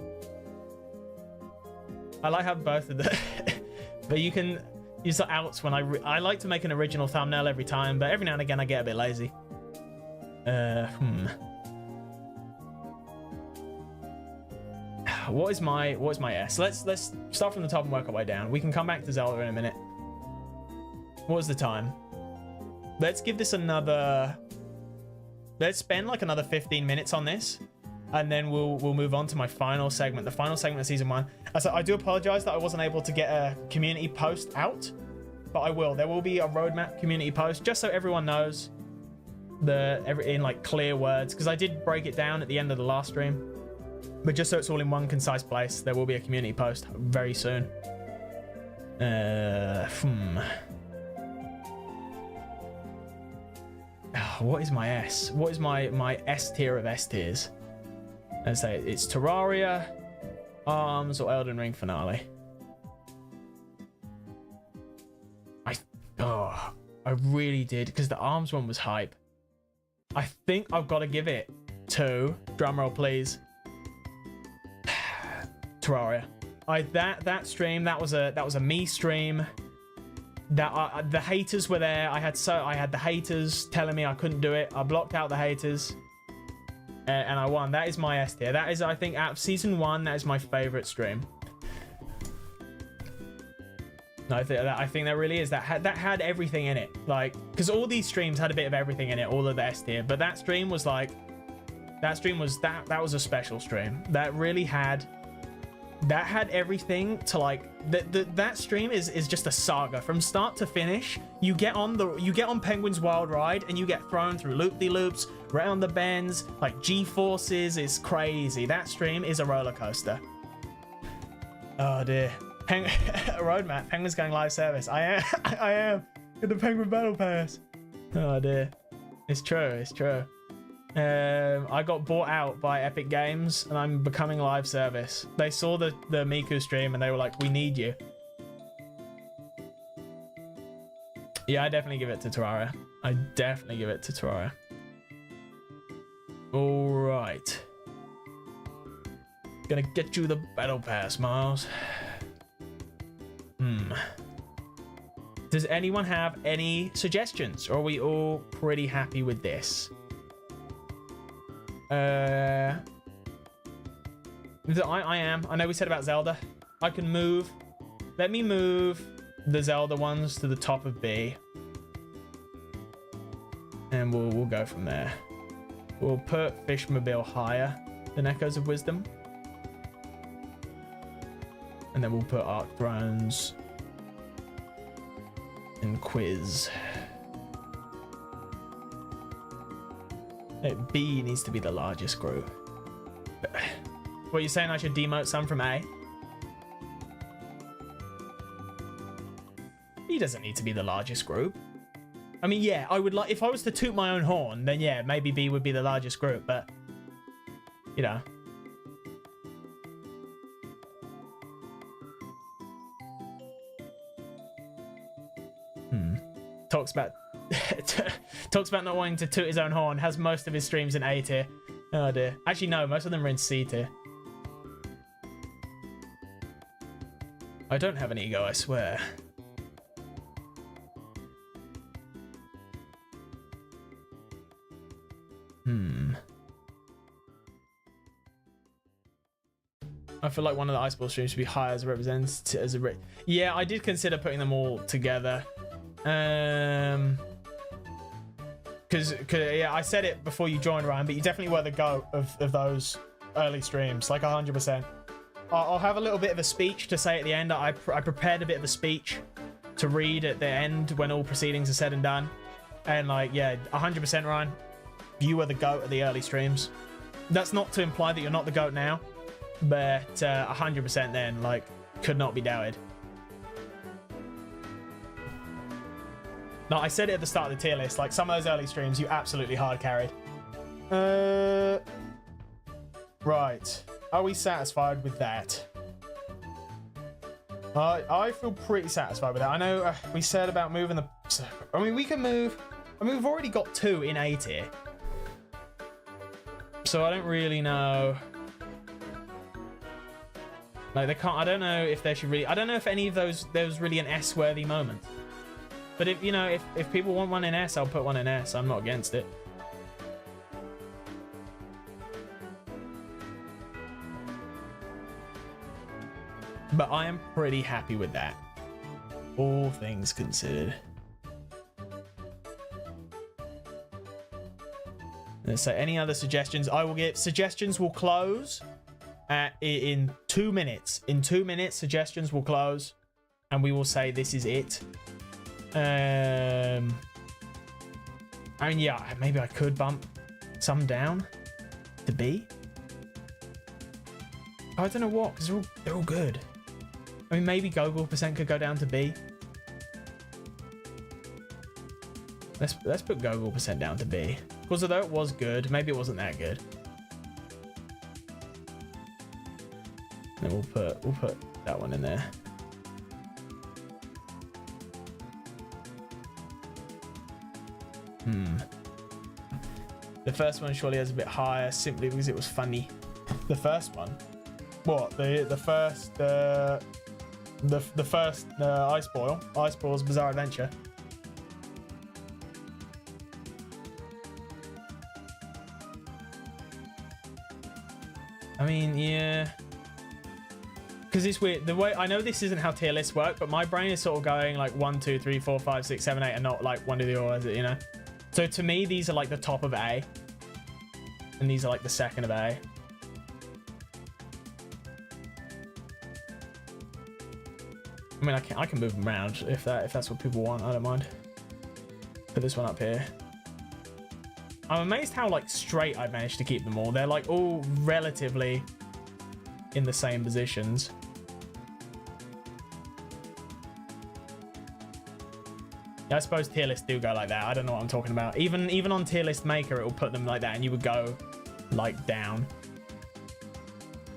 I like how both of the... But you can use the outs when I like to make an original thumbnail every time, but every now and again I get a bit lazy. What is my S? Let's start from the top and work our way down. We can come back to Zelda in a minute. What was the time? Let's give this another... Let's spend like another 15 minutes on this, and then we'll move on to my final segment, the final segment of season 1. So I do apologize that I wasn't able to get a community post out, but I will. There will be a roadmap community post, just so everyone knows in like clear words, because I did break it down at the end of the last stream, but just so it's all in one concise place, there will be a community post very soon. What is my S? What is my S tier of S tiers? Let's say it's Terraria, ARMS, or Elden Ring Finale. I really did, because the ARMS one was hype. I think I've got to give it to, drumroll please, Terraria. That stream, that was a me stream. the haters were there. I had the haters telling me I couldn't do it. I blocked out the haters, and I won. That is my S tier. That is, I think, out of season 1, that is my favorite stream. No, I think that really is. That had everything in it. Like, because all these streams had a bit of everything in it, all of the S tier. But that stream was like, that was a special stream. That really had, that had everything to like, that stream is just a saga from start to finish. You get on Penguin's Wild Ride and you get thrown through loop-de-loops, round the bends, like G-forces. It's crazy. That stream is a roller coaster. Oh dear. Roadmap, Penguin's going live service. I am with the Penguin Battle Pass. Oh dear. It's true. I got bought out by Epic Games and I'm becoming live service. They saw the Miku stream and they were like, we need you. Yeah, I definitely give it to Terraria. All right. Gonna get you the Battle Pass, Miles. Does anyone have any suggestions, or are we all pretty happy with this? I am. I know we said about Zelda. I can move. Let me move the Zelda ones to the top of B, and we'll go from there. We'll put Fishmobile higher than Echoes of Wisdom. And then we'll put Arc Thrones and Quiz. B needs to be the largest group. What, you saying I should demote some from A? B doesn't need to be the largest group. I mean, yeah, I would like, if I was to toot my own horn, then yeah, maybe B would be the largest group, but you know. Talks about not wanting to toot his own horn, has most of his streams in A tier. Oh dear. Actually no, most of them are in C tier. I don't have an ego, I swear. I feel like one of the Iceball streams should be higher as a representative. Yeah, I did consider putting them all together. Because yeah, I said it before you joined, Ryan, but you definitely were the GOAT of those early streams, like 100%. I'll have a little bit of a speech to say at the end. I prepared a bit of a speech to read at the end when all proceedings are said and done. And like, yeah, 100%, Ryan, you were the GOAT of the early streams. That's not to imply that you're not the GOAT now, but 100% then, like, could not be doubted. No, I said it at the start of the tier list. Like, some of those early streams, you absolutely hard carried. Right. Are we satisfied with that? I feel pretty satisfied with that. I know we said about moving the... I mean, we can move... I mean, we've already got 2 in A tier. So I don't really know... Like, they can't... I don't know if they should really... I don't know if any of those... There was really an S-worthy moment. But if, you know, if people want one in S, I'll put one in S. I'm not against it. But I am pretty happy with that. All things considered. So any other suggestions? I will get... Suggestions will close in 2 minutes. In 2 minutes, suggestions will close. And we will say this is it. I mean, yeah, maybe I could bump some down to B. I don't know what, because they're all good. I mean, maybe Gogol % could go down to B. Let's put Gogol % down to B. Because although it was good, maybe it wasn't that good. Then we'll put that one in there. The first one surely has a bit higher simply because it was funny. The first one? What? The first The first Ice Boil's Bizarre Adventure. I mean, yeah. Because it's weird. The way I know this isn't how tier lists work, but my brain is sort of going like 1, 2, 3, 4, 5, 6, 7, 8, and not like 1 to the order, you know? So to me, these are like the top of A. And these are like the second of A. I mean, I can move them around if that's what people want. I don't mind. Put this one up here. I'm amazed how like straight I've managed to keep them all. They're like all relatively in the same positions. Yeah, I suppose tier lists do go like that. I don't know what I'm talking about. Even on tier list maker, it will put them like that, and you would go like down.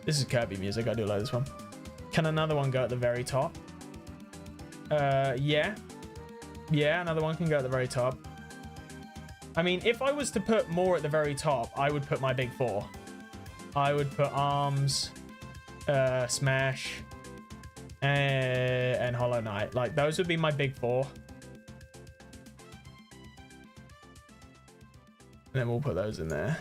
This is Kirby music. I do like this one. Can another one go at the very top? Yeah, another one can go at the very top. I mean, if I was to put more at the very top, I would put my big four. I would put Arms, Smash, and Hollow Knight. Like, those would be my big four. And then we'll put those in there.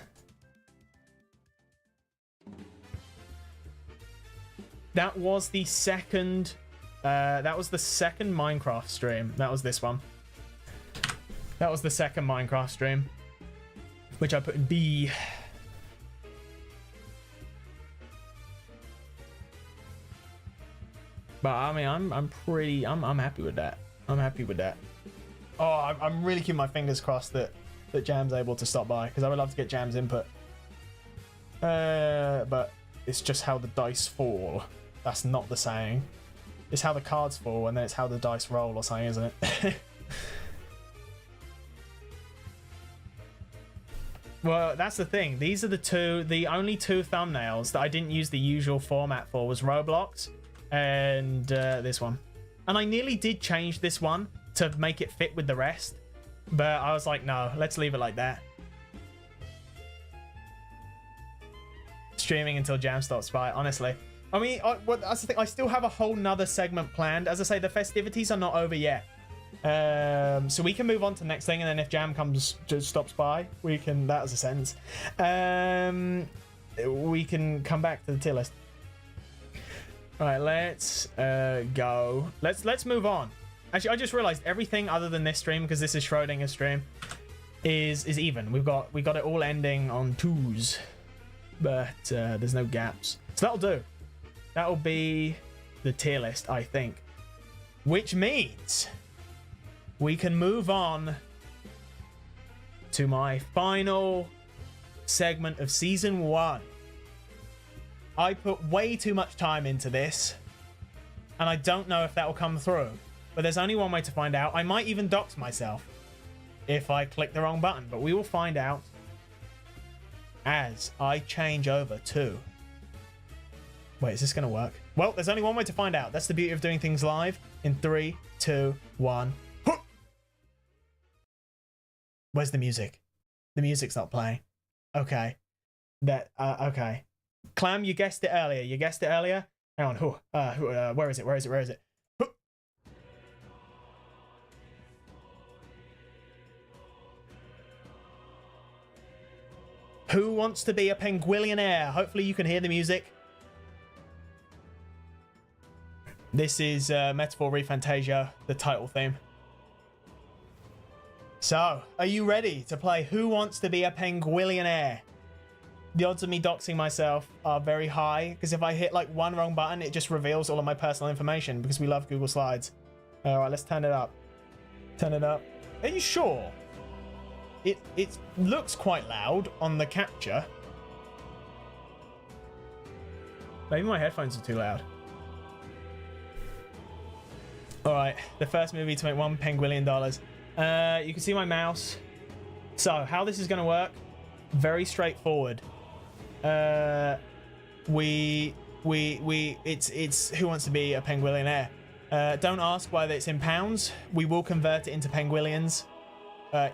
That was the second... that was the second Minecraft stream. That was this one. That was the second Minecraft stream, which I put in B. But I mean, I'm happy with that. I'm happy with that. Oh, I'm really keeping my fingers crossed that Jam's able to stop by, because I would love to get Jam's input. But it's just how the dice fall. That's not the saying. It's how the cards fall, and then it's how the dice roll or something, isn't it? Well, that's the thing. These are the only two thumbnails that I didn't use the usual format for was Roblox and this one. And I nearly did change this one to make it fit with the rest, but I was like, no, let's leave it like that. Streaming until Jam stops by, honestly. I mean, that's the thing. I still have a whole nother segment planned. As I say, the festivities are not over yet. So we can move on to the next thing, and then if Jam just stops by, we can... That was a sentence. We can come back to the tier list. All right, let's go. Let's move on. Actually, I just realized everything other than this stream, because this is Schrodinger's stream, is even. We got it all ending on 2s, but there's no gaps. So that'll do. That'll be the tier list, I think. Which means we can move on to my final segment of season 1. I put way too much time into this, and I don't know if that will come through. But there's only one way to find out. I might even dox myself if I click the wrong button, but we will find out as I change over to... Wait, is this going to work? Well, there's only one way to find out. That's the beauty of doing things live. In 3, 2, 1. Where's the music? The music's not playing. Okay. Okay. Clam, you guessed it earlier. Hang on. Where is it? Who wants to be a Penguillionaire? Hopefully you can hear the music. This is Metaphor Refantasia, the title theme. So, are you ready to play Who Wants to be a Penguillionaire? The odds of me doxing myself are very high, because if I hit like one wrong button, it just reveals all of my personal information, because we love Google Slides. Alright, let's turn it up. Turn it up. Are you sure? It looks quite loud on the capture. Maybe my headphones are too loud. Alright, the first movie to make $1 Penguillion. You can see my mouse. So, how this is going to work, very straightforward. It's Who Wants to be a Penguillionaire. Don't ask why it's in pounds. We will convert it into Penguillions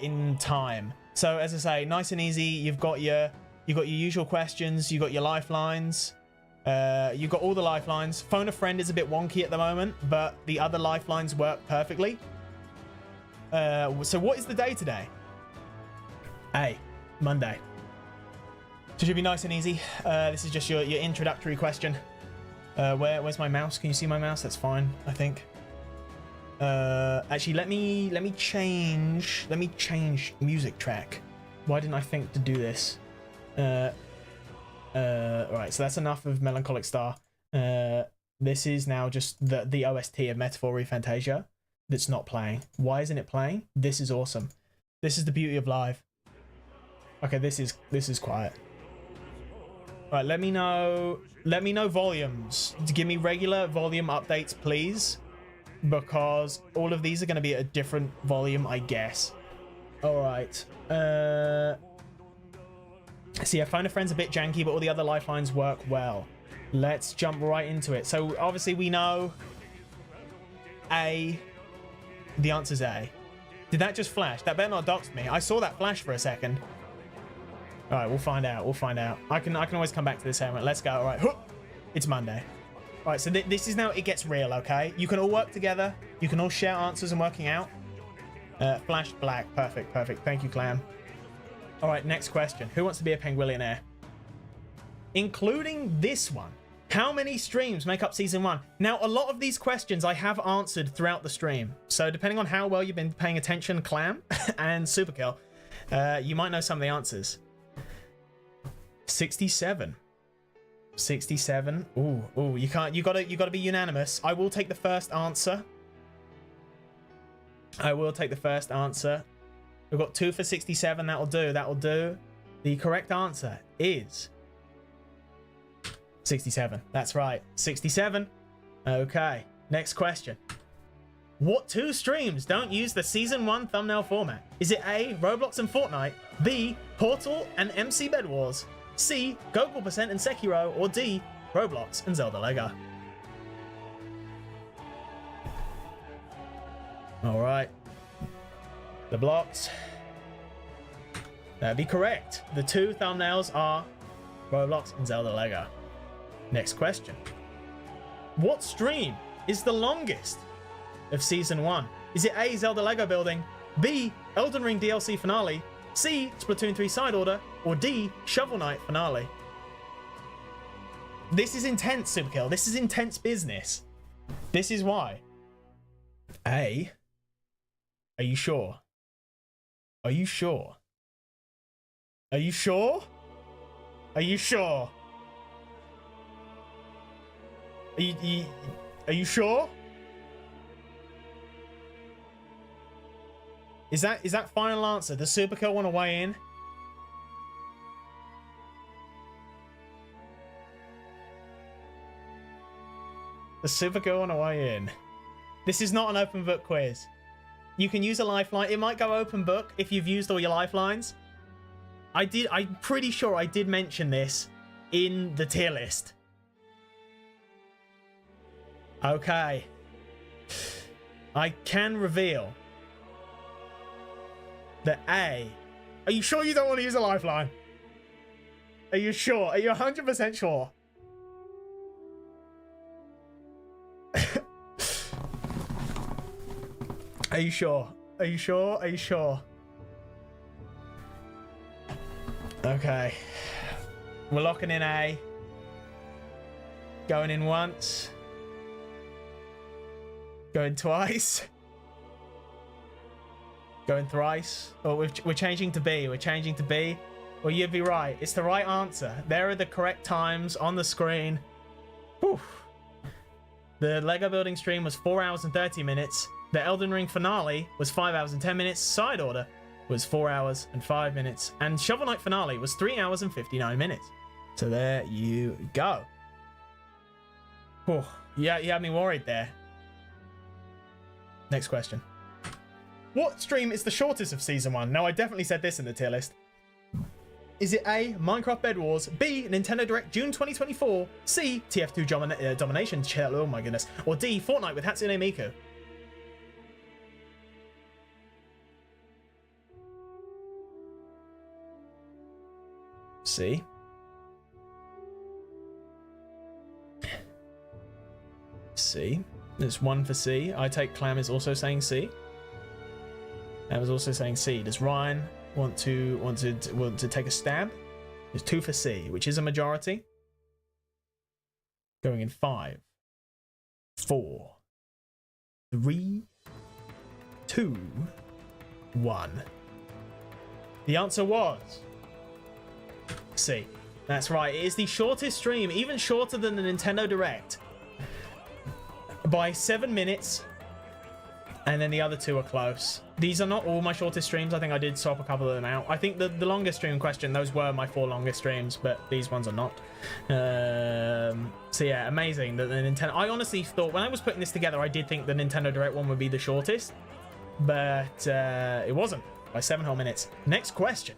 in time. So, as I say, nice and easy. You've got your usual questions. You've got your lifelines. You got all the lifelines. Phone a friend is a bit wonky at the moment, but the other lifelines work perfectly. So what is the day today? Monday. So it should be nice and easy. This is just your introductory question. Where's my mouse? Can you see my mouse? That's fine, I think. Actually, let me change music track. Why didn't I think to do this? Right, so that's enough of Melancholic Star. This is now just the OST of Metaphor Fantasia that's not playing. Why isn't it playing? This is awesome. This is the beauty of live. Okay, this is quiet. All right, let me know volumes. Give me regular volume updates, please, because all of these are going to be at a different volume, I guess. All right. So yeah, Phone a Friend's a bit janky, but all the other lifelines work well. Let's jump right into it. So obviously we know A. The answer's A. Did that just flash? That better not dox me. I saw that flash for a second. All right, we'll find out. We'll find out. I can always come back to this segment. Let's go. All right, it's Monday. All right, so this is now it gets real. Okay, you can all work together. You can all share answers and working out. Flash black. Perfect. Perfect. Thank you, Clam. All right, next question. Who wants to be a Penguillionaire? Including this one. How many streams make up season 1? Now, a lot of these questions I have answered throughout the stream. So depending on how well you've been paying attention, Clam and Superkill, you might know some of the answers. 67. 67. Ooh, you can't. You gotta be unanimous. I will take the first answer. We've got 2 for 67. That'll do. The correct answer is 67. That's right. 67. Okay. Next question. What 2 streams don't use the season 1 thumbnail format? Is it A, Roblox and Fortnite, B, Portal and MC Bed Wars, C, Goku% and Sekiro, or D, Roblox and Zelda Lego? All right. The blocks. That'd be correct. The 2 thumbnails are Roblox and Zelda Lego. Next question. What stream is the longest of season 1? Is it A, Zelda Lego building, B, Elden Ring DLC finale, C, Splatoon 3 side order, or D, Shovel Knight finale? This is intense, Superkill. This is intense business. This is why. A, are you sure? Are you sure? Are you sure? Are you sure? Are you sure? Is that final answer? Does Superkill want to weigh in? Does Superkill want to weigh in? This is not an open book quiz. You can use a lifeline. It might go open book if you've used all your lifelines. I'm pretty sure I did mention this in the tier list. Okay. I can reveal that A. Are you sure you don't want to use a lifeline? Are you sure? Are you 100% sure? Are you sure? Are you sure? Are you sure? Okay. We're locking in A. Going in once. Going twice. Going thrice. Oh, we're changing to B. We're changing to B. Well, you'd be right. It's the right answer. There are the correct times on the screen. Whew. The Lego building stream was 4 hours and 30 minutes. The Elden Ring finale was 5 hours and 10 minutes. Side order was 4 hours and 5 minutes. And Shovel Knight finale was 3 hours and 59 minutes. So there you go. Whew. Yeah, you had me worried there. Next question. What stream is the shortest of season 1? Now, I definitely said this in the tier list. Is it A, Minecraft Bed Wars, B, Nintendo Direct June 2024, C, TF2 Domination, oh my goodness, or D, Fortnite with Hatsune Miku? C. C. There's 1 for C. I take Clam is also saying C. Clam is also saying C. Does Ryan want to take a stab? There's 2 for C, which is a majority. Going in 5, 4, 3, 2, 1. The answer was C. That's right. It is the shortest stream, even shorter than the Nintendo Direct, by 7 minutes. And then the other 2 are close. These are not all my shortest streams. I think I did swap a couple of them out. I think the longest stream question, those were my 4 longest streams, but these ones are not. So yeah, amazing that the Nintendo... I honestly thought, when I was putting this together, I did think the Nintendo Direct one would be the shortest, but it wasn't, by 7 whole minutes. Next question.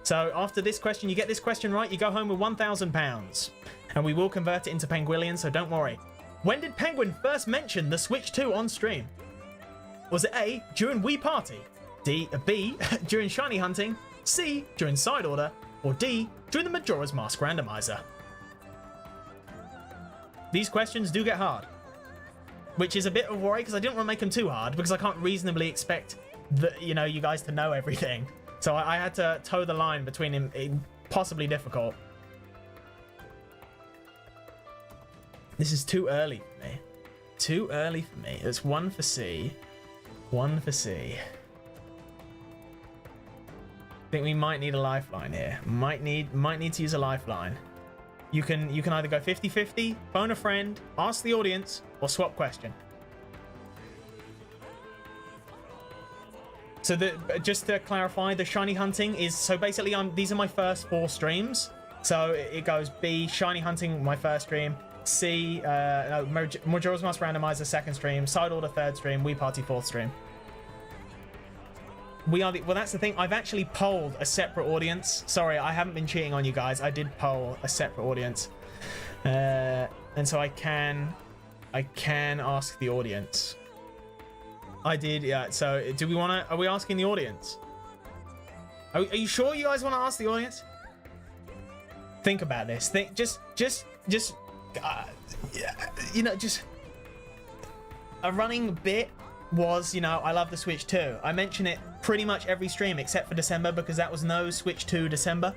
So after this question, you get this question right, you go home with £1,000, and we will convert it into Penguillion, so don't worry. When did Penguin first mention the Switch 2 on stream? Was it A, during Wii Party, B, during Shiny Hunting, C, during Side Order, or D, during the Majora's Mask Randomizer? These questions do get hard, which is a bit of a worry because I didn't want to make them too hard because I can't reasonably expect you guys to know everything. So I had to toe the line between possibly difficult. This is too early for me. Too early for me. It's 1 for C. 1 for C. I think we might need a lifeline here. Might need to use a lifeline. You can either go 50-50, phone a friend, ask the audience, or swap question. So just to clarify, the Shiny Hunting is, so basically these are my first 4 streams. So it goes B, Shiny Hunting, my first stream, C, Majora's Mask Randomizer, 2nd stream, Side Order, 3rd stream, Wii Party, 4th stream. Well, that's the thing. I've actually polled a separate audience. Sorry, I haven't been cheating on you guys. I did poll a separate audience. And so I can ask the audience. I did, yeah. So are we asking the audience? Are you sure you guys want to ask the audience? Think about this. Just a running bit was, I love the Switch 2. I mention it pretty much every stream except for December because that was no Switch 2 December.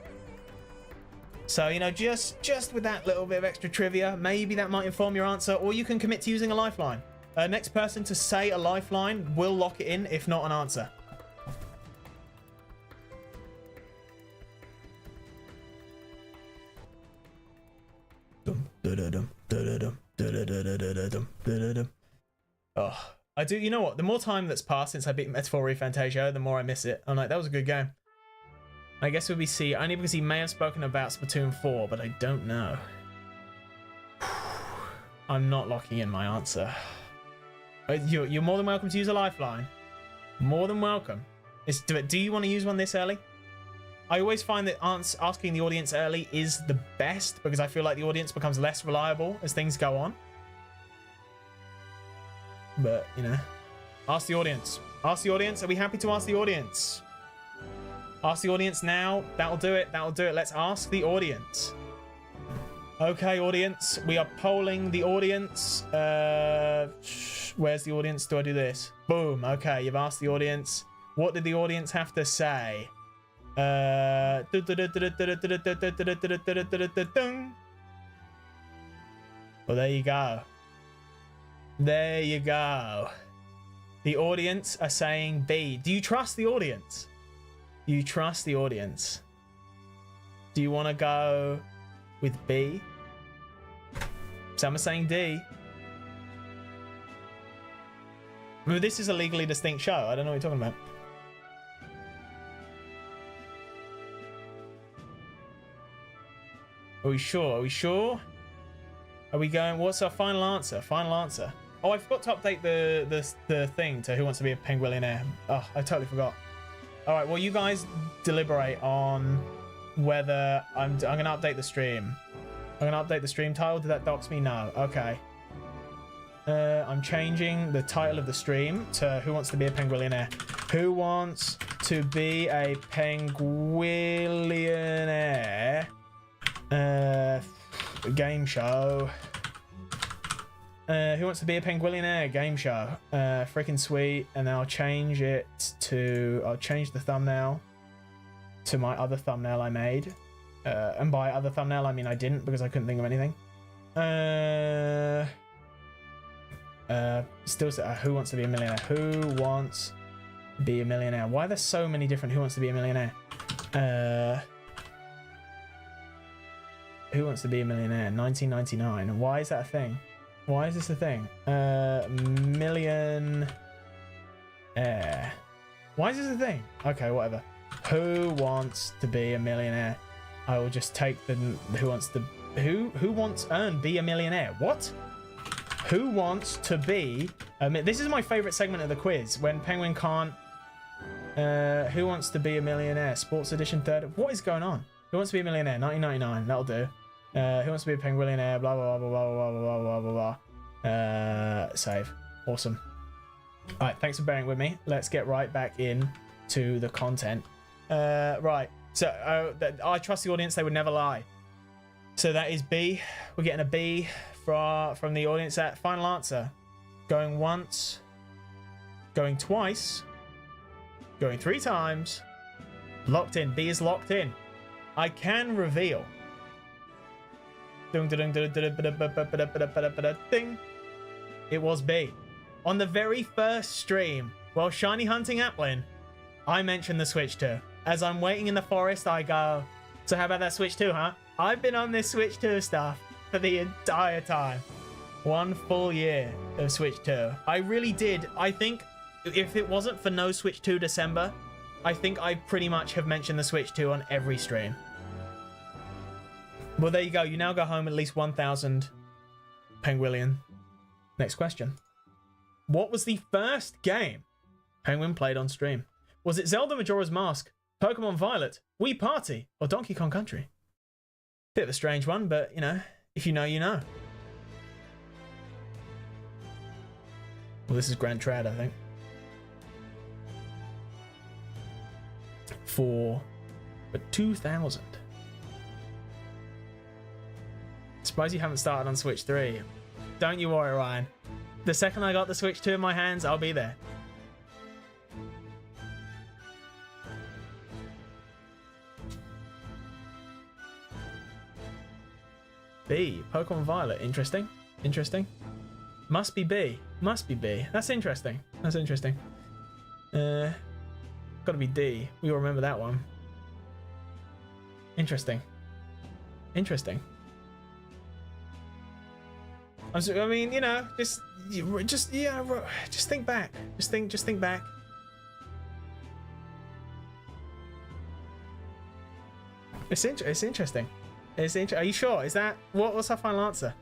So, just with that little bit of extra trivia, maybe that might inform your answer, or you can commit to using a lifeline. Next person to say a lifeline will lock it in, if not an answer. Oh, I do. You know what? The more time that's passed since I beat Metaphor Fantasia, the more I miss it. I'm like, that was a good game. I guess it would be C, only because he may have spoken about Splatoon 4, but I don't know. I'm not locking in my answer. You're more than welcome to use a lifeline. More than welcome. Do you want to use one this early? I always find that asking the audience early is the best because I feel like the audience becomes less reliable as things go on. But, ask the audience. Ask the audience. Are we happy to ask the audience? Ask the audience now. That'll do it. That'll do it. Let's ask the audience. Okay, audience. We are polling the audience. Where's the audience? Do I do this? Boom. Okay, you've asked the audience. What did the audience have to say? Well, there you go. There you go. The audience are saying B. Do you trust the audience? Do you trust the audience? Do you want to go with B? Some are saying D. Remember, this is a legally distinct show. I don't know what you're talking about. Are we sure? Are we sure? Are we going? What's our final answer? Final answer. Oh, I forgot to update the thing to Who Wants to Be a Penguillionaire. Oh, I totally forgot. All right, well, you guys deliberate on whether I'm going to update the stream. I'm going to update the stream title. Did that dox me? No. Okay. I'm changing the title of the stream to Who Wants to Be a Penguillionaire. Who wants to be a Penguillionaire? Game show. Who wants to be a Penguillionaire? Game show. Freaking sweet. And then I'll change it to... I'll change the thumbnail to my other thumbnail I made. And by other thumbnail, I mean I didn't because I couldn't think of anything. Still, who wants to be a millionaire? Who wants to be a millionaire? Why are there so many different who wants to be a millionaire? Who wants to be a millionaire? 1999. Why is that a thing? Why is this a thing? Million. Why is this a thing? Okay, whatever. Who wants to be a millionaire? I will just take the who wants to who wants be a millionaire. What? Who wants to be? This is my favorite segment of the quiz when Penguin can't. Who wants to be a millionaire? Sports edition third. What is going on? Who wants to be a millionaire? 1999. That'll do. Who wants to be a Penguillionaire? Blah blah blah blah blah blah blah blah blah. Save. Awesome. All right. Thanks for bearing with me. Let's get right back in to the content. Right. So I trust the audience. They would never lie. So that is B. We're getting a B from the audience. At final answer. Going once. Going twice. Going 3 times. Locked in. B is locked in. I can reveal. Ding. It was B. On the very first stream, while shiny hunting Applin, I mentioned the Switch 2. As I'm waiting in the forest, I go, so how about that Switch 2, huh? I've been on this Switch 2 stuff for the entire time. 1 full year of Switch 2. I really did. I think if it wasn't for no Switch 2 December, I think I pretty much have mentioned the Switch 2 on every stream. Well, there you go. You now go home at least 1,000 Penguillion. Next question. What was the first game Penguin played on stream? Was it Zelda Majora's Mask, Pokemon Violet, Wii Party, or Donkey Kong Country? Bit of a strange one, but, you know, if you know, you know. Well, this is Grand Trad, I think. For 2,000. Surprised you haven't started on Switch 3. Don't you worry, Ryan. The second I got the Switch 2 in my hands, I'll be there. B. Pokemon Violet. Interesting. Interesting. Must be B. Must be B. That's interesting. That's interesting. Gotta be D. We all remember that one. Interesting. Interesting. I mean, you know, just think back. Just think back. It's interesting. Are you sure? Is that what's our final answer?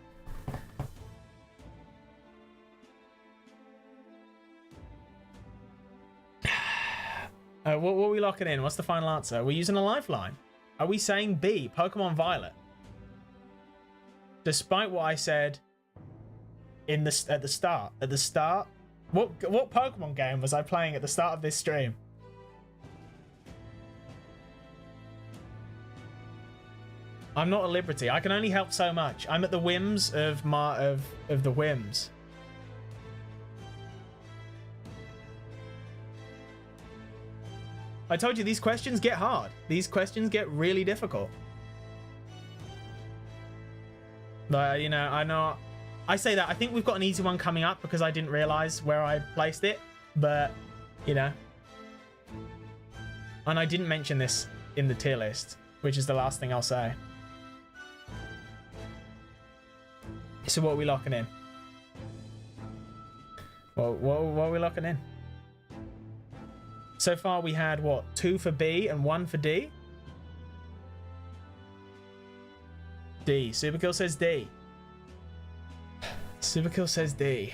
What are we locking in? What's the final answer? We're using a lifeline. Are we saying B, Pokemon Violet? Despite what I said at the start. What Pokemon game was I playing at the start of this stream? I'm not at liberty. I can only help so much. I'm at the whims of the whims. I told you these questions get hard. These questions get really difficult. But, you know, I say that. I think we've got an easy one coming up because I didn't realize where I placed it. But, you know. And I didn't mention this in the tier list, which is the last thing I'll say. So what are we locking in? Well, what are we locking in? So far we had, what, 2 for B and 1 for D? D. Superkill says D. Superkill says D.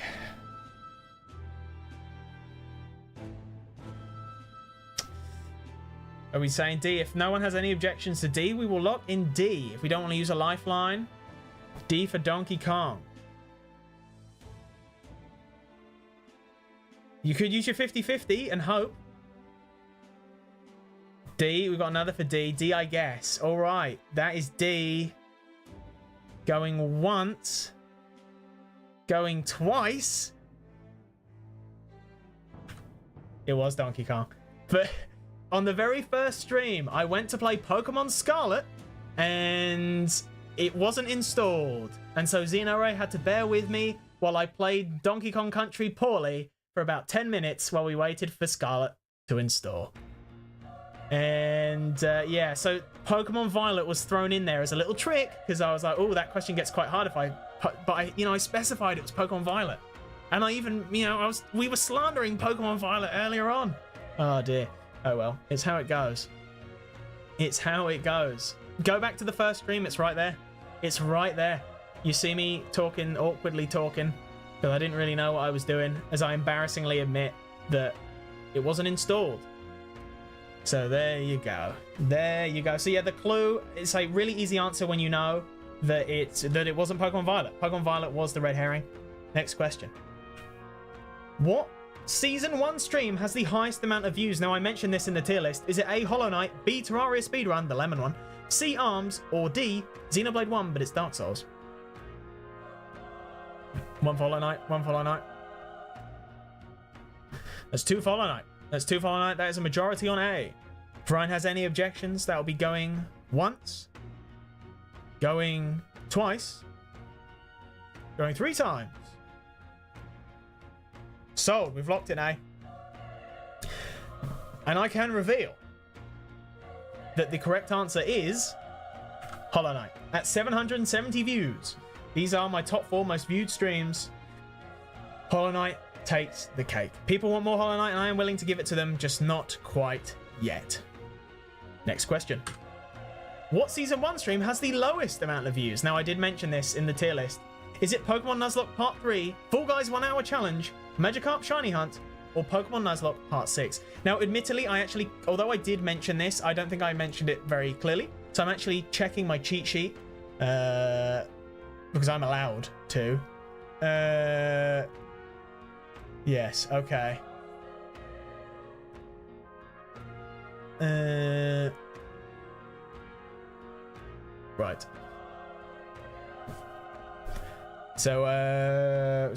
Are we saying D? If no one has any objections to D, we will lock in D. If we don't want to use a lifeline, D for Donkey Kong. You could use your 50-50 and hope. D, we've got another for D. D, I guess. All right, that is D. Going once. going twice. It was Donkey Kong. But on the very first stream, I went to play Pokemon Scarlet and it wasn't installed. And so Xenoray had to bear with me while I played Donkey Kong Country poorly for about 10 minutes while we waited for Scarlet to install. And yeah, so Pokemon Violet was thrown in there as a little trick because I was like, oh, that question gets quite hard if I, but I specified it was Pokemon Violet. And I even, we were slandering Pokemon Violet earlier on. Oh dear. Oh well, it's how it goes. It's how it goes. Go back to the first stream, it's right there. It's right there. You see me talking, awkwardly talking, because I didn't really know what I was doing, as I embarrassingly admit that it wasn't installed. So there you go. There you go. So yeah, the clue, it's a really easy answer when you know that it wasn't Pokemon Violet. Pokemon Violet was the red herring. Next question. What Season 1 stream has the highest amount of views? Now, I mentioned this in the tier list. Is it A, Hollow Knight, B, Terraria Speedrun, the lemon one, C, ARMS, or D, Xenoblade 1, but it's Dark Souls? One for Hollow Knight, one for Hollow Knight. That's two for Hollow Knight. That's two for Hollow Knight. That is a majority on A. If Ryan has any objections, that will be going once, going twice, going 3 times. Sold. We've locked in A. And I can reveal that the correct answer is Hollow Knight. At 770 views. These are my top 4 most viewed streams. Hollow Knight takes the cake. People want more Hollow Knight and I am willing to give it to them, just not quite yet. Next question. What Season 1 stream has the lowest amount of views? Now, I did mention this in the tier list. Is it Pokemon Nuzlocke Part 3, Fall Guys 1 Hour Challenge, Magikarp Shiny Hunt, or Pokemon Nuzlocke Part 6? Now, admittedly, although I did mention this, I don't think I mentioned it very clearly. So I'm actually checking my cheat sheet, because I'm allowed to. Yes, okay. Right. So, are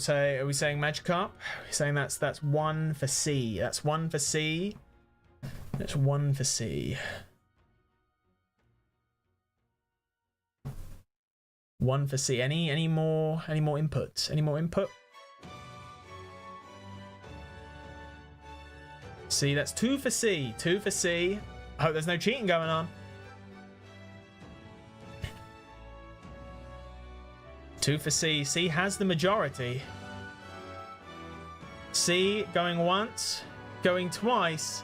we saying Magikarp? Are we saying that's 1 for C. That's 1 for C. That's 1 for C. 1 for C. Any more inputs? Any more input? C, that's 2 for C. 2 for C. I hope there's no cheating going on. 2 for C. C has the majority. C going once, going twice.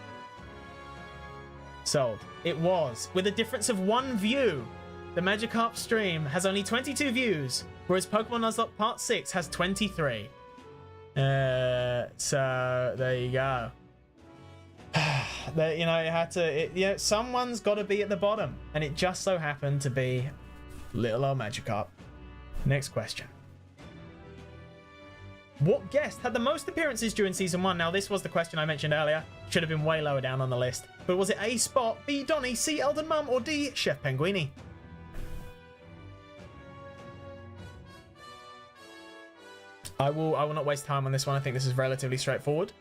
Sold. It was. With a difference of 1 view, the Magikarp stream has only 22 views, whereas Pokemon Nuzlocke Part 6 has 23. So there you go. It had to. Someone's got to be at the bottom, and it just so happened to be little old Magikarp. Next question. What guest had the most appearances during Season 1? Now, this was the question I mentioned earlier. Should have been way lower down on the list. But was it A, Spot, B, Donny, C, Elden Mum, or D, Chef Penguini? I will not waste time on this one. I think this is relatively straightforward.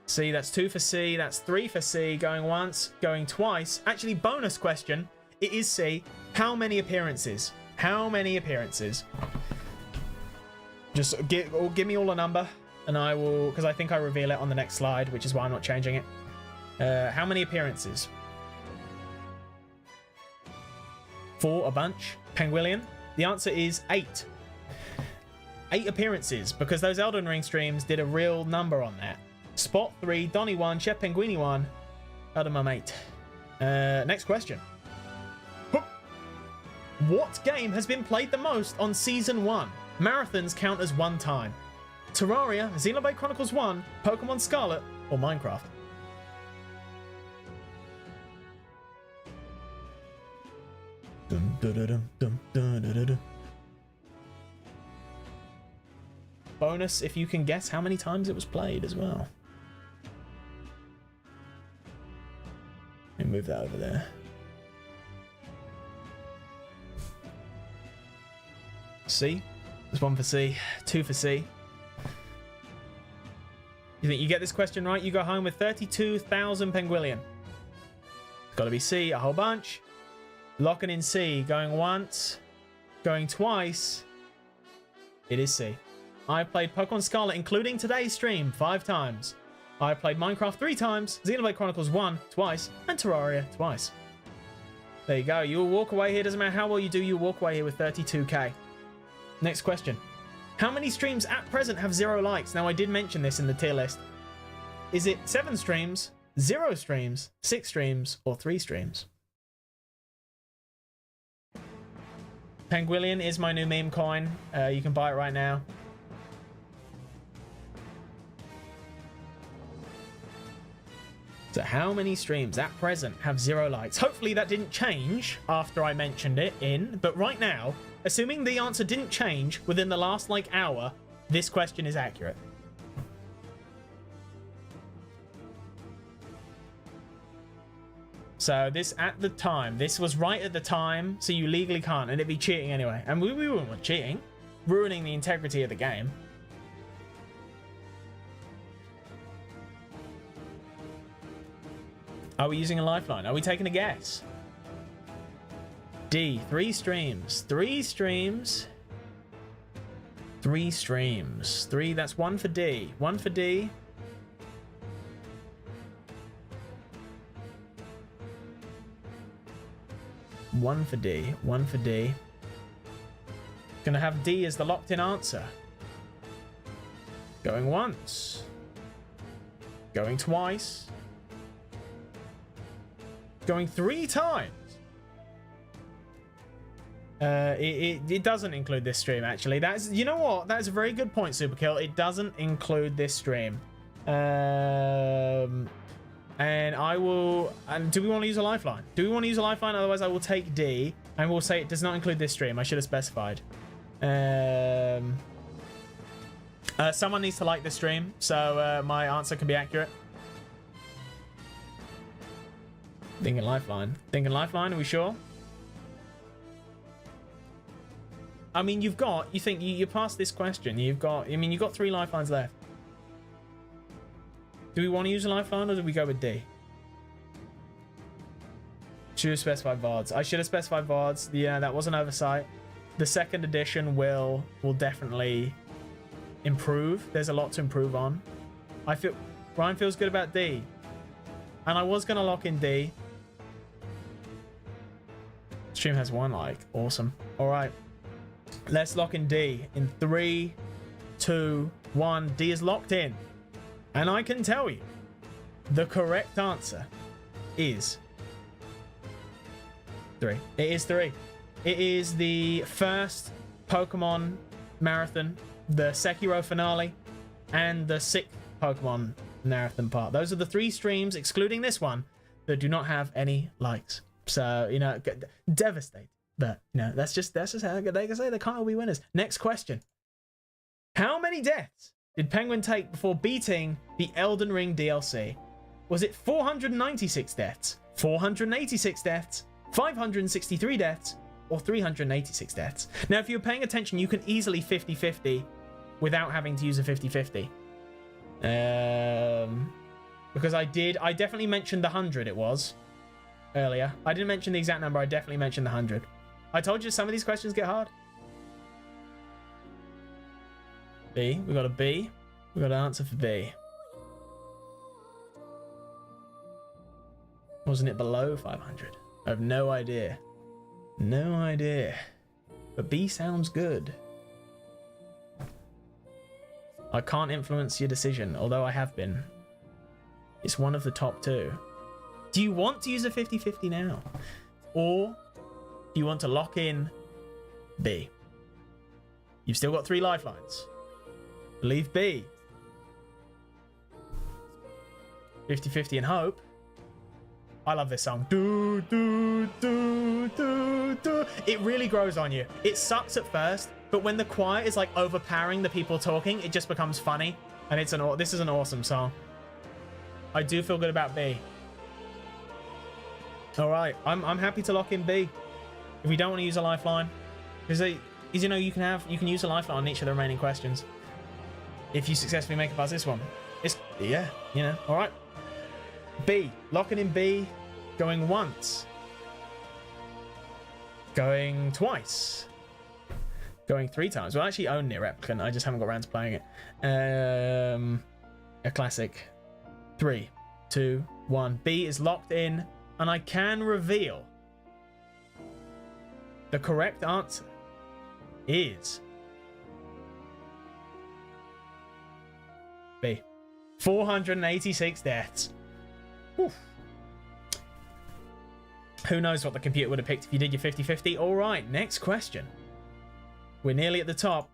C, that's 2 for C. That's 3 for C. Going once, going twice. Actually, bonus question. It is C. How many appearances? How many appearances? Just give me all a number, and I will, because I think I reveal it on the next slide, which is why I'm not changing it. How many appearances? 4, a bunch. Penguillion. The answer is 8. 8 appearances, because those Elden Ring streams did a real number on that. Spot 3, Donny 1, Chef Penguini 1, Elden Mum 8. Next question. What game has been played the most on Season 1? Marathons count as 1 time. Terraria, Xenoblade Chronicles 1, Pokemon Scarlet, or Minecraft? Dun, dun, dun, dun, dun, dun, dun, dun. Bonus if you can guess how many times it was played as well. Let me move that over there. C. There's 1 for C, 2 for C. You think you get this question right? You go home with 32,000 Penguillion. It's got to be C, a whole bunch. Locking in C, going once, going twice. It is C. I played Pokemon Scarlet, including today's stream, 5 times. I played Minecraft 3 times, Xenoblade Chronicles 1 twice, and Terraria twice. There you go. You'll walk away here. Doesn't matter how well you do, you'll walk away here with 32k. Next question. How many streams at present have 0 likes? Now, I did mention this in the tier list. Is it 7 streams, 0 streams, 6 streams, or 3 streams? Penguillion is my new meme coin. You can buy it right now. So how many streams at present have 0 likes? Hopefully that didn't change after I mentioned it but right now, assuming the answer didn't change within the last hour, this question is accurate. So this at the time, this was right at the time, so you legally can't, and it'd be cheating anyway. And we wouldn't want cheating, ruining the integrity of the game. Are we using a lifeline? Are we taking a guess? D, 3 streams. 3 streams. 3 streams. 3, that's 1 for D. 1 for D. One for D. 1 for D. Gonna have D as the locked-in answer. Going once. Going twice. Going 3 times. It doesn't include this stream, actually. That's, you know what? That's a very good point, Superkill. It doesn't include this stream. And I will... And do we want to use a lifeline? Do we want to use a lifeline? Otherwise, I will take D. And we'll say it does not include this stream. I should have specified. Someone needs to like this stream, so my answer can be accurate. Thinking lifeline. Thinking lifeline, are we sure? I mean, you think you passed this question. You've got 3 lifelines left. Do we want to use a lifeline or do we go with D? Should have specified VODs. I should have specified VODs. Yeah, that was an oversight. The 2nd edition will definitely improve. There's a lot to improve on. Ryan feels good about D. And I was going to lock in D. Stream has 1 like. Awesome. All right. Let's lock in D in 3, 2, 1. D is locked in. And I can tell you, the correct answer is 3. It is 3. It is the first Pokemon marathon, the Sekiro finale, and the 6th Pokemon marathon part. Those are the 3 streams, excluding this one, that do not have any likes. So, you know, devastated. But, you know, that's just how they can say they can't all be winners. Next question. How many deaths did Penguin take before beating the Elden Ring DLC? Was it 496 deaths, 486 deaths, 563 deaths, or 386 deaths? Now, if you're paying attention, you can easily 50-50 without having to use a 50-50. Because I definitely mentioned the 100 it was earlier. I didn't mention the exact number. I definitely mentioned the 100. I told you some of these questions get hard. B. We got a B. We got an answer for B. Wasn't it below 500? I have no idea. No idea. But B sounds good. I can't influence your decision, although I have been. It's one of the top 2. Do you want to use a 50-50 now? Or do you want to lock in B? You've still got 3 lifelines. Leave B. 50-50 and hope. I love this song. Do, do, do, do, do. It really grows on you. It sucks at first, but when the choir is like overpowering the people talking, it just becomes funny. And this is an awesome song. I do feel good about B. All right, I'm happy to lock in B. If we don't want to use a lifeline, because is, you know, you can use a lifeline on each of the remaining questions if you successfully make it past this one. It's, yeah, you know. All right. B. Locking in B. Going once. Going twice. Going 3 times. Well, I actually own Near Replicant. I just haven't got around to playing it. A classic. 3, 2, 1. B is locked in, and I can reveal the correct answer is B. 486 deaths. Oof. Who knows what the computer would have picked if you did your 50-50? All right, next question. We're nearly at the top.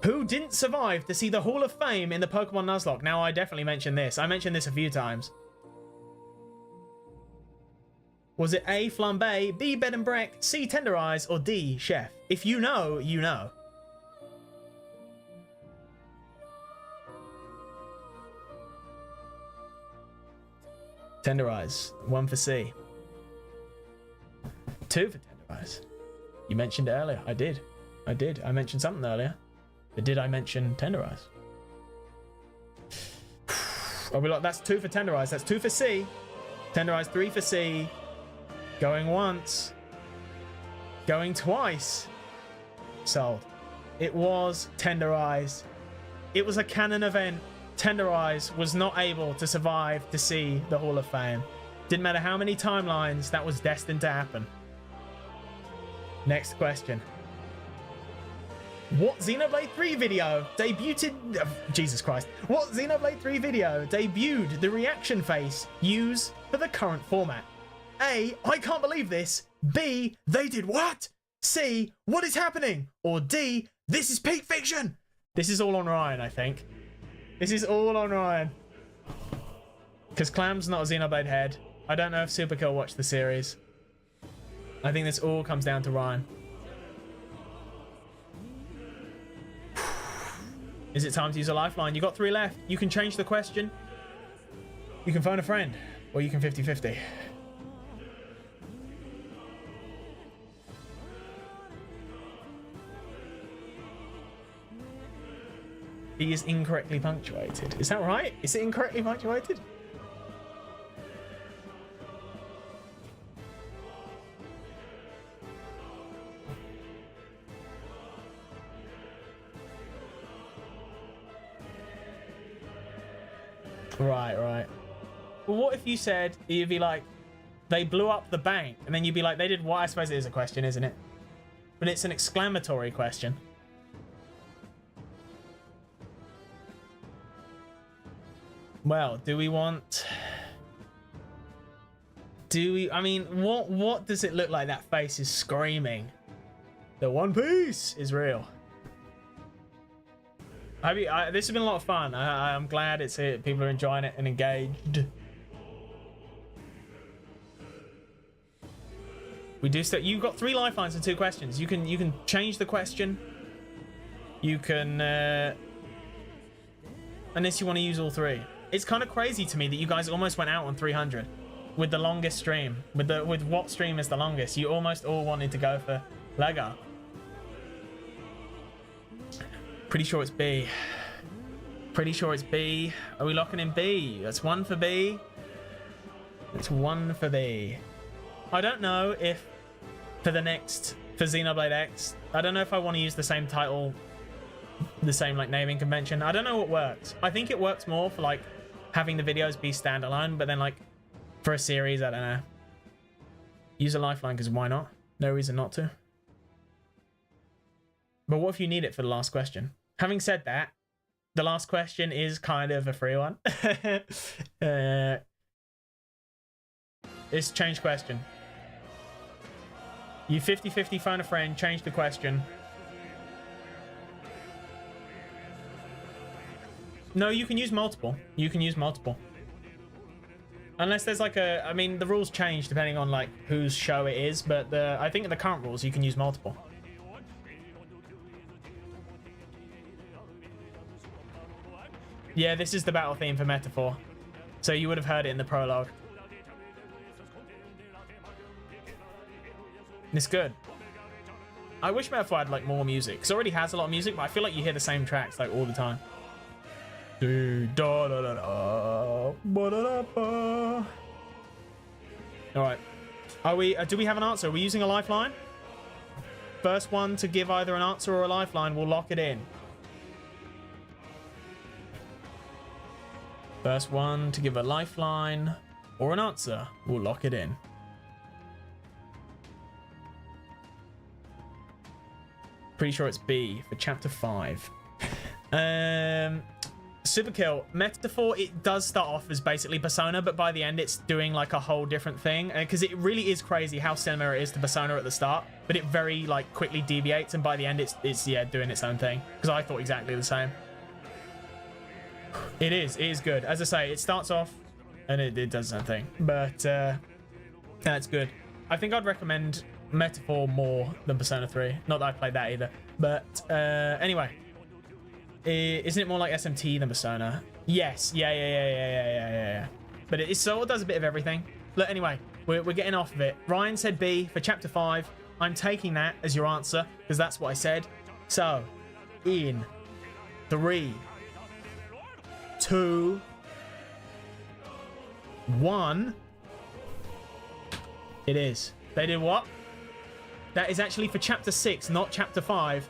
Who didn't survive to see the Hall of Fame in the Pokemon Nuzlocke? Now, I definitely mentioned this. I mentioned this a few times. Was it A, Flambe, B, Bed and Break, C, Tenderize, or D, Chef? If you know, you know. Tenderize. 1 for C. 2 for Tenderize. You mentioned it earlier. I did. I mentioned something earlier. But did I mention Tenderize? Are we like, that's 2 for Tenderize. That's 2 for C. Tenderize, 3 for C. Going once. Going twice. Sold. It was Tenderize. It was a canon event. Tenderize was not able to survive to see the Hall of Fame. Didn't matter how many timelines, that was destined to happen. Next question. What Xenoblade 3 video debuted... Jesus Christ. What Xenoblade 3 video debuted the reaction face used for the current format? A, I can't believe this. B, they did what? C, what is happening? Or D, this is peak fiction. This is all on Ryan, I think. This is all on Ryan. Because Clam's not a Xenoblade head. I don't know if Superkill watched the series. I think this all comes down to Ryan. Is it time to use a lifeline? You got 3 left. You can change the question. You can phone a friend. Or you can 50-50. B is incorrectly punctuated. Is that right? Is it incorrectly punctuated? Right. Well, what if you said, you'd be like, they blew up the bank, and then you'd be like, they did what? I suppose it is a question, isn't it? But it's an exclamatory question. Well, do we want... I mean, what does it look like that face is screaming? The One Piece is real. This has been a lot of fun. I'm glad it's it. People are enjoying it and engaged. We do stuff. You've got 3 lifelines and 2 questions. You can change the question. You can, unless you want to use all 3. It's kind of crazy to me that you guys almost went out on 300 with the longest stream. With what stream is the longest? You almost all wanted to go for Lego. Pretty sure it's B. Pretty sure it's B. Are we locking in B? That's 1 for B. That's 1 for B. I don't know if for Xenoblade X, I don't know if I want to use the same title, the same like naming convention. I don't know what works. I think it works more for like having the videos be standalone, but then like for a series, I don't know. Use a lifeline because why not? No reason not to. But what if you need it for the last question? Having said that, the last question is kind of a free one. It's change question. You 50-50 phone a friend, change the question. No, you can use multiple. You can use multiple. Unless there's like a... I mean, the rules change depending on like whose show it is, but I think in the current rules you can use multiple. Yeah, this is the battle theme for Metaphor. So you would have heard it in the prologue. It's good. I wish Metaphor had like more music, because it already has a lot of music, but I feel like you hear the same tracks like all the time. All right. Are we? Do we have an answer? Are we using a lifeline? First one to give either an answer or a lifeline, we'll lock it in. First one to give a lifeline or an answer, we'll lock it in. Pretty sure it's B for chapter 5. Super kill. Metaphor, it does start off as basically Persona, but by the end it's doing like a whole different thing. Because it really is crazy how similar it is to Persona at the start, but it very like quickly deviates, and by the end it's yeah, doing its own thing. Because I thought exactly the same. It is good. As I say, it starts off and it does its own thing. But that's good. I think I'd recommend Metaphor more than Persona 3. Not that I played that either. But anyway. Isn't it more like SMT than Persona? Yes. Yeah. But it sort of does a bit of everything. Look, anyway, we're getting off of it. Ryan said B for chapter 5. I'm taking that as your answer because that's what I said. So, in 3, 2, 1. It is. They did what? That is actually for chapter 6, not chapter 5.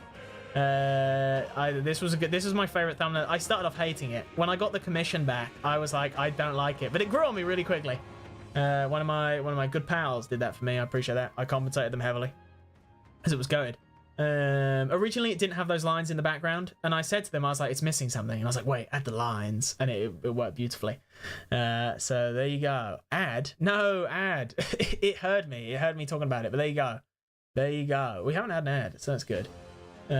This was my favorite thumbnail. I started off hating it. When I got the commission back, I was like, I don't like it, but it grew on me really quickly. One of my good pals did that for me. I appreciate that. I compensated them heavily as it was going. Originally, it didn't have those lines in the background, and I said to them, I was like, it's missing something, and I was like, wait, add the lines, and it worked beautifully. So there you go. Add? No, add. It heard me. It heard me talking about it, but there you go. There you go. We haven't had an ad, so that's good. All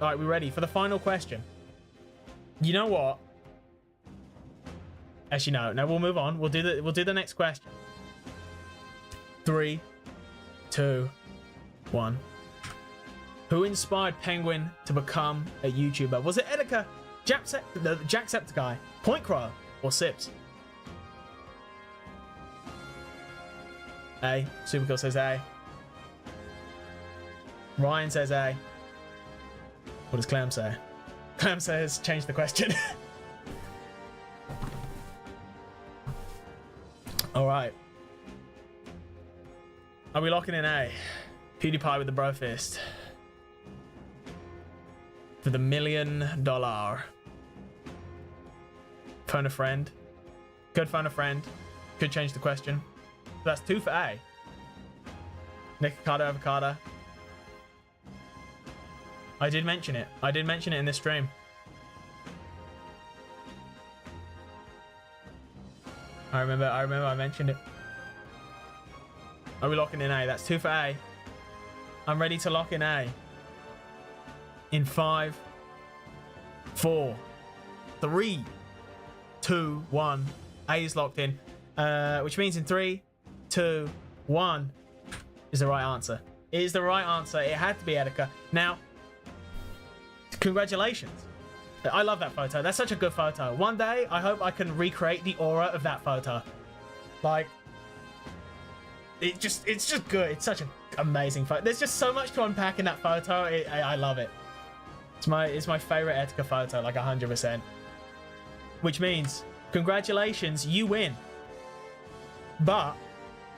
right, we ready for the final question? You know what? Actually, no, we'll move on. We'll do the next question. 3, 2, 1. Who inspired Penguin to become a YouTuber? Was it Edeka, the Jacksepticeye, Point Crow, or Sips? A. Supergirl says A. Ryan says A. What does Clam say? Clam says change the question. All right. Are we locking in A? PewDiePie with the bro fist. For the $1 million. Phone a friend. Could phone a friend. Could change the question. That's 2 for A. Nick Avocado. I did mention it. I did mention it in this stream. I remember I mentioned it. Are we locking in A? That's 2 for A. I'm ready to lock in A. In 5, 4, 3, 2, 1. A is locked in. Which means in 3, 2, 1 is the right answer. It is the right answer. It had to be Edeka. Now, congratulations. I love that photo. That's such a good photo. One day, I hope I can recreate the aura of that photo. Like, it's just good. It's such an amazing photo. There's just so much to unpack in that photo. I love it. It's my favorite Edeka photo, like 100%. Which means, congratulations, you win. But,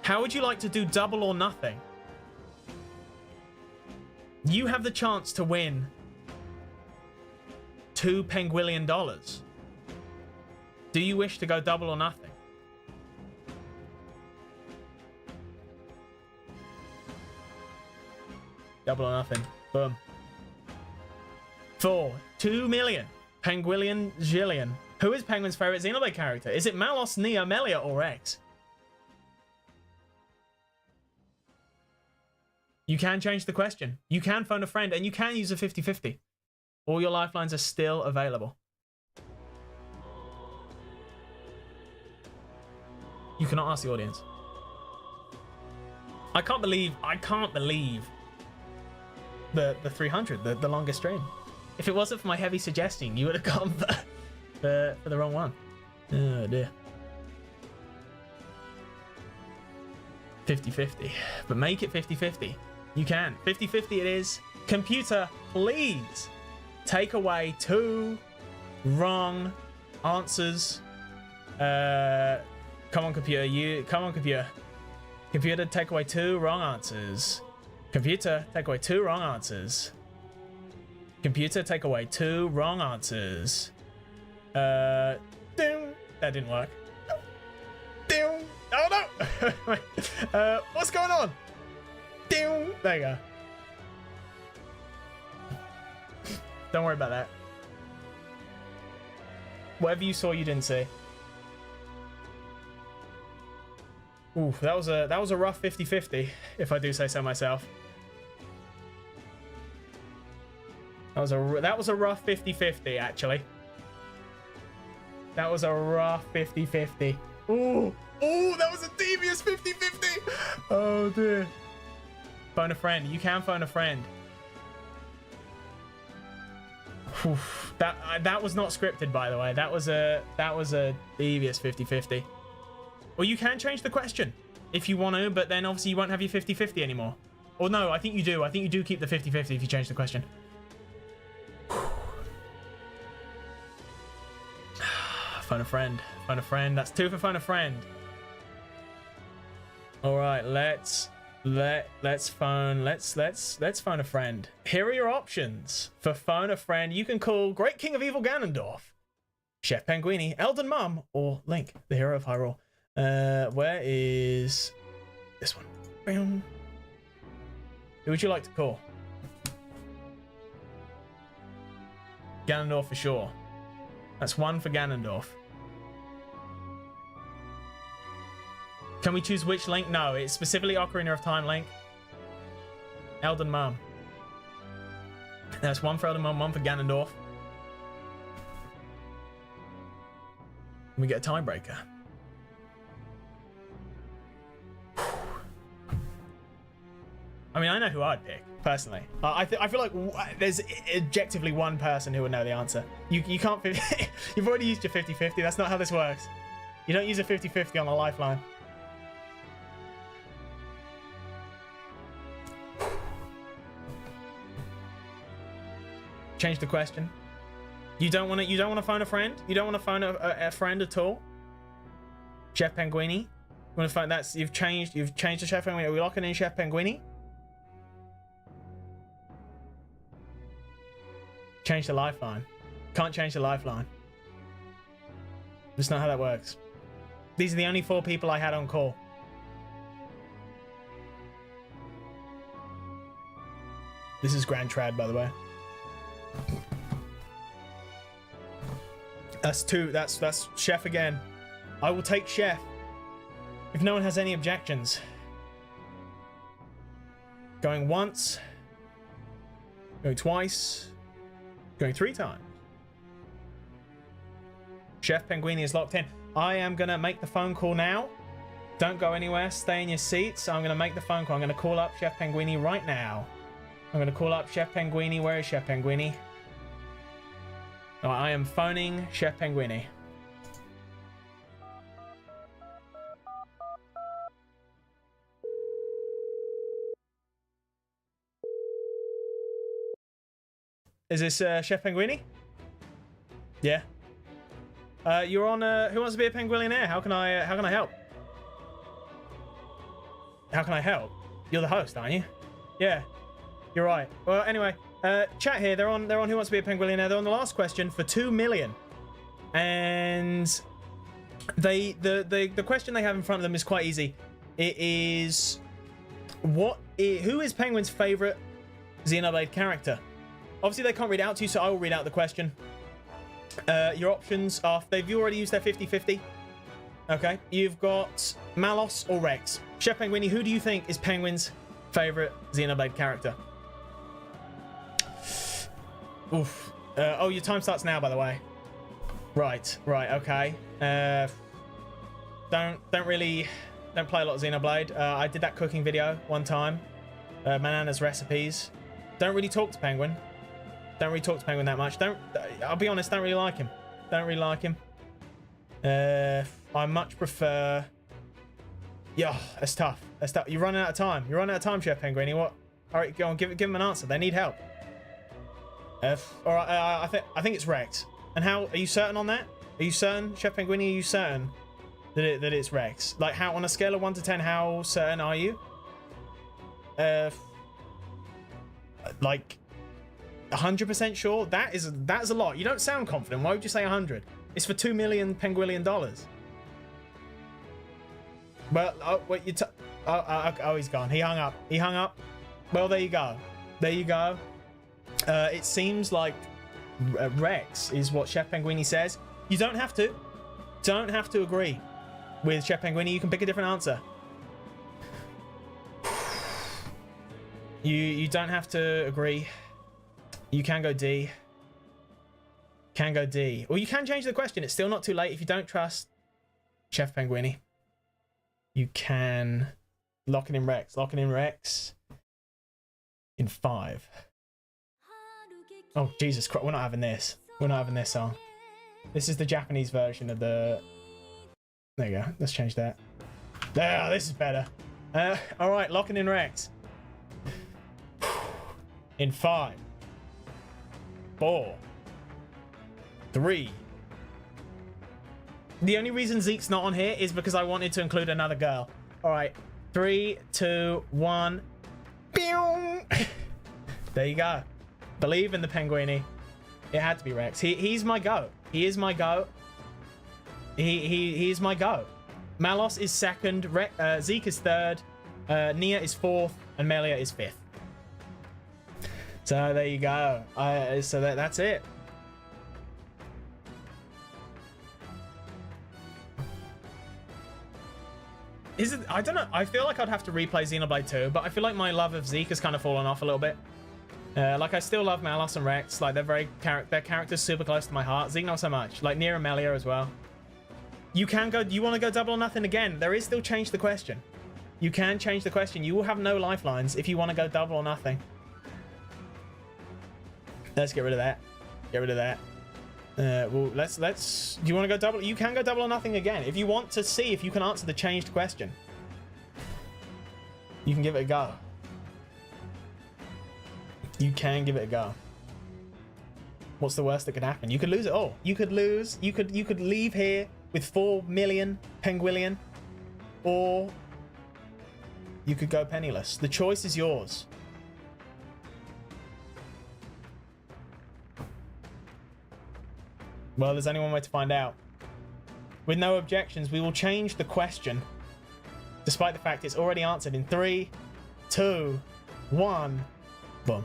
how would you like to do double or nothing? You have the chance to win $2 Penguillion. Do you wish to go double or nothing? Double or nothing. Boom. For 2 million. Penguillion Jillian. Who is Penguin's favorite Xenoblade character? Is it Malos, Nia, Melia, or X? You can change the question. You can phone a friend, and you can use a 50-50. All your lifelines are still available. You cannot ask the audience. I can't believe the 300, the longest stream. If it wasn't for my heavy suggesting, you would have gone for the wrong one. Oh dear. 50-50. But make it 50-50. You can. 50-50 it is. Computer, please take away 2 wrong answers. Come on, computer. Come on, computer. Computer, take away 2 wrong answers. Computer, take away 2 wrong answers. Computer, take away 2 wrong answers. That didn't work. Oh no! What's going on? There you go. Don't worry about that. Whatever you saw, you didn't see. Ooh, that was a rough 50-50, if I do say so myself. That was a rough 50-50, actually. That was a rough 50-50. Ooh, that was a devious 50-50. Oh dear. Phone a friend. You can phone a friend. Oof, that was not scripted, by the way. That was a devious 50-50. Or you can change the question if you want to, but then obviously you won't have your 50-50 anymore. Or no, I think you do. I think you do keep the 50-50 if you change the question. Phone a friend. Phone a friend. That's 2 for phone a friend. All right, let's phone a friend. Here are your options for phone a friend. You can call Great King of Evil Ganondorf, Chef Penguini, Elden Mum, or Link, the hero of Hyrule. Where is this one? Who would you like to call? Ganondorf for sure. That's 1 for Ganondorf. Can we choose which Link? No, it's specifically Ocarina of Time Link. Elden Mum. That's 1 for Elden Mum, 1 for Ganondorf. We get a tiebreaker. I mean, I know who I'd pick, personally. I feel like there's objectively 1 person who would know the answer. You can't... You've already used your 50-50. That's not how this works. You don't use a 50-50 on a lifeline. Change the question. You don't want to phone a friend? You don't want to phone a friend at all? Chef Penguini? You want to phone... You've changed the Chef Penguini. Are we locking in Chef Penguini? Change the lifeline. Can't change the lifeline. That's not how that works. These are the only 4 people I had on call. This is Grand Trad, by the way. That's 2. That's Chef again. I will take Chef if no one has any objections. Going once. Going twice. Going 3 times. Chef Penguini is locked in. I am going to make the phone call now. Don't go anywhere. Stay in your seats. I'm going to make the phone call. I'm going to call up Chef Penguini right now. I'm going to call up Chef Penguini. Where is Chef Penguini? Oh, I am phoning Chef Penguini. Is this Chef Penguini? Yeah. You're on Who Wants to Be a Penguillionaire? How can I help? How can I help? You're the host, aren't you? Yeah. You're right. Well, anyway, chat here. They're on Who Wants to Be a Penguillionaire. They're on the last question for 2 million. And the question they have in front of them is quite easy. It is who is Penguin's favorite Xenoblade character? Obviously, they can't read it out to you, so I will read out the question. Your options are... They've already used their 50-50. Okay. You've got Malos or Rex. Chef Penguini, who do you think is Penguin's favorite Xenoblade character? Oof. Oh, your time starts now, by the way. Right, okay. Don't play a lot of Xenoblade. I did that cooking video one time. Banana's recipes. Don't really talk to Penguin. Don't really talk to Penguin that much. I'll be honest, don't really like him. I much prefer... Yeah, that's tough. You're running out of time. Chef Penguini. What? All right, go on, give them an answer. They need help. All right, I think it's Rex. And how are you certain on that? Are you certain, Chef Penguini? Are you certain that it's Rex? Like, how on a scale of 1 to 10, how certain are you? Like 100% sure. That's a lot. You don't sound confident. Why would you say 100? It's for $2 million Penguillion. Well, what you? Oh, he's gone. He hung up. He hung up. Well, there you go. There you go. It seems like Rex is what Chef Penguini says. You don't have to. Don't have to agree with Chef Penguini. You can pick a different answer. You don't have to agree. You can go D. Can go D. Or you can change the question. It's still not too late if you don't trust Chef Penguini. You can lock it in Rex. Lock it in Rex. In 5. Oh, Jesus Christ. We're not having this. We're not having this song. This is the Japanese version of the... There you go. Let's change that. There, this is better. All right, locking in Rex. In 5. 4. 3. The only reason Zeke's not on here is because I wanted to include another girl. All right. 3, 2, 1. There you go. Believe in the Penguini. It had to be Rex. He's my goat. He is my goat. He is my goat. Malos is 2nd. Zeke is 3rd. Nia is 4th. And Melia is 5th. So there you go. So that's it. Is it? I don't know. I feel like I'd have to replay Xenoblade 2, but I feel like my love of Zeke has kind of fallen off a little bit. Like, I still love Malos and Rex. Like, their characters super close to my heart. Zeke not so much. Like, Nia and Melia as well. You can go... You want to go double or nothing again? There is still change the question. You can change the question. You will have no lifelines if you want to go double or nothing. Let's get rid of that. Get rid of that. Well, let's... Do you want to go double? You can go double or nothing again. If you want to see if you can answer the changed question, you can give it a go. You can give it a go. What's the worst that could happen? You could lose it all. You could lose. You could leave here with 4 million Penguillion, or you could go penniless. The choice is yours. Well, there's only one way to find out. With no objections, we will change the question, despite the fact it's already answered in 3, 2, 1. Boom.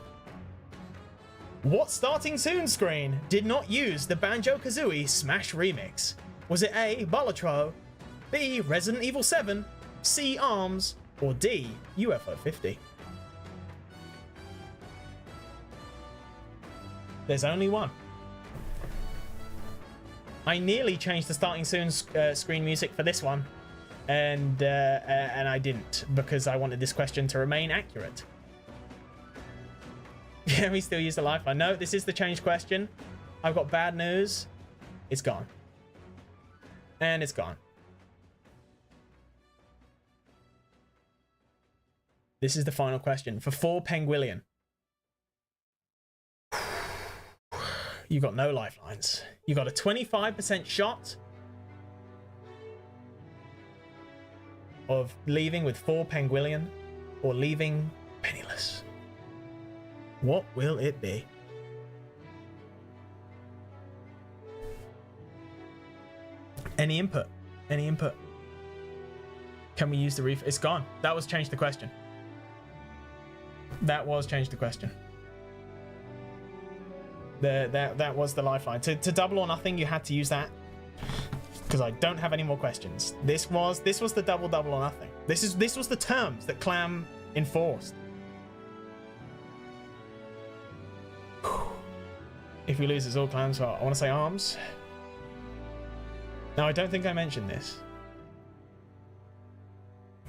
What starting soon screen did not use the Banjo-Kazooie Smash remix? Was it A, Balatro, B, Resident Evil 7, C, ARMS, or D, UFO 50? There's only one. I nearly changed the starting soon screen music for this one, and I didn't, because I wanted this question to remain accurate. Yeah, we still use the lifeline. No, this is the change question. I've got bad news. It's gone. And it's gone. This is the final question for 4 Penguillion. You got no lifelines. You got a 25% shot of leaving with 4 Penguillion or leaving penniless. What will it be? Any input? Any input? Can we use the ref? It's gone. That was change the question. That was change the question. That was the lifeline. To double or nothing, you had to use that. Because I don't have any more questions. This was the double or nothing. This was the terms that Clam enforced. If we lose, it's all Clams. So I want to say ARMS. Now, I don't think I mentioned this,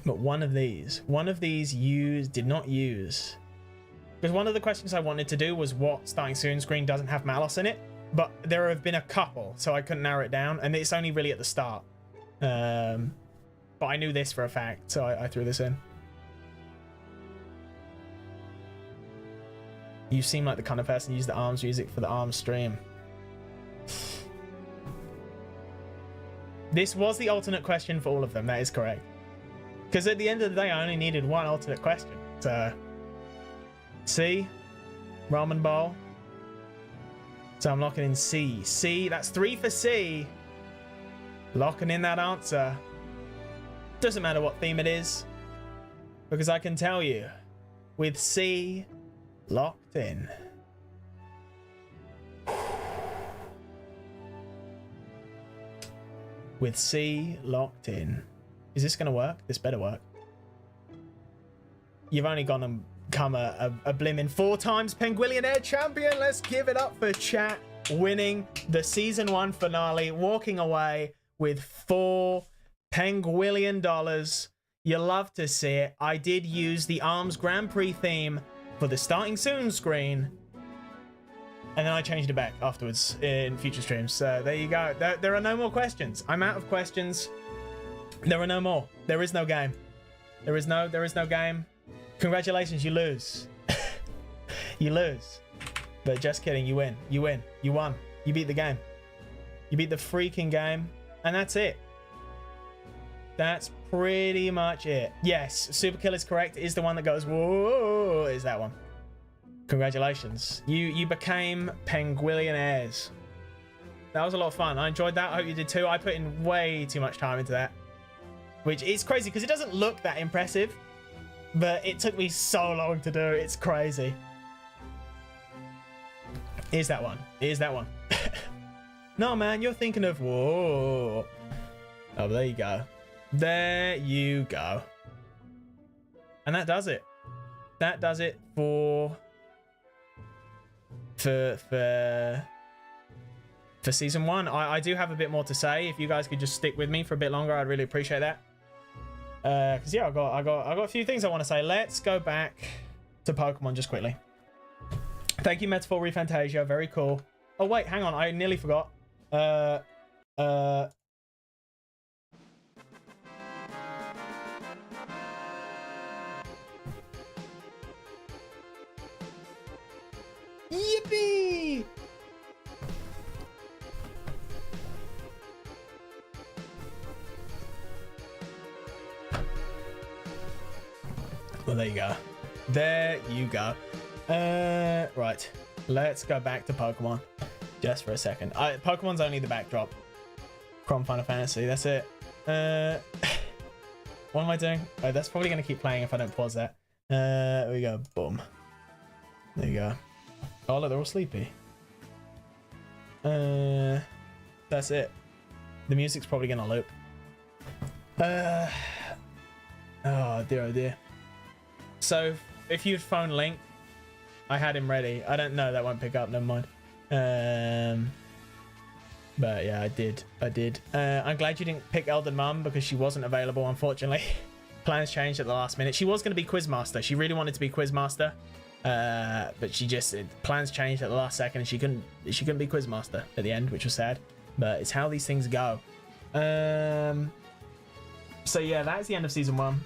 but one of these did not use. Because one of the questions I wanted to do was what starting soon screen doesn't have Malos in it, but there have been a couple, so I couldn't narrow it down, and it's only really at the start. But I knew this for a fact, so I threw this in. You seem like the kind of person who use the ARMS music for the ARMS stream. This was the alternate question for all of them. That is correct. Because at the end of the day, I only needed one alternate question. So, C, ramen bowl. So I'm locking in C. C, that's 3 for C. Locking in that answer. Doesn't matter what theme it is, because I can tell you, with C locked in. With C locked in. Is this going to work? This better work. You've only gone and become a blimmin' 4 times Penguillionaire champion. Let's give it up for chat winning the season 1 finale, walking away with $4 Penguillion. You love to see it. I did use the ARMS Grand Prix theme for the starting soon screen, and then I changed it back afterwards in future streams. So there you go. There are no more questions. I'm out of questions. There are no more. There is no game. There is no game. Congratulations, you lose. You lose. But just kidding, you win. You win. You won. You beat the game. You beat the freaking game. And that's it. That's pretty much it. Yes, Superkill is correct. It is the one that goes, whoa, is that one. Congratulations. You became Penguillionaires. That was a lot of fun. I enjoyed that. I hope you did too. I put in way too much time into that. Which is crazy because it doesn't look that impressive. But it took me so long to do. It's crazy. Is that one? Is that one? No, man, you're thinking of... Whoa. Oh, there you go. There you go. And that does it. That does it for season 1. I do have a bit more to say. If you guys could just stick with me for a bit longer, I'd really appreciate that. Because yeah, I got a few things I want to say. Let's go back to Pokemon just quickly. Thank you, Metaphor Refantasia. Very cool. Oh wait, hang on. I nearly forgot. Yippee! Well, there you go. There you go. Right. Let's go back to Pokemon just for a second. Pokemon's only the backdrop. Chrome Final Fantasy, that's it. What am I doing? Oh, that's probably going to keep playing if I don't pause that. There we go. Boom. There you go. Oh, look, they're all sleepy. That's it. The music's probably going to loop. Oh, dear, oh, dear. So, if you'd phone Link, I had him ready. I don't know, that won't pick up, never mind. But yeah, I did. I'm glad you didn't pick Elden Mum because she wasn't available, unfortunately. Plans changed at the last minute. She was going to be Quizmaster. She really wanted to be Quizmaster. But she just, plans changed at the last second and she couldn't be Quizmaster at the end, which was sad. But it's how these things go. So yeah, that is the end of season 1.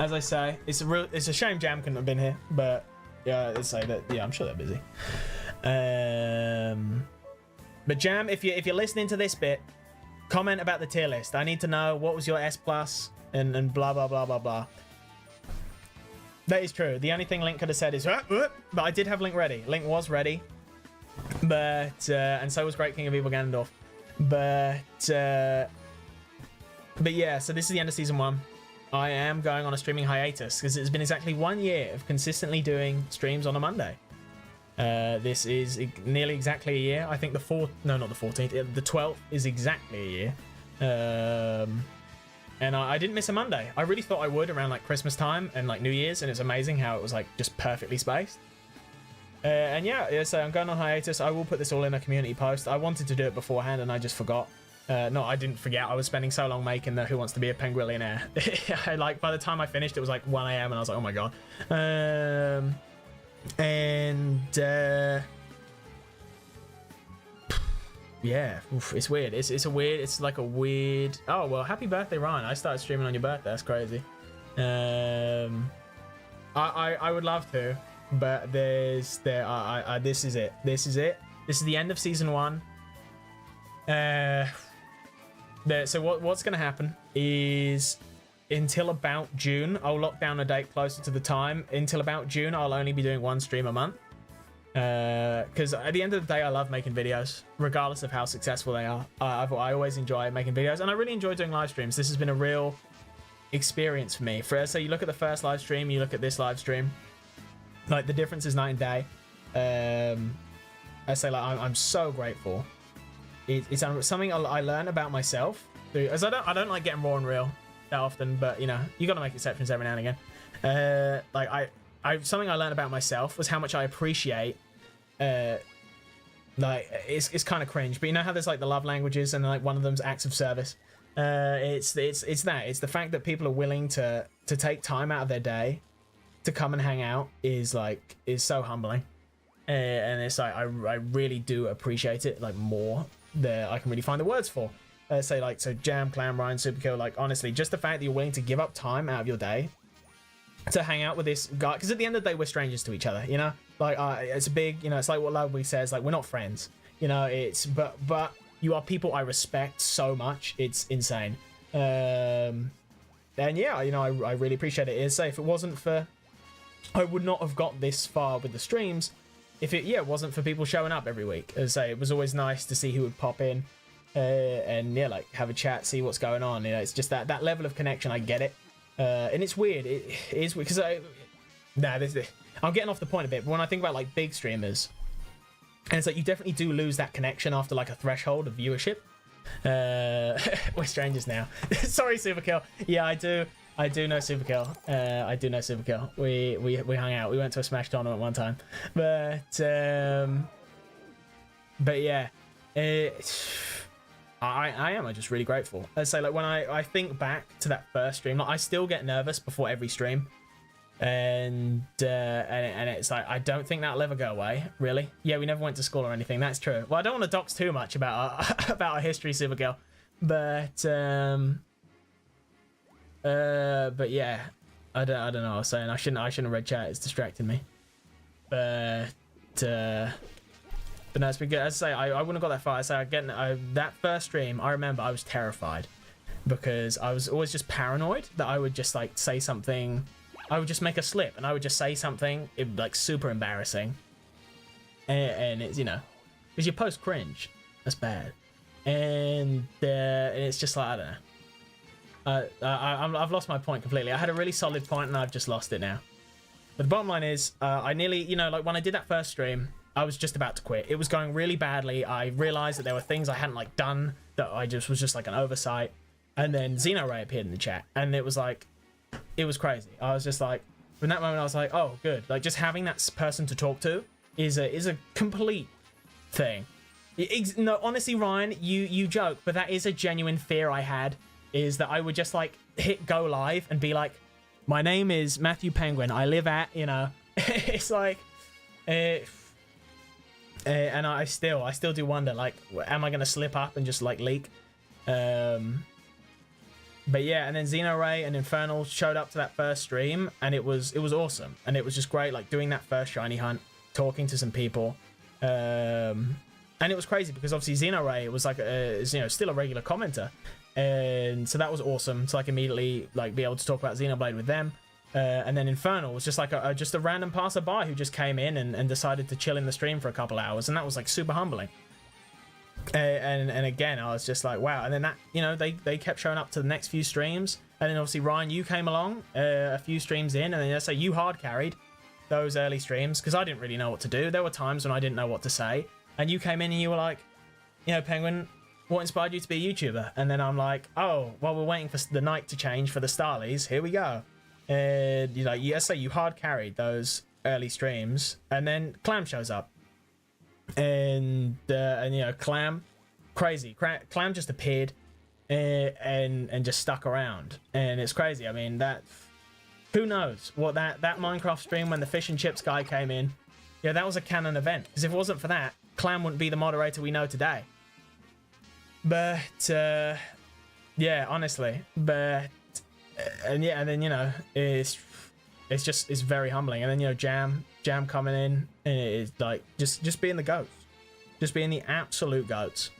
As I say, it's a shame Jam couldn't have been here, but yeah, let's say that. Yeah, I'm sure they're busy. But Jam, if you're listening to this bit, comment about the tier list. I need to know what was your S plus and blah blah blah blah blah. That is true. The only thing Link could have said is, but I did have Link ready. Link was ready, but and so was Great King of Evil Ganondorf. But yeah, so this is the end of season 1. I am going on a streaming hiatus because it's been exactly 1 year of consistently doing streams on a Monday. This is nearly exactly a year. I think the 14th, the 12th is exactly a year. And I didn't miss a Monday. I really thought I would around like Christmas time and like New Year's, and it's amazing how it was like just perfectly spaced. And yeah, so I'm going on hiatus. I will put this all in a community post. I wanted to do it beforehand and I just forgot. No, I didn't forget. I was spending so long making the Who Wants to Be a Penguillionaire. Like by the time I finished, it was like 1 a.m. and I was like, oh my god. Yeah, it's weird. It's like a weird. Oh well, happy birthday, Ryan! I started streaming on your birthday. That's crazy. I would love to. but this is it. This is it. This is the end of season 1. So what's going to happen is until about June, I'll lock down a date closer to the time. Until about June, I'll only be doing 1 stream a month. Because at the end of the day, I love making videos, regardless of how successful they are. I always enjoy making videos, and I really enjoy doing live streams. This has been a real experience for me. So you look at the first live stream, you look at this live stream, like the difference is night and day. I say, like, I'm so grateful. It's something I learn about myself, as I don't like getting raw and real that often, but you know, you got to make exceptions every now and again. Like something I learned about myself was how much I appreciate. Like it's kind of cringe, but you know how there's like the love languages, and like one of them's acts of service. It's the fact that people are willing to take time out of their day to come and hang out is so humbling, and it's like I really do appreciate it, like, more than I can really find the words for. So Jam, Clam, Ryan, Superkill, like, honestly, just the fact that you're willing to give up time out of your day to hang out with this guy, because at the end of the day, we're strangers to each other, you know? Like, it's a big, you know, it's like what Lovely says, like, we're not friends, you know? It's, but you are people I respect so much, it's insane. And yeah, you know, I really appreciate it. If it wasn't for, I would not have got this far with the streams if it wasn't for people showing up every week. As I say, it was always nice to see who would pop in, and yeah, like, have a chat, see what's going on. You know, it's just that level of connection. I get it. And it's weird. It is weird because I'm getting off the point a bit. But when I think about like big streamers, and it's like you definitely do lose that connection after like a threshold of viewership. We're strangers now. Sorry, Superkill. Yeah, I do know Superkill. I do know Superkill. We hung out. We went to a Smash tournament one time. But yeah, I am just really grateful. I'd say, like, when I think back to that first stream, like, I still get nervous before every stream, and it's like I don't think that'll ever go away. Really? Yeah, we never went to school or anything. That's true. Well, I don't want to dox too much about our history, Supergirl, but yeah, I don't know what I was saying. I shouldn't have read chat. It's distracting me. But no, it's been good. As I say, I wouldn't have got that far. I say, again, that first stream, I remember I was terrified because I was always just paranoid that I would just like say something. I would just make a slip and I would just say something like super embarrassing. And it's, you know, because you post cringe. That's bad. And it's just like, I don't know. I've lost my point completely. I had a really solid point and I've just lost it now. But the bottom line is, I nearly, you know, like when I did that first stream, I was just about to quit. It was going really badly. I realized that there were things I hadn't like done that was just like an oversight. And then Xenoray appeared in the chat, and it was like, it was crazy. I was just like, from that moment, I was like, oh, good. Like, just having that person to talk to is a complete thing. No, honestly, Ryan, you joke, but that is a genuine fear I had, is that I would just like hit go live and be like, my name is Matthew Penguin. I live at, you know, it's like, and I still do wonder, like, am I gonna slip up and just like leak? But yeah, and then Xenoray and Infernal showed up to that first stream, and it was awesome, and it was just great, like doing that first shiny hunt, talking to some people, and it was crazy because obviously Xenoray was like still a regular commenter, and so that was awesome to like immediately like be able to talk about Xenoblade with them. And then Infernal was just like just a random passerby who just came in and decided to chill in the stream for a couple hours, and that was like super humbling. And again, I was just like, wow. And then that, you know, they kept showing up to the next few streams, and then obviously Ryan, you came along a few streams in, and then let's say you hard carried those early streams because I didn't really know what to do. There were times when I didn't know what to say, and you came in and you were like, you know, Penguin, what inspired you to be a YouTuber? And then I'm like, oh, well, we're waiting for the night to change for the Starlies. Here we go. And you know, let's say you hard carried those early streams, and then Clam shows up, and you know, Clam, crazy. Clam just appeared, and just stuck around, and it's crazy. I mean, that, who knows what that Minecraft stream when the fish and chips guy came in, yeah, that was a canon event, because if it wasn't for that, Clam wouldn't be the moderator we know today. But yeah, honestly, but. And yeah, and then, you know, it's very humbling. And then, you know, Jam coming in, and it's like just being the goats, just being the absolute goats.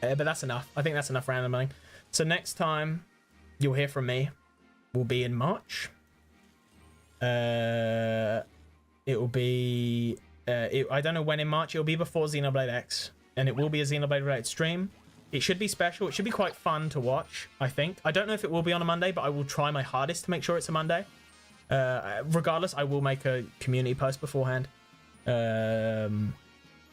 But that's enough. I think that's enough randoming. So next time you'll hear from me will be in March. It will be I don't know when in March. It'll be before Xenoblade X, and it will be a Xenoblade related stream. It should be special. It should be quite fun to watch, I think. I don't know if it will be on a Monday, but I will try my hardest to make sure it's a Monday. Regardless, I will make a community post beforehand. And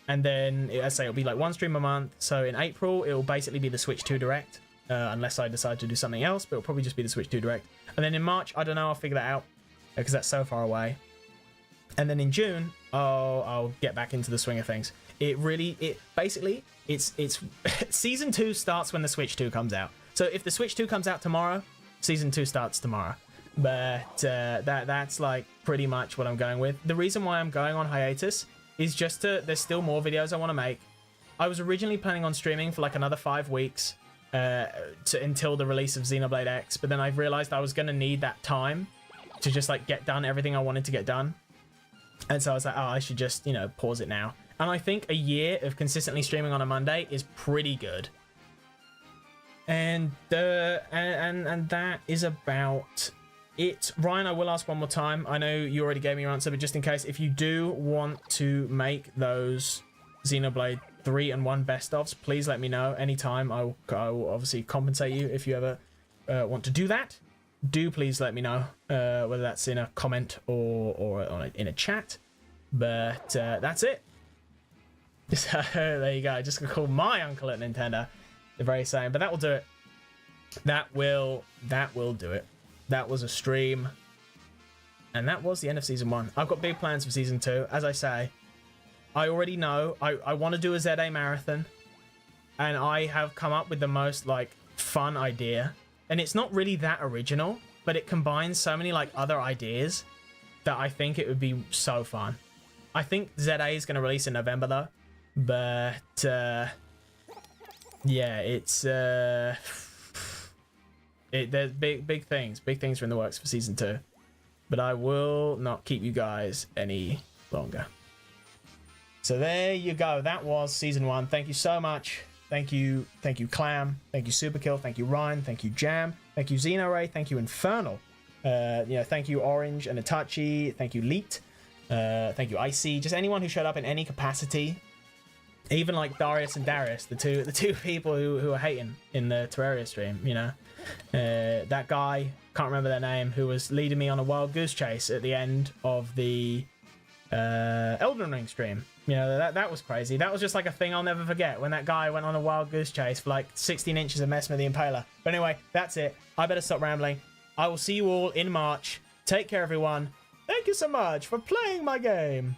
then, as I say, it'll be like one stream a month. So in April, it'll basically be the Switch 2 Direct, unless I decide to do something else, but it'll probably just be the Switch 2 Direct. And then in March, I don't know, I'll figure that out, because that's so far away. And then in June, I'll get back into the swing of things. Basically, it's Season 2 starts when the Switch 2 comes out. So if the Switch 2 comes out tomorrow, Season 2 starts tomorrow. But that's like pretty much what I'm going with. The reason why I'm going on hiatus is just there's still more videos I want to make. I was originally planning on streaming for like another 5 weeks until the release of Xenoblade X, but then I realized I was going to need that time to just like get done everything I wanted to get done. And so I was like, oh, I should just, you know, pause it now. And I think a year of consistently streaming on a Monday is pretty good. And that is about it. Ryan, I will ask one more time. I know you already gave me your answer, but just in case, if you do want to make those Xenoblade 3 and 1 best ofs, please let me know anytime. I will obviously compensate you if you ever want to do that. Do please let me know, whether that's in a comment or in a chat. But that's it. There you go. Just gonna call my uncle at Nintendo. The very same. But that will do it. That will do it. That was a stream. And that was the end of Season 1. I've got big plans for Season 2. As I say, I already know I want to do a ZA marathon. And I have come up with the most, like, fun idea. And it's not really that original, but it combines so many like other ideas that I think it would be so fun. I think ZA is going to release in November though, but yeah, it's there's big things are in the works for Season 2, but I will not keep you guys any longer. So there you go. That was Season 1. Thank you so much. Thank you, Clam. Thank you, Superkill. Thank you, Ryan. Thank you, Jam. Thank you, Xenoray. Thank you, Infernal. Thank you, Orange and Itachi. Thank you, Leet. Thank you, Icy. Just anyone who showed up in any capacity. Even like Darius and Darius, the two people who are hating in the Terraria stream. You know, that guy, can't remember their name, who was leading me on a wild goose chase at the end of the Elden Ring stream. You know, that was crazy. That was just like a thing I'll never forget, when that guy went on a wild goose chase for like 16 inches of Messmer the Impaler. But anyway, that's it. I better stop rambling. I will see you all in March. Take care, everyone. Thank you so much for playing my game.